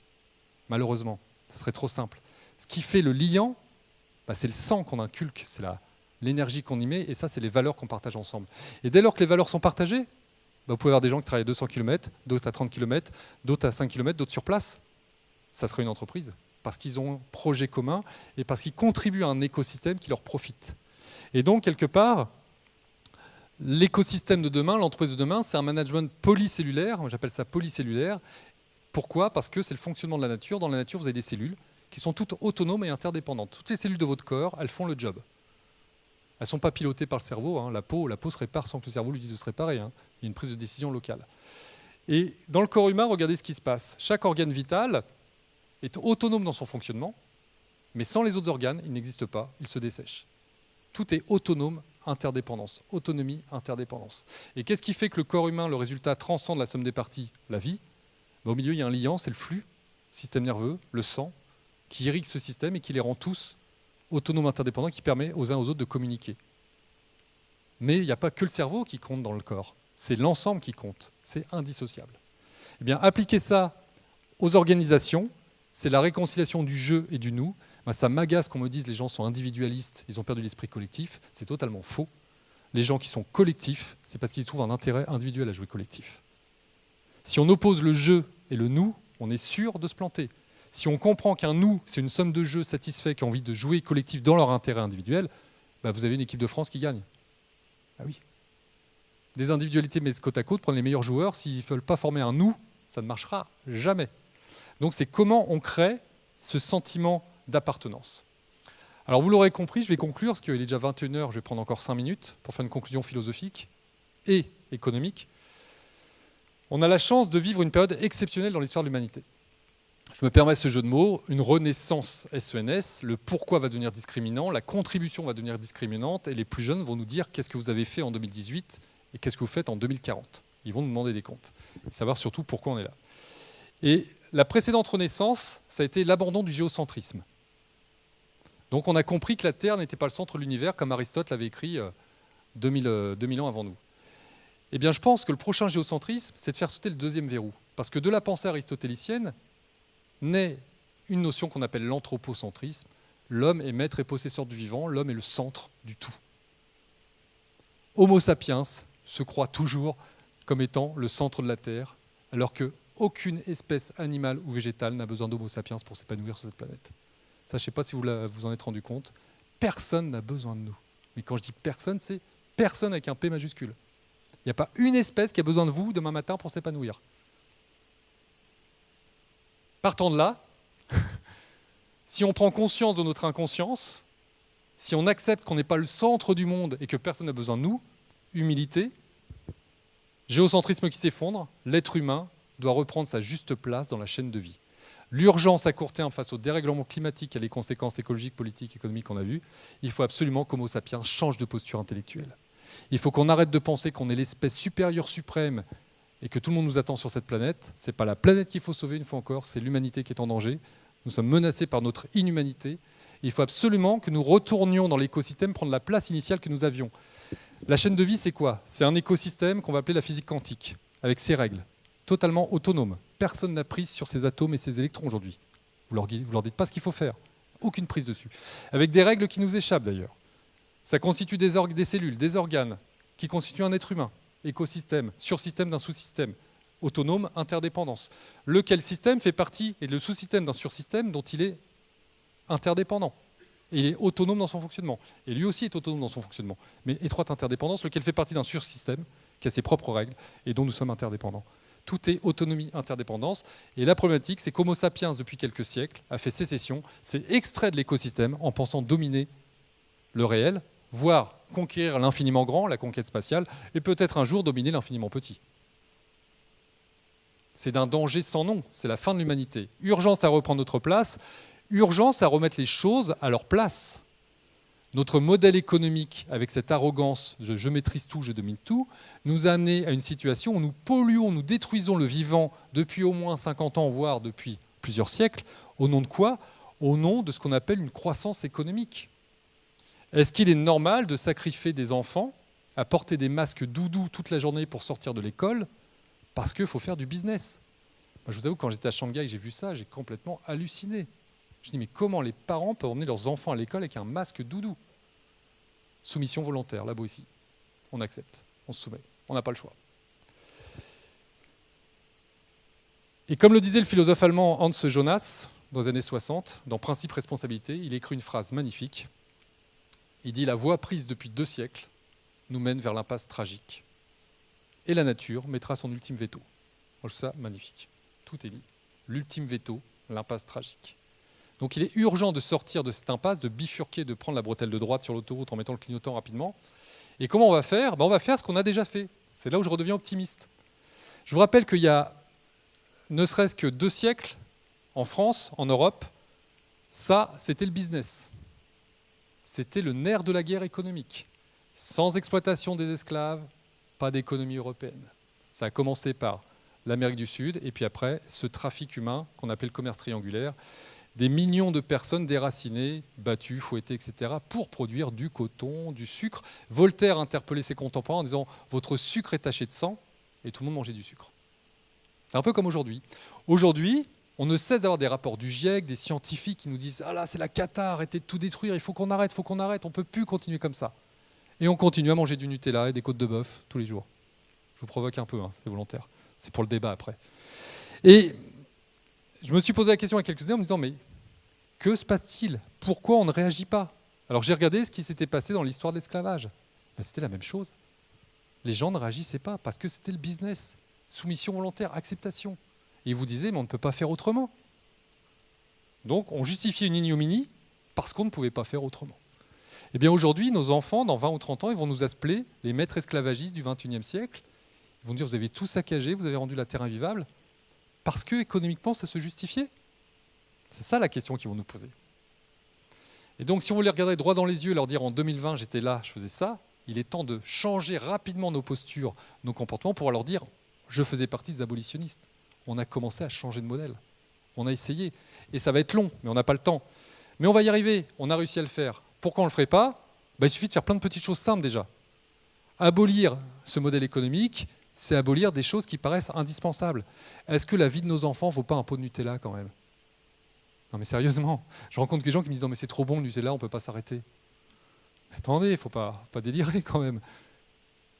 [SPEAKER 3] Malheureusement, ce serait trop simple. Ce qui fait le liant, c'est le sang qu'on inculque, c'est l'énergie qu'on y met, et ça, c'est les valeurs qu'on partage ensemble. Et dès lors que les valeurs sont partagées, vous pouvez avoir des gens qui travaillent à 200 km, d'autres à 30 km, d'autres à 5 km, d'autres sur place. Ça serait une entreprise, parce qu'ils ont un projet commun et parce qu'ils contribuent à un écosystème qui leur profite. Et donc, quelque part, l'écosystème de demain, l'entreprise de demain, c'est un management polycellulaire, moi j'appelle ça polycellulaire. Pourquoi ? Parce que c'est le fonctionnement de la nature. Dans la nature, vous avez des cellules qui sont toutes autonomes et interdépendantes. Toutes les cellules de votre corps, elles font le job. Elles ne sont pas pilotées par le cerveau. La peau se répare sans que le cerveau lui dise de se réparer. Il y a une prise de décision locale. Et dans le corps humain, regardez ce qui se passe. Chaque organe vital est autonome dans son fonctionnement, mais sans les autres organes, il n'existe pas, il se dessèche. Tout est autonome, interdépendance. Autonomie, interdépendance. Et qu'est-ce qui fait que le corps humain, le résultat transcende la somme des parties, la vie ? Au milieu, il y a un liant, c'est le flux, système nerveux, le sang, qui irrigue ce système et qui les rend tous autonomes, interdépendants, qui permet aux uns aux autres de communiquer. Mais il n'y a pas que le cerveau qui compte dans le corps, c'est l'ensemble qui compte, c'est indissociable. Eh bien, appliquer ça aux organisations, c'est la réconciliation du je et du nous. Ça m'agace qu'on me dise que les gens sont individualistes, ils ont perdu l'esprit collectif, c'est totalement faux. Les gens qui sont collectifs, c'est parce qu'ils trouvent un intérêt individuel à jouer collectif. Si on oppose le je et le nous, on est sûr de se planter. Si on comprend qu'un nous, c'est une somme de jeux satisfaits qui ont envie de jouer collectif dans leur intérêt individuel, vous avez une équipe de France qui gagne. Ah oui. Des individualités mises côte à côte, prendre les meilleurs joueurs, s'ils ne veulent pas former un nous, ça ne marchera jamais. Donc c'est comment on crée ce sentiment d'appartenance. Alors vous l'aurez compris, je vais conclure, parce qu'il est déjà 21h, je vais prendre encore 5 minutes pour faire une conclusion philosophique et économique. On a la chance de vivre une période exceptionnelle dans l'histoire de l'humanité. Je me permets ce jeu de mots, une renaissance SENS, le pourquoi va devenir discriminant, la contribution va devenir discriminante, et les plus jeunes vont nous dire qu'est-ce que vous avez fait en 2018 et qu'est-ce que vous faites en 2040. Ils vont nous demander des comptes, et savoir surtout pourquoi on est là. Et la précédente renaissance, ça a été l'abandon du géocentrisme. Donc on a compris que la Terre n'était pas le centre de l'univers, comme Aristote l'avait écrit 2000 ans avant nous. Eh bien je pense que le prochain géocentrisme, c'est de faire sauter le deuxième verrou. Parce que de la pensée aristotélicienne, naît une notion qu'on appelle l'anthropocentrisme. L'homme est maître et possesseur du vivant, l'homme est le centre du tout. Homo sapiens se croit toujours comme étant le centre de la Terre, alors qu'aucune espèce animale ou végétale n'a besoin d'Homo sapiens pour s'épanouir sur cette planète. Ça, je ne sais pas si vous en êtes rendu compte. Personne n'a besoin de nous. Mais quand je dis personne, c'est personne avec un P majuscule. Il n'y a pas une espèce qui a besoin de vous demain matin pour s'épanouir. Partant de là, si on prend conscience de notre inconscience, si on accepte qu'on n'est pas le centre du monde et que personne n'a besoin de nous, humilité, géocentrisme qui s'effondre, l'être humain doit reprendre sa juste place dans la chaîne de vie. L'urgence à court terme face au dérèglement climatique et les conséquences écologiques, politiques, économiques qu'on a vues, il faut absolument qu'Homo sapiens change de posture intellectuelle. Il faut qu'on arrête de penser qu'on est l'espèce supérieure suprême et que tout le monde nous attend sur cette planète. Ce n'est pas la planète qu'il faut sauver une fois encore, c'est l'humanité qui est en danger. Nous sommes menacés par notre inhumanité. Il faut absolument que nous retournions dans l'écosystème, prendre la place initiale que nous avions. La chaîne de vie, c'est quoi? C'est un écosystème qu'on va appeler la physique quantique, avec ses règles, totalement autonomes. Personne n'a prise sur ces atomes et ces électrons aujourd'hui. Vous leur dites pas ce qu'il faut faire. Aucune prise dessus. Avec des règles qui nous échappent d'ailleurs. Ça constitue des cellules, des organes, qui constituent un être humain. Écosystème, sursystème d'un sous-système, autonome, interdépendance. Lequel système fait partie, et le sous-système d'un sursystème dont il est interdépendant. Et il est autonome dans son fonctionnement. Et lui aussi est autonome dans son fonctionnement. Mais étroite interdépendance, lequel fait partie d'un sursystème qui a ses propres règles et dont nous sommes interdépendants. Tout est autonomie, interdépendance. Et la problématique, c'est qu'Homo sapiens, depuis quelques siècles, a fait sécession, s'est extrait de l'écosystème en pensant dominer le réel, voire conquérir l'infiniment grand, la conquête spatiale, et peut-être un jour dominer l'infiniment petit. C'est d'un danger sans nom, c'est la fin de l'humanité. Urgence à reprendre notre place, urgence à remettre les choses à leur place. Notre modèle économique, avec cette arrogance de « je maîtrise tout, je domine tout », nous a amené à une situation où nous polluons, nous détruisons le vivant depuis au moins 50 ans, voire depuis plusieurs siècles. Au nom de quoi? Au nom de ce qu'on appelle une croissance économique. Est-ce qu'il est normal de sacrifier des enfants à porter des masques doudou toute la journée pour sortir de l'école parce qu'il faut faire du business? Moi, je vous avoue, quand j'étais à Shanghai, j'ai vu ça, j'ai complètement halluciné. Je dis, mais comment les parents peuvent emmener leurs enfants à l'école avec un masque doudou? Soumission volontaire, là-bas ici. On accepte, on se soumet, on n'a pas le choix. Et comme le disait le philosophe allemand Hans Jonas, dans les années 60, dans Principe responsabilité, il écrit une phrase magnifique. Il dit « La voie prise depuis 2 siècles nous mène vers l'impasse tragique. Et la nature mettra son ultime veto. » Moi, je trouve ça magnifique. Tout est dit. L'ultime veto, l'impasse tragique. Donc il est urgent de sortir de cette impasse, de bifurquer, de prendre la bretelle de droite sur l'autoroute en mettant le clignotant rapidement. Et comment on va faire? On va faire ce qu'on a déjà fait. C'est là où je redeviens optimiste. Je vous rappelle qu'il y a ne serait-ce que 2 siècles, en France, en Europe, ça, c'était le business. C'était le nerf de la guerre économique. Sans exploitation des esclaves, pas d'économie européenne. Ça a commencé par l'Amérique du Sud, et puis après, ce trafic humain qu'on appelle le commerce triangulaire, des millions de personnes déracinées, battues, fouettées, etc., pour produire du coton, du sucre. Voltaire interpellait ses contemporains en disant « Votre sucre est taché de sang », et tout le monde mangeait du sucre. C'est un peu comme aujourd'hui. Aujourd'hui, on ne cesse d'avoir des rapports du GIEC, des scientifiques qui nous disent « Ah là, c'est la cata, arrêtez de tout détruire, il faut qu'on arrête, on ne peut plus continuer comme ça. » Et on continue à manger du Nutella et des côtes de bœuf tous les jours. Je vous provoque un peu, hein, c'est volontaire. C'est pour le débat après. Et je me suis posé la question il y a quelques années en me disant « Mais que se passe-t-il? Pourquoi on ne réagit pas ?» Alors j'ai regardé ce qui s'était passé dans l'histoire de l'esclavage. Ben, c'était la même chose. Les gens ne réagissaient pas parce que c'était le business. Soumission volontaire, acceptation. Et ils vous disaient, mais on ne peut pas faire autrement. Donc on justifiait une ignominie parce qu'on ne pouvait pas faire autrement. Eh bien aujourd'hui, nos enfants, dans 20 ou 30 ans, ils vont nous appeler les maîtres esclavagistes du XXIe siècle. Ils vont dire, vous avez tout saccagé, vous avez rendu la terre invivable, parce que économiquement, ça se justifiait. C'est ça la question qu'ils vont nous poser. Et donc si on veut les regarder droit dans les yeux et leur dire en 2020 j'étais là, je faisais ça, il est temps de changer rapidement nos postures, nos comportements pour leur dire je faisais partie des abolitionnistes. On a commencé à changer de modèle. On a essayé. Et ça va être long, mais on n'a pas le temps. Mais on va y arriver, on a réussi à le faire. Pourquoi on ne le ferait pas ? Il suffit de faire plein de petites choses simples déjà. Abolir ce modèle économique, c'est abolir des choses qui paraissent indispensables. Est-ce que la vie de nos enfants ne vaut pas un pot de Nutella quand même ? Non mais sérieusement, je rencontre des gens qui me disent non mais c'est trop bon le Nutella, on ne peut pas s'arrêter. Attendez, il ne faut pas délirer quand même.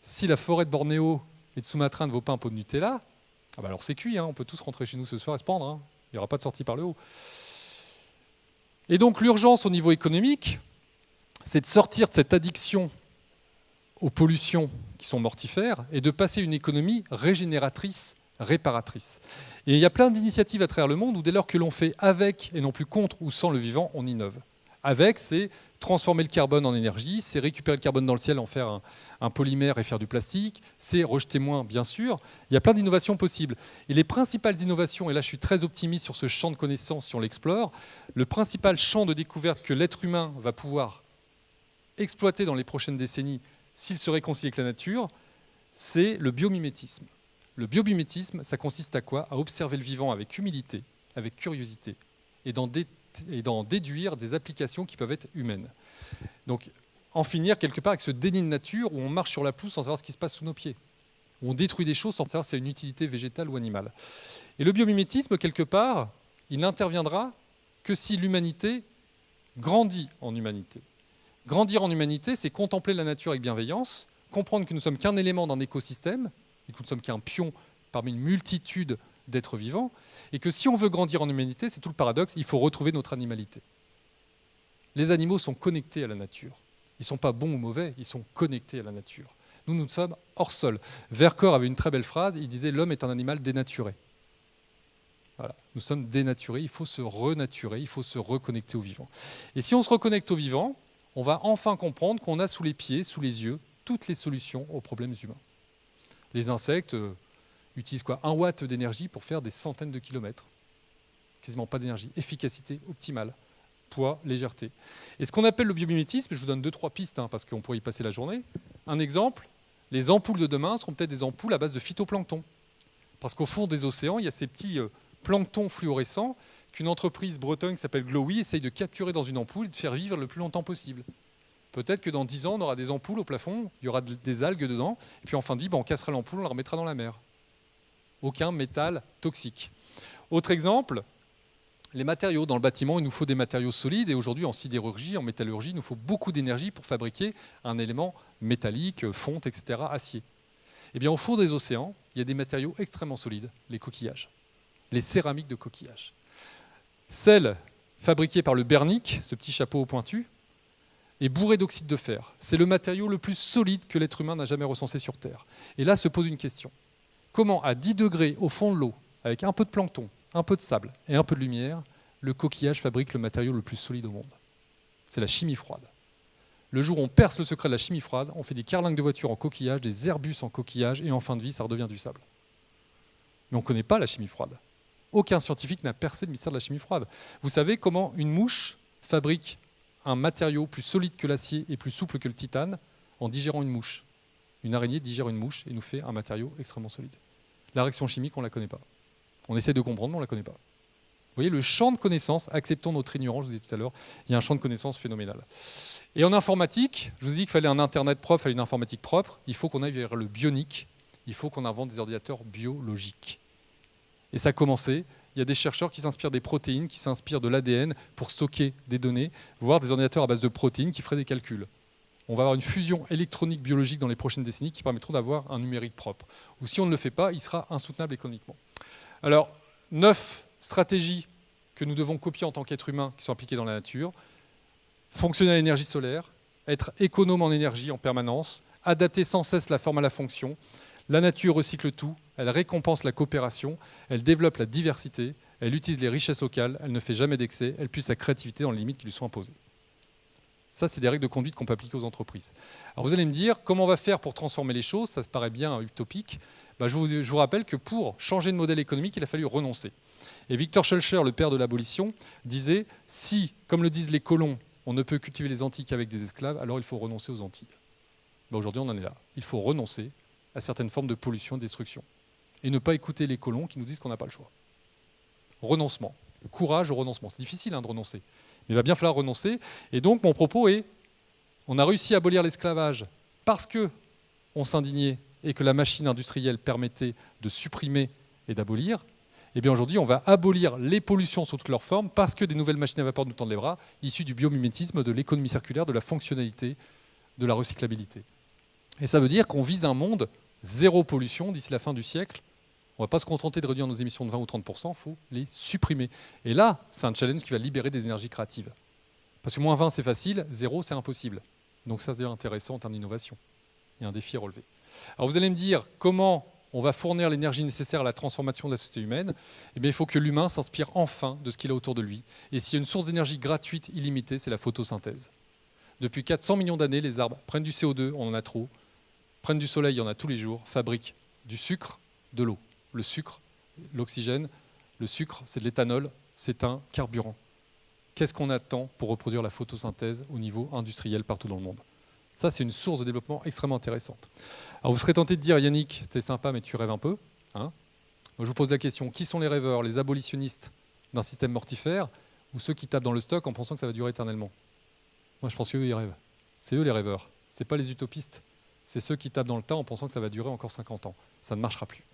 [SPEAKER 3] Si la forêt de Bornéo et de Sumatra ne vaut pas un pot de Nutella, alors c'est cuit, on peut tous rentrer chez nous ce soir et se pendre, il n'y aura pas de sortie par le haut. Et donc l'urgence au niveau économique, c'est de sortir de cette addiction aux pollutions qui sont mortifères et de passer une économie régénératrice, réparatrice. Et il y a plein d'initiatives à travers le monde où dès lors que l'on fait avec et non plus contre ou sans le vivant, on innove. Avec, c'est transformer le carbone en énergie, c'est récupérer le carbone dans le ciel, en faire un polymère et faire du plastique, c'est rejeter moins, bien sûr. Il y a plein d'innovations possibles. Et les principales innovations, et là je suis très optimiste sur ce champ de connaissances si on l'explore, le principal champ de découverte que l'être humain va pouvoir exploiter dans les prochaines décennies s'il se réconcilie avec la nature, c'est le biomimétisme. Le biomimétisme, ça consiste à quoi ? À observer le vivant avec humilité, avec curiosité, et d'en déduire des applications qui peuvent être humaines. Donc, en finir quelque part avec ce déni de nature où on marche sur la pousse sans savoir ce qui se passe sous nos pieds, où on détruit des choses sans savoir si c'est une utilité végétale ou animale. Et le biomimétisme, quelque part, il n'interviendra que si l'humanité grandit en humanité. Grandir en humanité, c'est contempler la nature avec bienveillance, comprendre que nous ne sommes qu'un élément d'un écosystème, et que nous ne sommes qu'un pion parmi une multitude d'êtres vivants, et que si on veut grandir en humanité, c'est tout le paradoxe, il faut retrouver notre animalité. Les animaux sont connectés à la nature. Ils ne sont pas bons ou mauvais, ils sont connectés à la nature. Nous, nous sommes hors sol. Vercors avait une très belle phrase, il disait « l'homme est un animal dénaturé ». Voilà, nous sommes dénaturés, il faut se renaturer, il faut se reconnecter au vivant. Et si on se reconnecte au vivant, on va enfin comprendre qu'on a sous les pieds, sous les yeux, toutes les solutions aux problèmes humains. Les insectes utilisent 1 watt d'énergie pour faire des centaines de kilomètres. Quasiment pas d'énergie. Efficacité optimale. Poids, légèreté. Et ce qu'on appelle le biomimétisme, je vous donne 2-3 pistes, parce qu'on pourrait y passer la journée. Un exemple, les ampoules de demain seront peut-être des ampoules à base de phytoplancton. Parce qu'au fond des océans, il y a ces petits planctons fluorescents qu'une entreprise bretonne qui s'appelle Glowy essaye de capturer dans une ampoule et de faire vivre le plus longtemps possible. Peut-être que dans 10 ans, on aura des ampoules au plafond, il y aura des algues dedans, et puis en fin de vie, on cassera l'ampoule, on la remettra dans la mer. Aucun métal toxique. Autre exemple, les matériaux. Dans le bâtiment, il nous faut des matériaux solides, et aujourd'hui, en sidérurgie, en métallurgie, il nous faut beaucoup d'énergie pour fabriquer un élément métallique, fonte, etc., acier. Eh bien, au fond des océans, il y a des matériaux extrêmement solides, les coquillages, les céramiques de coquillages. Celles fabriquées par le Bernic, ce petit chapeau pointu, est bourré d'oxyde de fer. C'est le matériau le plus solide que l'être humain n'a jamais recensé sur Terre. Et là se pose une question. Comment, à 10 degrés au fond de l'eau, avec un peu de plancton, un peu de sable et un peu de lumière, le coquillage fabrique le matériau le plus solide au monde ? C'est la chimie froide. Le jour où on perce le secret de la chimie froide, on fait des carlingues de voitures en coquillage, des Airbus en coquillage, et en fin de vie, ça redevient du sable. Mais on ne connaît pas la chimie froide. Aucun scientifique n'a percé le mystère de la chimie froide. Vous savez comment une mouche fabrique un matériau plus solide que l'acier et plus souple que le titane en digérant une mouche. Une araignée digère une mouche et nous fait un matériau extrêmement solide. La réaction chimique, on ne la connaît pas. On essaie de comprendre, mais on ne la connaît pas. Vous voyez, le champ de connaissances, acceptons notre ignorance, je vous disais tout à l'heure, il y a un champ de connaissances phénoménal. Et en informatique, je vous ai dit qu'il fallait un Internet propre, il fallait une informatique propre, il faut qu'on aille vers le bionique, il faut qu'on invente des ordinateurs biologiques. Et ça a commencé. Il y a des chercheurs qui s'inspirent des protéines, qui s'inspirent de l'ADN pour stocker des données, voire des ordinateurs à base de protéines qui feraient des calculs. On va avoir une fusion électronique biologique dans les prochaines décennies qui permettront d'avoir un numérique propre. Ou si on ne le fait pas, il sera insoutenable économiquement. Alors, 9 stratégies que nous devons copier en tant qu'êtres humains qui sont appliquées dans la nature. Fonctionner à l'énergie solaire, être économe en énergie en permanence, adapter sans cesse la forme à la fonction. La nature recycle tout, elle récompense la coopération, elle développe la diversité, elle utilise les richesses locales, elle ne fait jamais d'excès, elle puise sa créativité dans les limites qui lui sont imposées. Ça, c'est des règles de conduite qu'on peut appliquer aux entreprises. Alors vous allez me dire, comment on va faire pour transformer les choses ? Ça se paraît bien utopique. Je vous rappelle que pour changer de modèle économique, il a fallu renoncer. Et Victor Schœlcher, le père de l'abolition, disait « Si, comme le disent les colons, on ne peut cultiver les Antilles qu'avec des esclaves, alors il faut renoncer aux Antilles. » Aujourd'hui, on en est là. Il faut renoncer à certaines formes de pollution et de destruction. Et ne pas écouter les colons qui nous disent qu'on n'a pas le choix. Renoncement. Le courage au renoncement. C'est difficile de renoncer. Mais il va bien falloir renoncer. Et donc, mon propos est, on a réussi à abolir l'esclavage parce qu'on s'indignait et que la machine industrielle permettait de supprimer et d'abolir. Et bien aujourd'hui, on va abolir les pollutions sous toutes leurs formes parce que des nouvelles machines à vapeur nous tendent les bras, issues du biomimétisme, de l'économie circulaire, de la fonctionnalité, de la recyclabilité. Et ça veut dire qu'on vise un monde zéro pollution d'ici la fin du siècle. On ne va pas se contenter de réduire nos émissions de 20 ou 30%, il faut les supprimer. Et là, c'est un challenge qui va libérer des énergies créatives. Parce que moins 20, c'est facile, zéro, c'est impossible. Donc ça, c'est intéressant en termes d'innovation. Il y a un défi à relever. Alors vous allez me dire, comment on va fournir l'énergie nécessaire à la transformation de la société humaine? Eh bien, il faut que l'humain s'inspire enfin de ce qu'il a autour de lui. Et s'il y a une source d'énergie gratuite, illimitée, c'est la photosynthèse. Depuis 400 millions d'années, les arbres prennent du CO2, on en a trop, prennent du soleil, il y en a tous les jours, fabriquent du sucre, de l'eau. Le sucre, l'oxygène, le sucre, c'est de l'éthanol, c'est un carburant. Qu'est-ce qu'on attend pour reproduire la photosynthèse au niveau industriel partout dans le monde? Ça, c'est une source de développement extrêmement intéressante. Alors, vous serez tenté de dire, Yannick, t'es sympa, mais tu rêves un peu. Hein? Moi, je vous pose la question, qui sont les rêveurs, les abolitionnistes d'un système mortifère ou ceux qui tapent dans le stock en pensant que ça va durer éternellement? Moi, je pense qu'eux, ils rêvent. C'est eux les rêveurs. Ce n'est pas les utopistes. C'est ceux qui tapent dans le tas en pensant que ça va durer encore 50 ans. Ça ne marchera plus.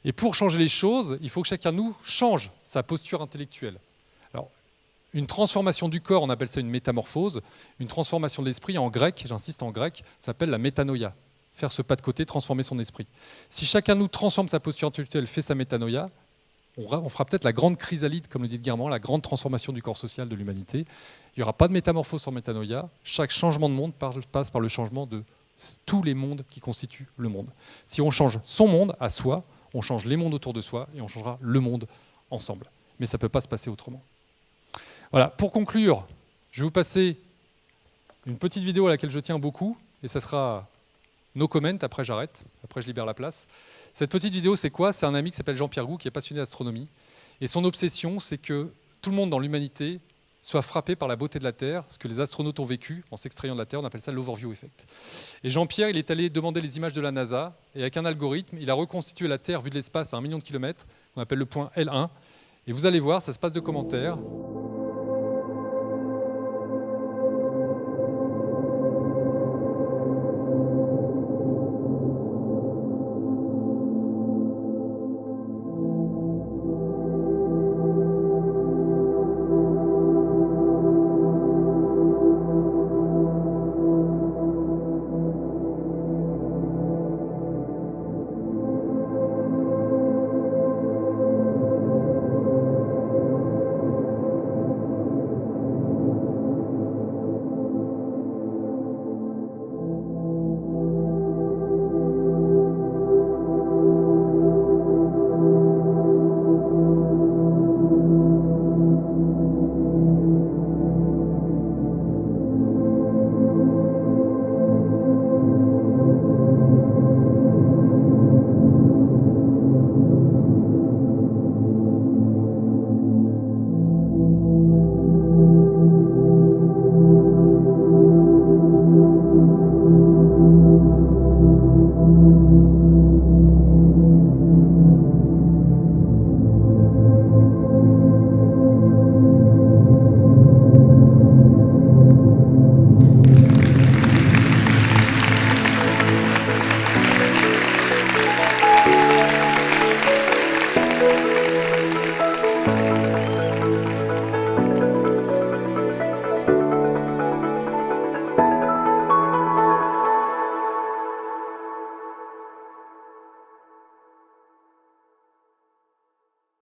[SPEAKER 3] Et pour changer les choses, il faut que chacun de nous change sa posture intellectuelle. Alors, une transformation du corps, on appelle ça une métamorphose. Une transformation de l'esprit, en grec, j'insiste en grec, s'appelle la métanoïa. Faire ce pas de côté, transformer son esprit. Si chacun de nous transforme sa posture intellectuelle, fait sa métanoïa, on fera peut-être la grande chrysalide, comme le dit Guermont, la grande transformation du corps social de l'humanité. Il n'y aura pas de métamorphose sans métanoïa. Chaque changement de monde passe par le changement de tous les mondes qui constituent le monde. Si on change son monde à soi, on change les mondes autour de soi et on changera le monde ensemble. Mais ça ne peut pas se passer autrement. Voilà, pour conclure, je vais vous passer une petite vidéo à laquelle je tiens beaucoup, et ça sera no comment, après j'arrête, après je libère la place. Cette petite vidéo, c'est quoi? C'est un ami qui s'appelle Jean-Pierre Gou, qui est passionné d'astronomie, et son obsession, c'est que tout le monde dans l'humanité soit frappé par la beauté de la Terre, ce que les astronautes ont vécu en s'extrayant de la Terre, on appelle ça l'overview effect. Et Jean-Pierre, il est allé demander les images de la NASA, et avec un algorithme, il a reconstitué la Terre vue de l'espace à 1 million de kilomètres, qu'on appelle le point L1, et vous allez voir, ça se passe de commentaires.